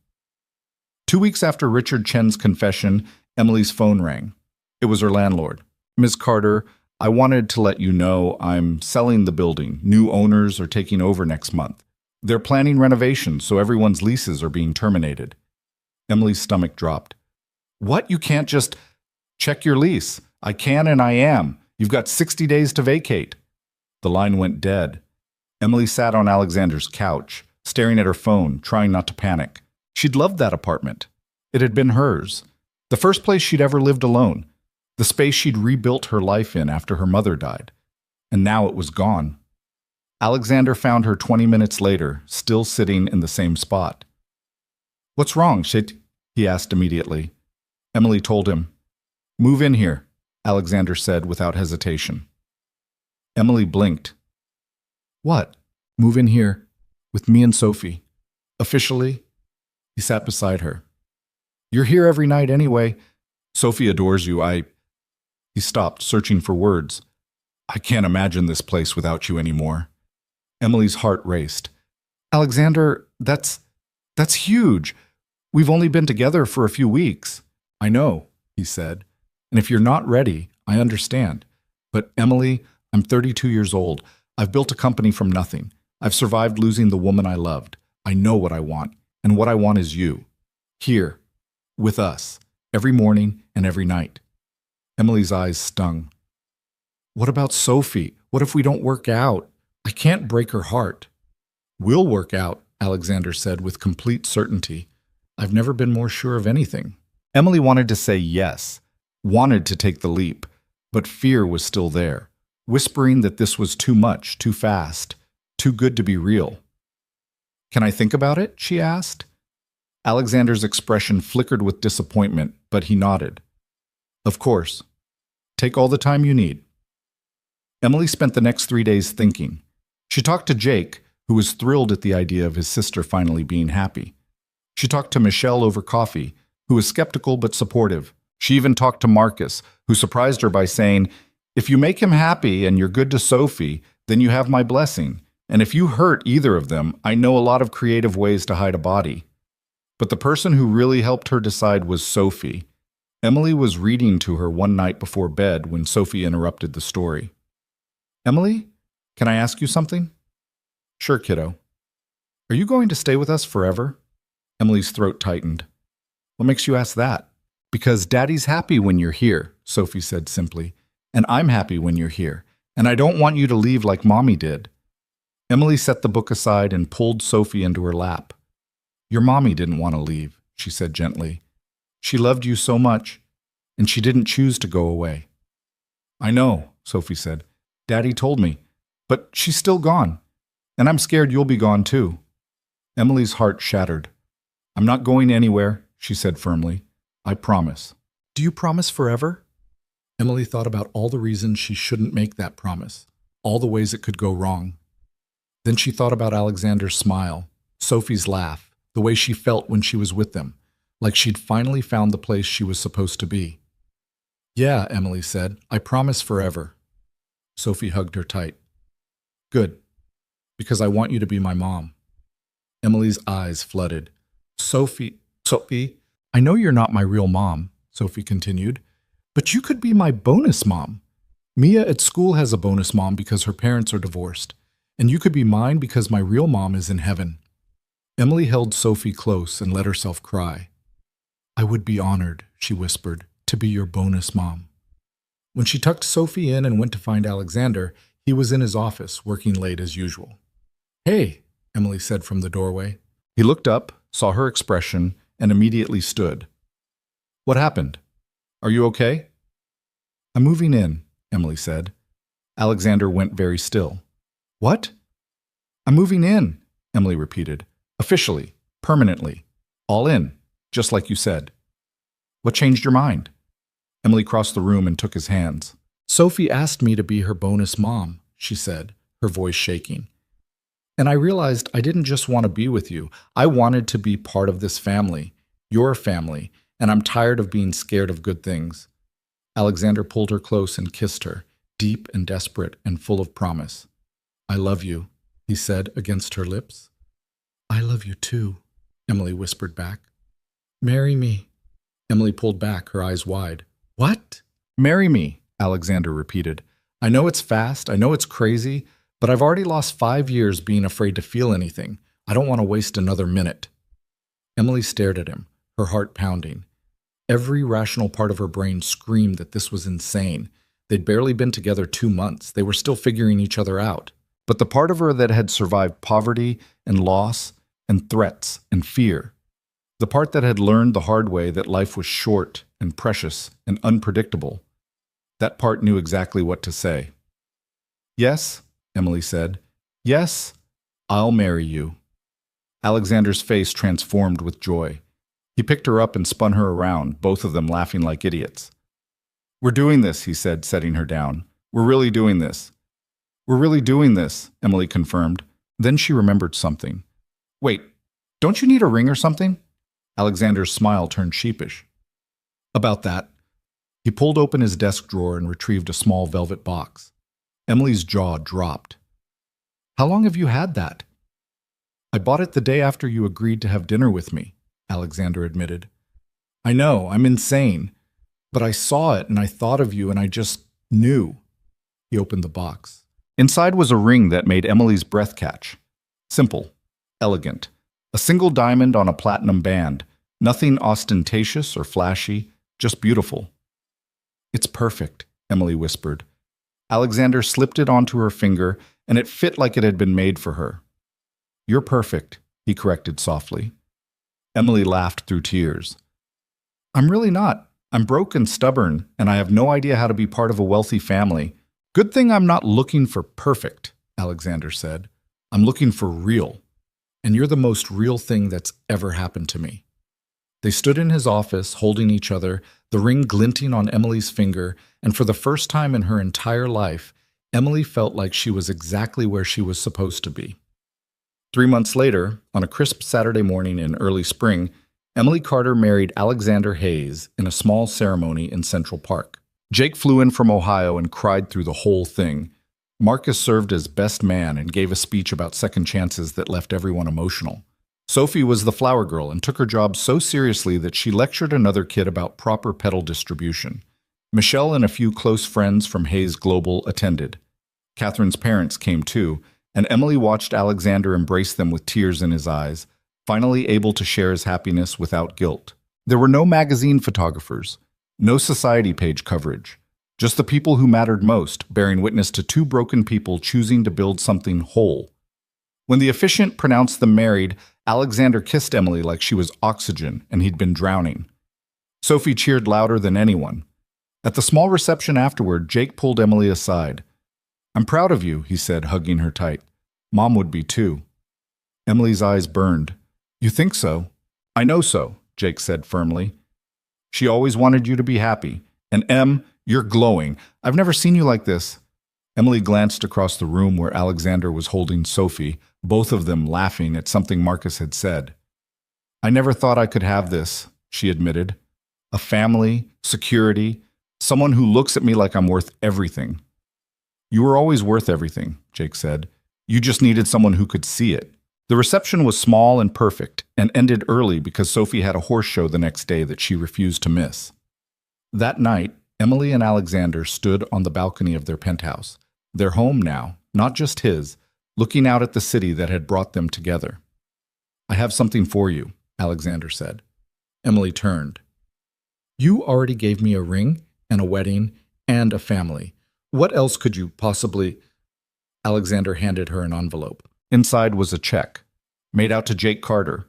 2 weeks after Richard Chen's confession, Emily's phone rang. It was her landlord. "Ms. Carter, I wanted to let you know I'm selling the building. New owners are taking over next month. They're planning renovations, so everyone's leases are being terminated." Emily's stomach dropped. "What? You can't just—" "Check your lease. I can and I am. You've got 60 days to vacate." The line went dead. Emily sat on Alexander's couch, staring at her phone, trying not to panic. She'd loved that apartment. It had been hers. The first place she'd ever lived alone. The space she'd rebuilt her life in after her mother died. And now it was gone. Alexander found her 20 minutes later, still sitting in the same spot. "What's wrong, shit?" he asked immediately. Emily told him. "Move in here," Alexander said without hesitation. Emily blinked. "What? Move in here? With me and Sophie? Officially?" He sat beside her. "You're here every night anyway. Sophie adores you. He stopped, searching for words. "I can't imagine this place without you anymore." Emily's heart raced. "Alexander, that's huge. We've only been together for a few weeks." "I know," he said. "And if you're not ready, I understand. But Emily, I'm 32 years old. I've built a company from nothing. I've survived losing the woman I loved. I know what I want, and what I want is you. Here, with us, every morning and every night." Emily's eyes stung. "What about Sophie? What if we don't work out? I can't break her heart." "We'll work out," Alexander said with complete certainty. "I've never been more sure of anything." Emily wanted to say yes, wanted to take the leap, but fear was still there, whispering that this was too much, too fast, too good to be real. "Can I think about it?" she asked. Alexander's expression flickered with disappointment, but he nodded. "Of course. Take all the time you need." Emily spent the next 3 days thinking. She talked to Jake, who was thrilled at the idea of his sister finally being happy. She talked to Michelle over coffee, who was skeptical but supportive. She even talked to Marcus, who surprised her by saying, "If you make him happy and you're good to Sophie, then you have my blessing. And if you hurt either of them, I know a lot of creative ways to hide a body." But the person who really helped her decide was Sophie. Emily was reading to her one night before bed when Sophie interrupted the story. "Emily, can I ask you something?" "Sure, kiddo." "Are you going to stay with us forever?" Emily's throat tightened. "What makes you ask that?" "Because Daddy's happy when you're here," Sophie said simply. "And I'm happy when you're here. And I don't want you to leave like Mommy did." Emily set the book aside and pulled Sophie into her lap. "Your mommy didn't want to leave," she said gently. "She loved you so much, and she didn't choose to go away." "I know," Sophie said. "Daddy told me. But she's still gone. And I'm scared you'll be gone too." Emily's heart shattered. "I'm not going anywhere," she said firmly. "I promise." "Do you promise forever?" Emily thought about all the reasons she shouldn't make that promise, all the ways it could go wrong. Then she thought about Alexander's smile, Sophie's laugh, the way she felt when she was with them, like she'd finally found the place she was supposed to be. "Yeah," Emily said, "I promise forever." Sophie hugged her tight. "Good, because I want you to be my mom." Emily's eyes flooded. Sophie, I know you're not my real mom," Sophie continued, "but you could be my bonus mom. Mia at school has a bonus mom because her parents are divorced, and you could be mine because my real mom is in heaven." Emily held Sophie close and let herself cry. "I would be honored," she whispered, "to be your bonus mom." When she tucked Sophie in and went to find Alexander, he was in his office, working late as usual. "Hey," Emily said from the doorway. He looked up, saw her expression, and immediately stood. "What happened? Are you okay?" "I'm moving in," Emily said. Alexander went very still. "What?" "I'm moving in," Emily repeated. "Officially, permanently, all in, just like you said." "What changed your mind?" Emily crossed the room and took his hands. "Sophie asked me to be her bonus mom," she said, her voice shaking. "And I realized I didn't just want to be with you. I wanted to be part of this family, your family, and I'm tired of being scared of good things." Alexander pulled her close and kissed her, deep and desperate and full of promise. "I love you," he said against her lips. "I love you too," Emily whispered back. "Marry me." Emily pulled back, her eyes wide. "What?" "Marry me," Alexander repeated. "I know it's fast, I know it's crazy, but I've already lost 5 years being afraid to feel anything. I don't want to waste another minute." Emily stared at him, her heart pounding. Every rational part of her brain screamed that this was insane. They'd barely been together 2 months. They were still figuring each other out. But the part of her that had survived poverty and loss and threats and fear, the part that had learned the hard way that life was short and precious and unpredictable, that part knew exactly what to say. "Yes," Emily said. "Yes, I'll marry you." Alexander's face transformed with joy. He picked her up and spun her around, both of them laughing like idiots. "We're doing this," he said, setting her down. "We're really doing this." "We're really doing this," Emily confirmed. Then she remembered something. "Wait, don't you need a ring or something?" Alexander's smile turned sheepish. "About that." He pulled open his desk drawer and retrieved a small velvet box. Emily's jaw dropped. "How long have you had that?" "I bought it the day after you agreed to have dinner with me," Alexander admitted. "I know, I'm insane. But I saw it and I thought of you and I just knew." He opened the box. Inside was a ring that made Emily's breath catch. Simple, elegant. A single diamond on a platinum band. Nothing ostentatious or flashy, just beautiful. "It's perfect," Emily whispered. Alexander slipped it onto her finger, and it fit like it had been made for her. "You're perfect," he corrected softly. Emily laughed through tears. "I'm really not. I'm broke and stubborn, and I have no idea how to be part of a wealthy family. Good thing I'm not looking for perfect," Alexander said. "I'm looking for real. And you're the most real thing that's ever happened to me." They stood in his office, holding each other, the ring glinting on Emily's finger, and for the first time in her entire life, Emily felt like she was exactly where she was supposed to be. 3 months later, on a crisp Saturday morning in early spring, Emily Carter married Alexander Hayes in a small ceremony in Central Park. Jake flew in from Ohio and cried through the whole thing. Marcus served as best man and gave a speech about second chances that left everyone emotional. Sophie was the flower girl and took her job so seriously that she lectured another kid about proper petal distribution. Michelle and a few close friends from Hayes Global attended. Catherine's parents came too, and Emily watched Alexander embrace them with tears in his eyes, finally able to share his happiness without guilt. There were no magazine photographers, no society page coverage, just the people who mattered most, bearing witness to two broken people choosing to build something whole. When the officiant pronounced them married, Alexander kissed Emily like she was oxygen and he'd been drowning. Sophie cheered louder than anyone. At the small reception afterward, Jake pulled Emily aside. "I'm proud of you," he said, hugging her tight. "Mom would be too." Emily's eyes burned. "You think so?" "I know so," Jake said firmly. "She always wanted you to be happy. And Em, you're glowing. I've never seen you like this." Emily glanced across the room where Alexander was holding Sophie, both of them laughing at something Marcus had said. "I never thought I could have this," she admitted. "A family, security, someone who looks at me like I'm worth everything." "You were always worth everything," Jake said. "You just needed someone who could see it." The reception was small and perfect, and ended early because Sophie had a horse show the next day that she refused to miss. That night, Emily and Alexander stood on the balcony of their penthouse, their home now, not just his, looking out at the city that had brought them together. "I have something for you," Alexander said. Emily turned. "You already gave me a ring and a wedding and a family. What else could you possibly—" Alexander handed her an envelope. Inside was a check, made out to Jake Carter,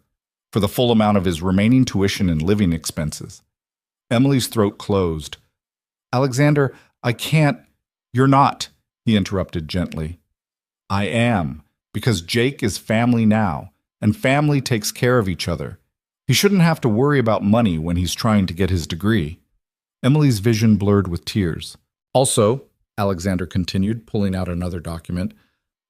for the full amount of his remaining tuition and living expenses. Emily's throat closed. "Alexander, I can't—" "You're not," he interrupted gently. "I am, because Jake is family now, and family takes care of each other. He shouldn't have to worry about money when he's trying to get his degree." Emily's vision blurred with tears. "Also," Alexander continued, pulling out another document,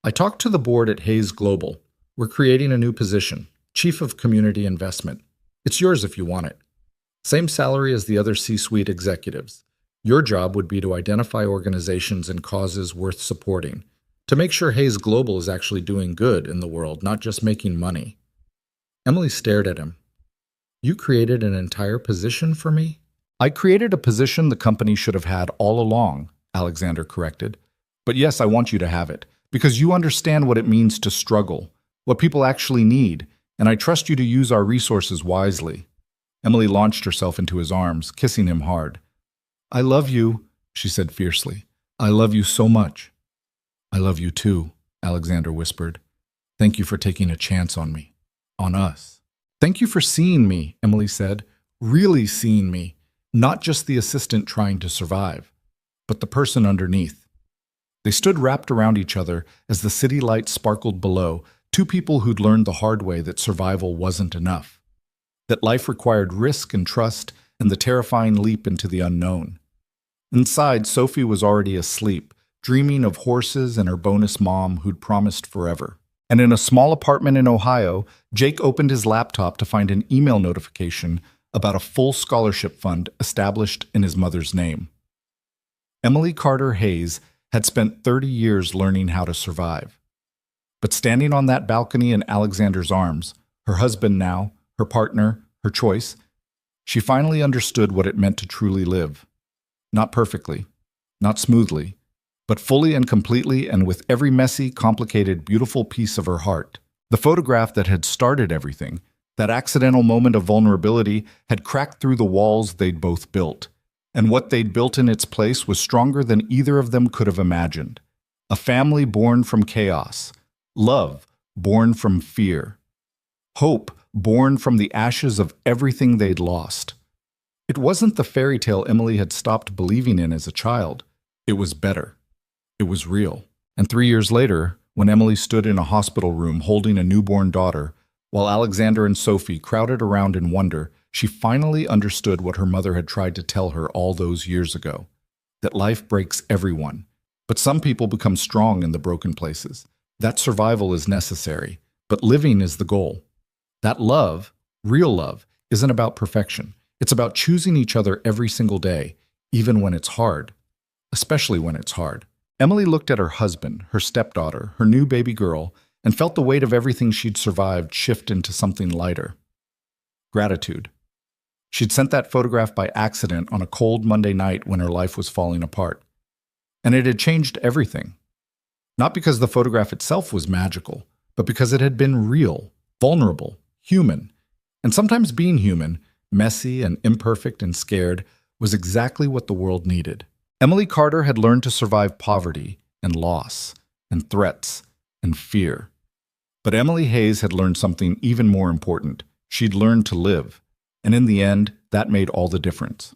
"I talked to the board at Hayes Global. We're creating a new position, Chief of Community Investment. It's yours if you want it. Same salary as the other C-suite executives. Your job would be to identify organizations and causes worth supporting, to make sure Hayes Global is actually doing good in the world, not just making money." Emily stared at him. "You created an entire position for me?" "I created a position the company should have had all along," Alexander corrected. "But yes, I want you to have it, because you understand what it means to struggle, what people actually need, and I trust you to use our resources wisely." Emily launched herself into his arms, kissing him hard. "I love you," she said fiercely. "I love you so much." "I love you too," Alexander whispered. "Thank you for taking a chance on me, on us." "Thank you for seeing me," Emily said. "Really seeing me, not just the assistant trying to survive, but the person underneath." They stood wrapped around each other as the city lights sparkled below, two people who'd learned the hard way that survival wasn't enough, that life required risk and trust and the terrifying leap into the unknown. Inside, Sophie was already asleep, dreaming of horses and her bonus mom who'd promised forever. And in a small apartment in Ohio, Jake opened his laptop to find an email notification about a full scholarship fund established in his mother's name. Emily Carter Hayes had spent 30 years learning how to survive. But standing on that balcony in Alexander's arms, her husband now, her partner, her choice, she finally understood what it meant to truly live. Not perfectly, not smoothly, but fully and completely and with every messy, complicated, beautiful piece of her heart. The photograph that had started everything, that accidental moment of vulnerability, had cracked through the walls they'd both built. And what they'd built in its place was stronger than either of them could have imagined. A family born from chaos. Love born from fear. Hope born from the ashes of everything they'd lost. It wasn't the fairy tale Emily had stopped believing in as a child. It was better. It was real. And 3 years later, when Emily stood in a hospital room holding a newborn daughter, while Alexander and Sophie crowded around in wonder, she finally understood what her mother had tried to tell her all those years ago, that life breaks everyone, but some people become strong in the broken places. That survival is necessary, But living is the goal. That love, real love, isn't about perfection. It's about choosing each other every single day, even when it's hard, especially when it's hard. Emily looked at her husband, her stepdaughter, her new baby girl, and felt the weight of everything she'd survived shift into something lighter. Gratitude. She'd sent that photograph by accident on a cold Monday night when her life was falling apart. And it had changed everything. Not because the photograph itself was magical, but because it had been real, vulnerable, human. And sometimes being human, messy and imperfect and scared, was exactly what the world needed. Emily Carter had learned to survive poverty and loss and threats and fear. But Emily Hayes had learned something even more important. She'd learned to live. And in the end, that made all the difference.